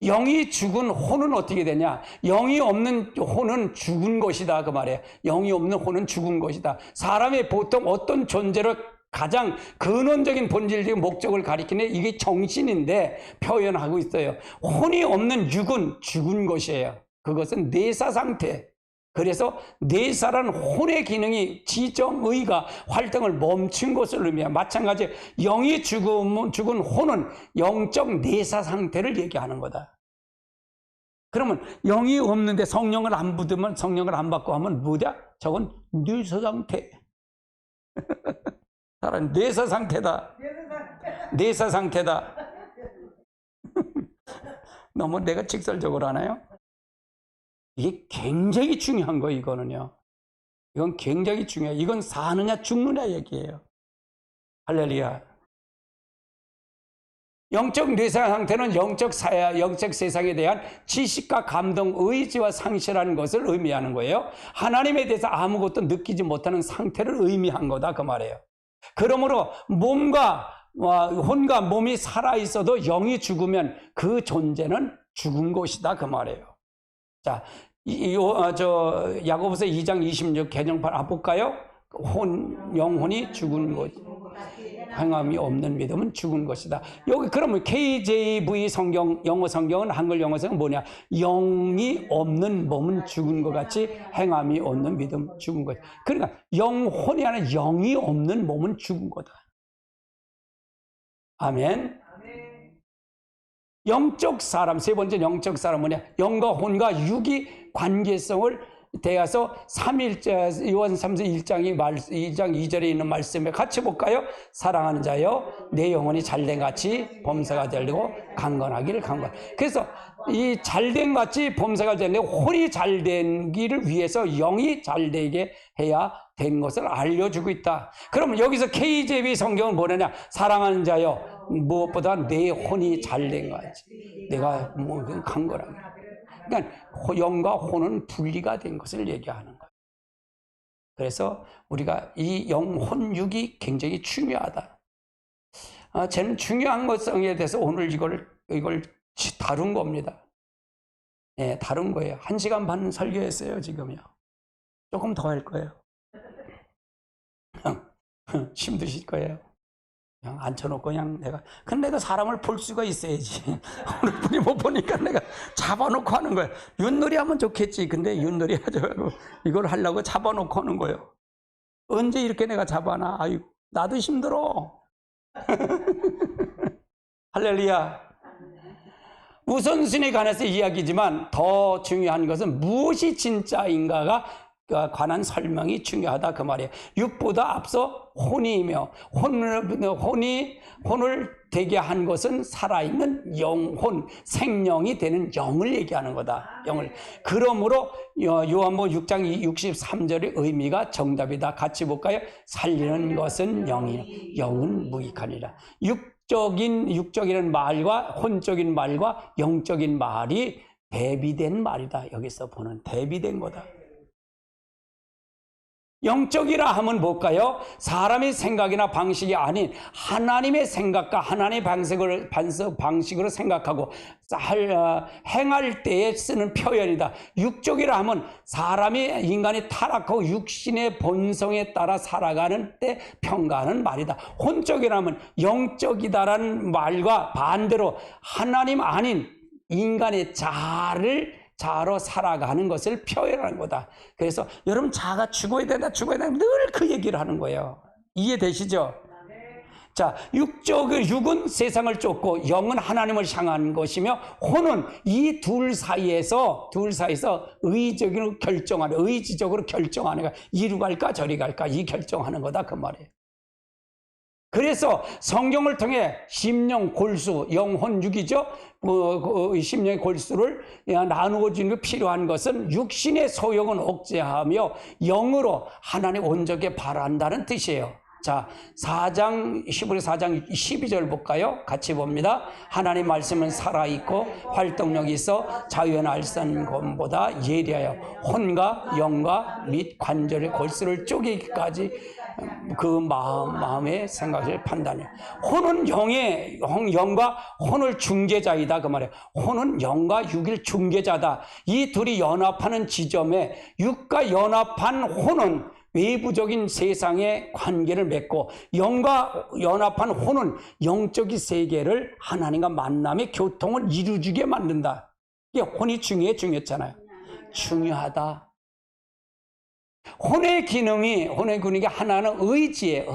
영이 죽은 혼은 어떻게 되냐? 영이 없는 혼은 죽은 것이다 그 말이에요. 영이 없는 혼은 죽은 것이다. 사람의 보통 어떤 존재를 가장 근원적인 본질적인 목적을 가리키는 이게 정신인데 표현하고 있어요. 혼이 없는 육은 죽은 것이에요. 그것은 뇌사 상태. 그래서 뇌사라는 혼의 기능이 지정의가 활동을 멈춘 것을 의미해요. 마찬가지 영이 죽은 혼은 영적 뇌사 상태를 얘기하는 거다. 그러면 영이 없는데 성령을 안 받으면, 성령을 안 받고 하면 뭐냐? 저건 뇌사 상태. 사람 뇌사 상태다. 뇌사 상태다. 너무 내가 직설적으로 하나요? 이게 굉장히 중요한 거예요, 이거는요. 이건 굉장히 중요해요. 이건 사느냐 죽느냐 얘기예요. 할렐루야. 영적 뇌사 상태는 영적 세상에 대한 지식과 감동, 의지와 상실하는 것을 의미하는 거예요. 하나님에 대해서 아무것도 느끼지 못하는 상태를 의미한 거다 그 말이에요. 그러므로 혼과 몸이 살아있어도 영이 죽으면 그 존재는 죽은 것이다 그 말이에요. 자, 야고보서 2장 26 개정판 볼까요? 영혼이 죽은 것, 행함이 없는 믿음은 죽은 것이다. 여기 그러면 KJV 영어 성경은, 한글 영어 성경은 뭐냐? 영이 없는 몸은 죽은 것 같이 행함이 없는 믿음 죽은 것. 그러니까 영혼이 아니라 영이 없는 몸은 죽은 거다. 아멘. 영적 사람, 세 번째 영적 사람은 뭐냐? 영과 혼과 육이 관계성을 대해서 3일째 요한 3서 1장 2절에 있는 말씀에 같이 볼까요? 사랑하는 자여 내 영혼이 잘된 같이 범사가 되려고 강건하기를 강건. 그래서 이 잘된 같이 범사가 되려고 혼이 잘된 길을 위해서 영이 잘되게 해야 된 것을 알려주고 있다. 그럼 여기서 KJV 성경은 뭐냐냐? 사랑하는 자여 무엇보다 내 혼이 잘된 같이 내가 강건하게. 그러니까 영과 혼은 분리가 된 것을 얘기하는 거예요. 그래서 우리가 이 영혼육이 굉장히 중요하다. 저는 중요한 것에 대해서 오늘 이걸 다룬 겁니다. 네, 다룬 거예요. 1시간 반 설교했어요, 지금요. 조금 더 할 거예요. 힘드실 거예요. 그냥 앉혀놓고 그냥 근데 내가 사람을 볼 수가 있어야지. 오늘 분이 못 보니까 내가 잡아놓고 하는 거예요. 윷놀이 하면 좋겠지. 근데 윷놀이 하죠. 이걸 하려고 잡아놓고 하는 거예요. 언제 이렇게 내가 잡아놔? 아유, 나도 힘들어. 할렐루야. 우선순위에 관해서 이야기지만 더 중요한 것은 무엇이 진짜인가가 관한 설명이 중요하다 그 말이에요. 육보다 앞서 혼이며 혼을 되게 한 것은 살아있는 영혼, 생명이 되는 영을 얘기하는 거다. 영을. 그러므로 요한복음 6장 63절의 의미가 정답이다. 같이 볼까요? 살리는 것은 영이요 영은 무익하니라. 육적인 말과 혼적인 말과 영적인 말이 대비된 말이다. 여기서 보는 대비된 거다. 영적이라 하면 뭘까요? 사람의 생각이나 방식이 아닌 하나님의 생각과 하나님의 방식으로 생각하고 행할 때에 쓰는 표현이다. 육적이라 하면 인간이 타락하고 육신의 본성에 따라 살아가는 때 평가하는 말이다. 혼적이라 하면 영적이다라는 말과 반대로 하나님 아닌 인간의 자로 살아가는 것을 표현하는 거다. 그래서 여러분 자가 죽어야 된다 늘 그 얘기를 하는 거예요. 이해되시죠? 자, 육은 세상을 쫓고 영은 하나님을 향한 것이며 혼은 이 둘 사이에서 의지적으로 결정하는 거야. 이리 갈까 저리 갈까 이 결정하는 거다 그 말이에요. 그래서 성경을 통해 심령 골수, 영혼 육이죠. 심령의 골수를 나누어 주는 게 필요한 것은 육신의 소욕은 억제하며 영으로 하나님 온전하게 바란다는 뜻이에요. 자, 히브리 4장 12절 볼까요? 같이 봅니다. 하나님 말씀은 살아있고 활동력이 있어 자유의 날선 검보다 예리하여 혼과 영과 및 관절의 골수를 쪼개기까지 그 마음의 생각을 판단해요. 혼은 영과 혼을 중재자이다 그 말이에요. 혼은 영과 육일 중재자다. 이 둘이 연합하는 지점에 육과 연합한 혼은 외부적인 세상의 관계를 맺고 영과 연합한 혼은 영적인 세계를 하나님과 만남의 교통을 이루어지게 만든다. 이게 혼이 중요했잖아요. 중요하다. 혼의 기능이 하나는 의지예요.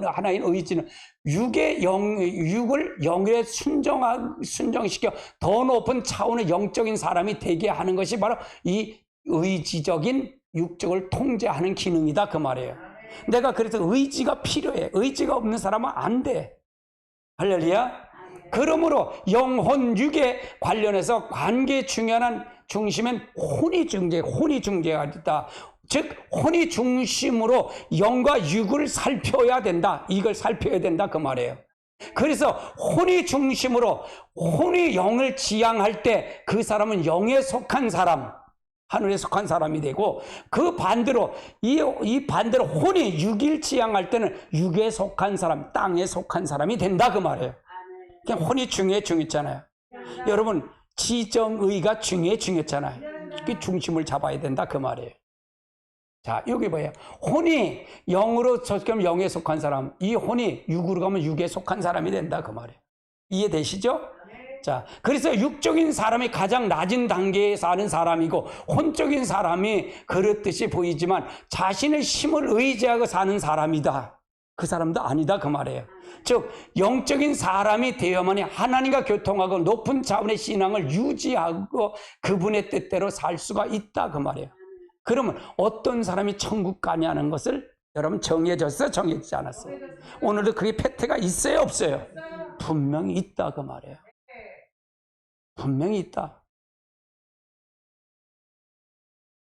하나인 의지는 육을 영에 순정시켜 더 높은 차원의 영적인 사람이 되게 하는 것이 바로 이 의지적인 육적을 통제하는 기능이다 그 말이에요. 내가 그래서 의지가 필요해. 의지가 없는 사람은 안 돼. 할렐루야. 그러므로 영혼 육에 관련해서 관계의 중요한 중심은 혼이 중재하다. 즉 혼이 중심으로 영과 육을 살펴야 된다. 이걸 살펴야 된다 그 말이에요. 그래서 혼이 중심으로 혼이 영을 지향할 때 그 사람은 영에 속한 사람, 하늘에 속한 사람이 되고, 그 반대로 이 반대로 혼이 육일 지향할 때는 육에 속한 사람, 땅에 속한 사람이 된다 그 말이에요. 그냥 혼이 중요했잖아요. 여러분 지정의가 중요했잖아요. 그 중심을 잡아야 된다 그 말이에요. 자, 여기 봐요. 혼이 영으로 속하면 영에 속한 사람, 이 혼이 육으로 가면 육에 속한 사람이 된다 그 말이에요. 이해되시죠? 자, 그래서 육적인 사람이 가장 낮은 단계에 사는 사람이고 혼적인 사람이 그렇듯이 보이지만 자신의 힘을 의지하고 사는 사람이다. 그 사람도 아니다 그 말이에요. 즉 영적인 사람이 되어야만이 하나님과 교통하고 높은 차원의 신앙을 유지하고 그분의 뜻대로 살 수가 있다 그 말이에요. 그러면 어떤 사람이 천국 가냐는 것을 여러분 정해졌어? 정해지지 않았어? 오늘도 그게 팩트가 있어요? 없어요? 분명히 있다 그 말이에요. 분명히 있다.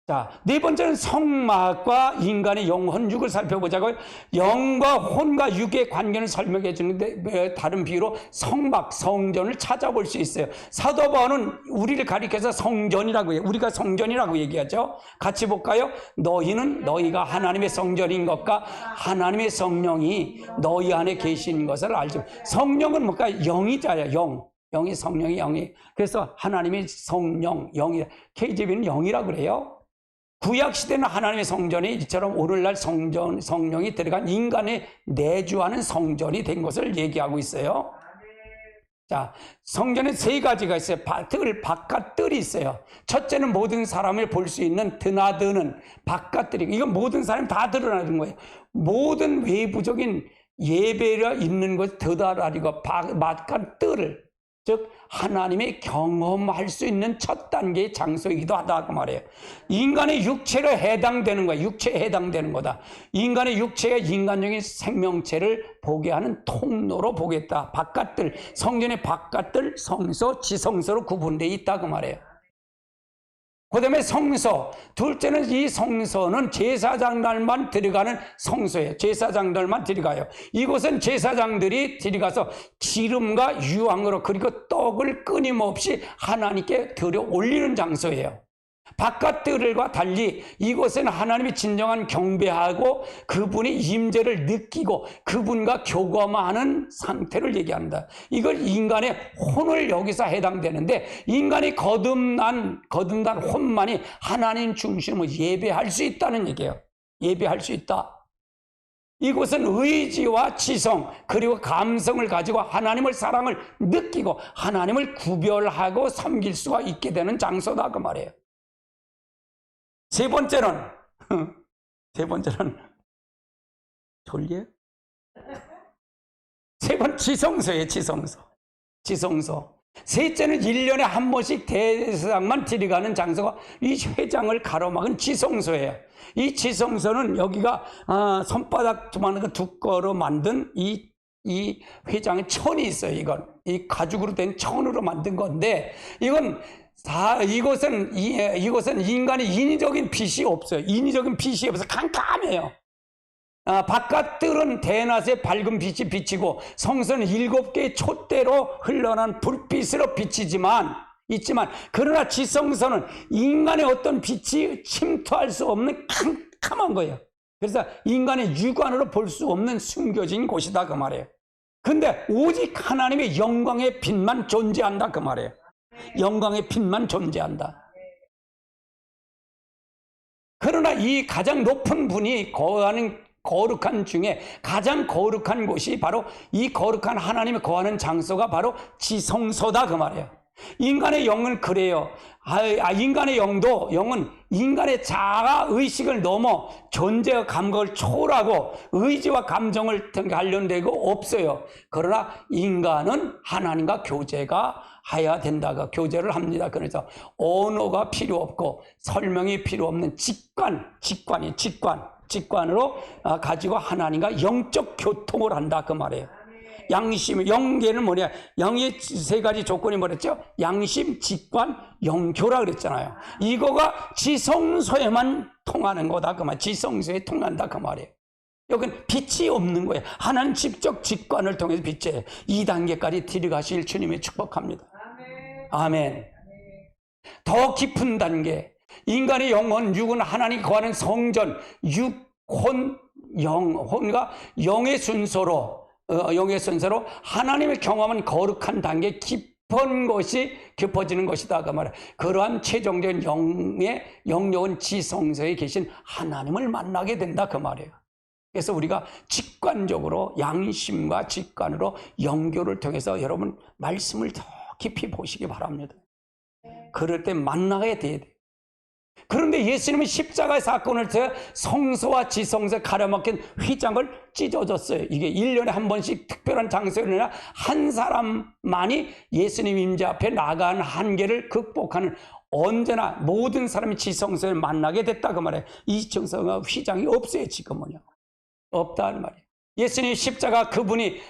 자, 네 번째는 성막과 인간의 영혼 육을 살펴보자고요. 영과 혼과 육의 관계를 설명해 주는데 다른 비유로 성막, 성전을 찾아볼 수 있어요. 사도 바울은 우리를 가리켜서 성전이라고 해요. 우리가 성전이라고 얘기하죠. 같이 볼까요? 너희는 너희가 하나님의 성전인 것과 하나님의 성령이 너희 안에 계신 것을 알죠. 성령은 뭘까? 영이자야, 영. 영이 성령이 영이. 그래서 하나님의 성령, 영이. KJV는 영이라고 그래요. 구약시대는 하나님의 성전이 이처럼 오늘날 성령이 들어간 인간의 내주하는 성전이 된 것을 얘기하고 있어요. 자, 성전에 세 가지가 있어요. 뜰, 바깥 뜰이 있어요. 첫째는 모든 사람을 볼 수 있는 드나드는 바깥뜰이. 이건 모든 사람이 다 드러나는 거예요. 모든 외부적인 예배가 있는 것 드러나리고 바깥 뜰을. 즉 하나님의 경험할 수 있는 첫 단계의 장소이기도 하다 그 말이에요. 인간의 육체로 해당되는 거야. 육체에 해당되는 거다. 인간의 육체가 인간적인 생명체를 보게 하는 통로로 보겠다. 바깥들, 성전의 바깥들 성소, 지성소로 구분되어 있다 그 말이에요. 그 다음에 성소, 둘째는 이 성소는 제사장들만 들어가는 성소예요. 제사장들만 들어가요. 이곳은 제사장들이 들어가서 기름과 유황으로 그리고 떡을 끊임없이 하나님께 들여 올리는 장소예요. 바깥들과 달리 이곳은 하나님이 진정한 경배하고 그분의 임재를 느끼고 그분과 교감하는 상태를 얘기합니다. 이걸 인간의 혼을 여기서 해당되는데 인간이 거듭난 혼만이 하나님 중심으로 예배할 수 있다는 얘기예요. 예배할 수 있다. 이곳은 의지와 지성 그리고 감성을 가지고 하나님의 사랑을 느끼고 하나님을 구별하고 섬길 수가 있게 되는 장소다 그 말이에요. 세 번째는 졸려요? 세 번째 지성소예요. 지성소. 셋째는 1년에 한 번씩 대제사장만 들어가는 장소가 이 회장을 가로막은 지성소예요. 이 지성소는 여기가 손바닥만한 두꺼로 만든 이 회장의 천이 있어요. 이 가죽으로 된 천으로 만든 건데 이곳은 인간의 인위적인 빛이 없어요. 인위적인 빛이 없어서 캄캄해요. 바깥들은 대낮에 밝은 빛이 비치고 성소는 7개의 촛대로 흘러난 불빛으로 비치지만 그러나 지성소는 인간의 어떤 빛이 침투할 수 없는 캄캄한 거예요. 그래서 인간의 육안으로 볼 수 없는 숨겨진 곳이다 그 말이에요. 근데 오직 하나님의 영광의 빛만 존재한다 그 말이에요. 영광의 빛만 존재한다. 그러나 이 가장 높은 분이 거하는 거룩한 중에 가장 거룩한 곳이 바로 이 거룩한 하나님이 거하는 장소가 바로 지성소다 그 말이에요. 인간의 영은 그래요. 인간의 영은 인간의 자아 의식을 넘어 존재와 감각을 초월하고 의지와 감정을 관련되고 없어요. 그러나 인간은 하나님과 교제가 해야 된다가 교제를 합니다. 그래서 언어가 필요 없고 설명이 필요 없는 직관으로 가지고 하나님과 영적 교통을 한다 그 말이에요. 양심, 영계는 뭐냐? 영의 세 가지 조건이 뭐랬죠? 양심, 직관, 영교라 그랬잖아요. 이거가 지성소에만 통하는 거다 그 말. 지성소에 통한다 그 말이에요. 여긴 빛이 없는 거예요. 하나님 직접 직관을 통해서 빛이에요. 2단계까지 들어가실 주님의 축복합니다. 아멘. 더 깊은 단계. 인간의 영혼, 육은 하나님 거하는 성전, 혼과 영의 순서로 하나님을 경험한 거룩한 단계 깊은 것이 깊어지는 것이다 그 말이에요. 그러한 최종적인 영역은 지성소에 계신 하나님을 만나게 된다 그 말이에요. 그래서 우리가 직관적으로 양심과 직관으로 영교를 통해서 여러분 말씀을 더 깊이 보시기 바랍니다. 그럴 때 만나게 돼야 돼요. 그런데 예수님은 십자가의 사건을 통해 성소와 지성소에 가려막힌 휘장을 찢어졌어요. 이게 1년에 한 번씩 특별한 장소에 일어나 한 사람만이 예수님 임재 앞에 나간 한계를 극복하는 언제나 모든 사람이 지성소에 만나게 됐다 그 말이에요. 이 지성소가 휘장이 없어요. 지금은요. 없다는 말이에요. 예수님 십자가 그분을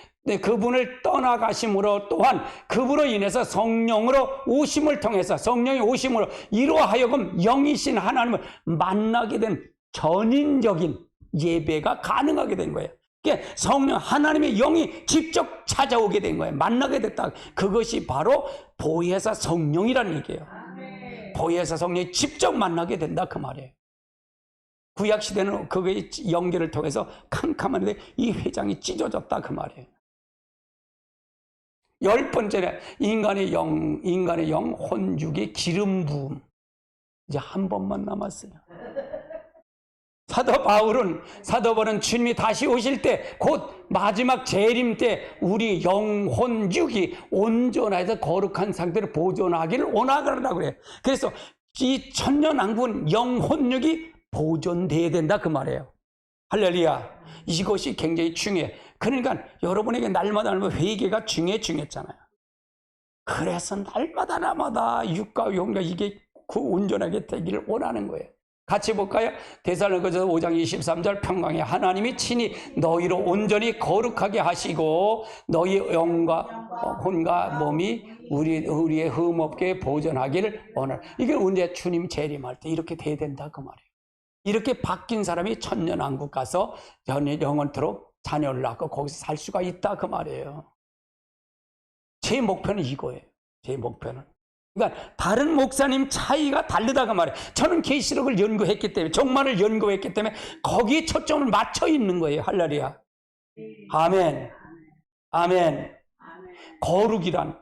떠나가심으로 또한 그분으로 인해서 성령으로 오심을 통해서 성령의 오심으로 이로 하여금 영이신 하나님을 만나게 된 전인적인 예배가 가능하게 된 거예요. 그러니까 성령 하나님의 영이 직접 찾아오게 된 거예요. 만나게 됐다. 그것이 바로 보혜사 성령이라는 얘기예요. 보혜사 성령이 직접 만나게 된다 그 말이에요. 구약시대는 그거의 연결을 통해서 캄캄한데 이 회장이 찢어졌다 그 말이에요. 10번째는 인간의 영 혼육의 기름 부음. 이제 한 번만 남았어요. 사도 바울은 주님이 다시 오실 때 곧 마지막 재림 때 우리 영혼 육이 온전해서 거룩한 상태를 보존하기를 원하더라고 그래요. 그래서 이 천년왕국은 영혼 육이 보존돼야 된다 그 말이에요. 할렐루야. 이것이 굉장히 중요해. 그러니까 여러분에게 날마다 회개가 중요했잖아요. 그래서 날마다 육과 영과 이게 온전하게 되기를 원하는 거예요. 같이 볼까요? 데살로니가서 5장 23절 평강의 하나님이 친히 너희로 온전히 거룩하게 하시고 너희 영과 혼과 몸이 우리의 흠없게 보존하기를 원하는. 이게 언제 주님 재림할 때 이렇게 돼야 된다 그 말이에요. 이렇게 바뀐 사람이 천년왕국 가서 영원토록 자녀를 낳고 거기서 살 수가 있다 그 말이에요. 제 목표는 이거예요. 제 목표는. 그러니까 다른 목사님 차이가 다르다 그 말이에요. 저는 계시록을 연구했기 때문에 종말을 연구했기 때문에 거기에 초점을 맞춰 있는 거예요. 할렐루야. 아멘. 아멘. 거룩이란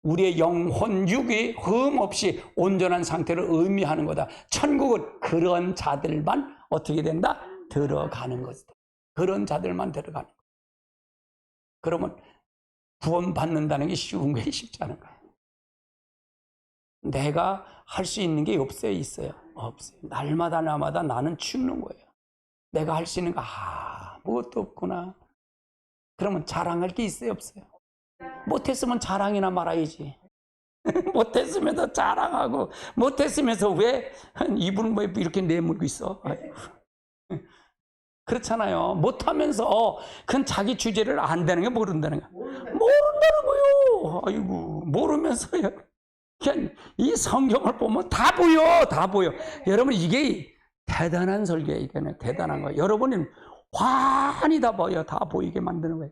우리의 영혼 육이 흠 없이 온전한 상태를 의미하는 거다. 천국은 그런 자들만 어떻게 된다? 들어가는 것이다. 그런 자들만 들어가는 거다. 그러면 구원받는다는 게 쉬운 게 쉽지 않은 거예요. 내가 할 수 있는 게 없어요? 있어요? 없어요. 날마다 나는 죽는 거예요. 내가 할 수 있는 거 아무것도 없구나. 그러면 자랑할 게 있어요? 없어요? 못했으면 자랑이나 말아야지. 못했으면서 자랑하고 못했으면서 왜 이분은 뭐 이렇게 내물고 있어? 아이고. 그렇잖아요. 못하면서 그건 자기 주제를 안다는 게 모른다는 거야. 모른다는 거요. 아이고 모르면서요. 그냥 이 성경을 보면 다 보여. 다 보여. 여러분 이게 대단한 설교예요. 이거는 대단한 거예요. 여러분은 환히 다 보여. 다 보이게 만드는 거예요.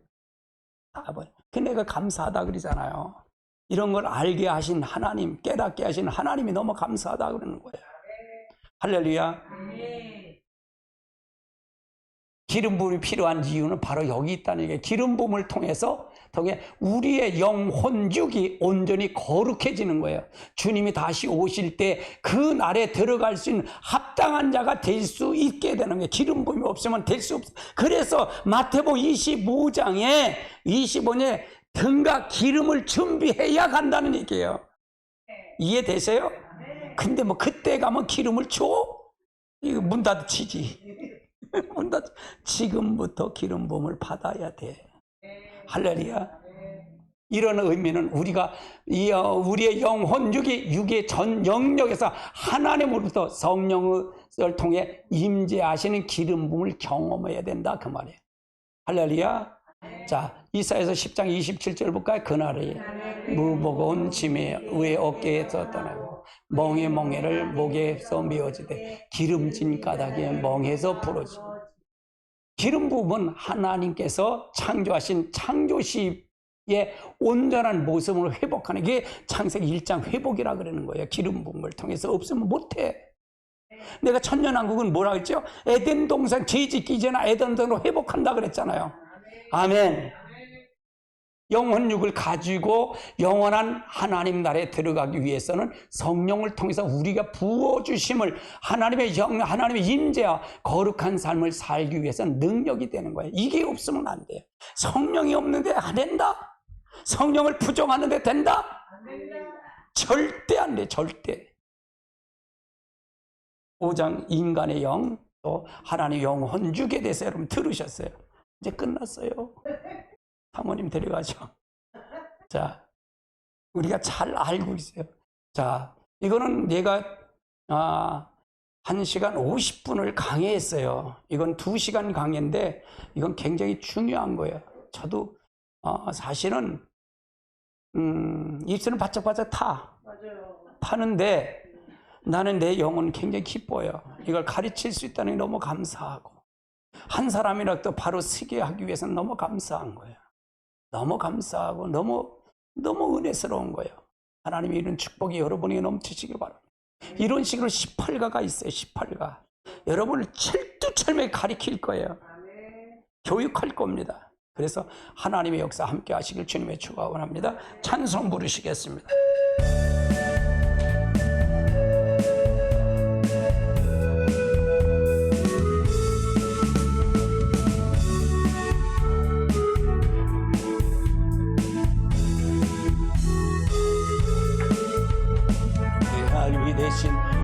다 보여. 그 내가 감사하다 그러잖아요. 이런 걸 알게 하신 하나님, 깨닫게 하신 하나님이 너무 감사하다 그러는 거예요. 할렐루야. 기름 부음이 필요한 이유는 바로 여기 있다는 얘기예요. 기름 부음을 통해서 우리의 영혼 육이 온전히 거룩해지는 거예요. 주님이 다시 오실 때 그 날에 들어갈 수 있는 합당한 자가 될 수 있게 되는 거예요. 기름 부음이 없으면 될 수 없어요. 그래서 마태복음 25장에 25년에 등과 기름을 준비해야 간다는 얘기예요. 이해되세요? 근데 뭐 그때 가면 기름을 줘? 이거 문 닫히지. 지금부터 기름 부음을 받아야 돼. 할렐루야. 이런 의미는 우리의 영혼 육의 전 영역에서 하나님으로부터 성령을 통해 임재하시는 기름 부음을 경험해야 된다 그 말이에요. 할렐루야. 자, 이사야서 10장 27절 볼까요? 그날에 무거운 짐이 의 어깨에서 떠나고 멍에를 목에서 메어지되 기름진 가닥에 멍에서 부러지. 기름 부음은 하나님께서 창조하신 창조시의 온전한 모습을 회복하는 게 창세기 1장 회복이라 그러는 거예요. 기름 부음을 통해서 없으면 못해. 내가 천년왕국은 뭐라 했죠? 에덴 동산 죄 짓기 전에 에덴 동산으로 회복한다 그랬잖아요. 아멘. 영혼육을 가지고 영원한 하나님 나라에 들어가기 위해서는 성령을 통해서 우리가 부어주심을 하나님의 임재와 거룩한 삶을 살기 위해서는 능력이 되는 거예요. 이게 없으면 안 돼요. 성령이 없는데 안 된다? 성령을 부정하는데 된다? 절대 안 돼. 절대. 5장 인간의 영, 또 하나님의 영혼육에 대해서 여러분 들으셨어요. 이제 끝났어요. 사모님 데려가죠. 자, 우리가 잘 알고 있어요. 자, 이거는 내가 1시간 50분을 강의했어요. 이건 2시간 강의인데 이건 굉장히 중요한 거예요. 저도 사실은 입술은 바짝바짝 타는데 나는 내 영혼은 굉장히 기뻐요. 이걸 가르칠 수 있다는 게 너무 감사하고 한 사람이라도 바로 서게 하기 위해서는 너무 감사한 거예요. 너무 감사하고 너무 은혜스러운 거예요. 하나님이 이런 축복이 여러분에게 넘치시길 바랍니다. 이런 식으로 18가가 있어요. 18가. 여러분을 철두철미하게 가르칠 거예요. 교육할 겁니다. 그래서 하나님의 역사 함께 하시길 주님의 축복을 합니다. 찬송 부르시겠습니다.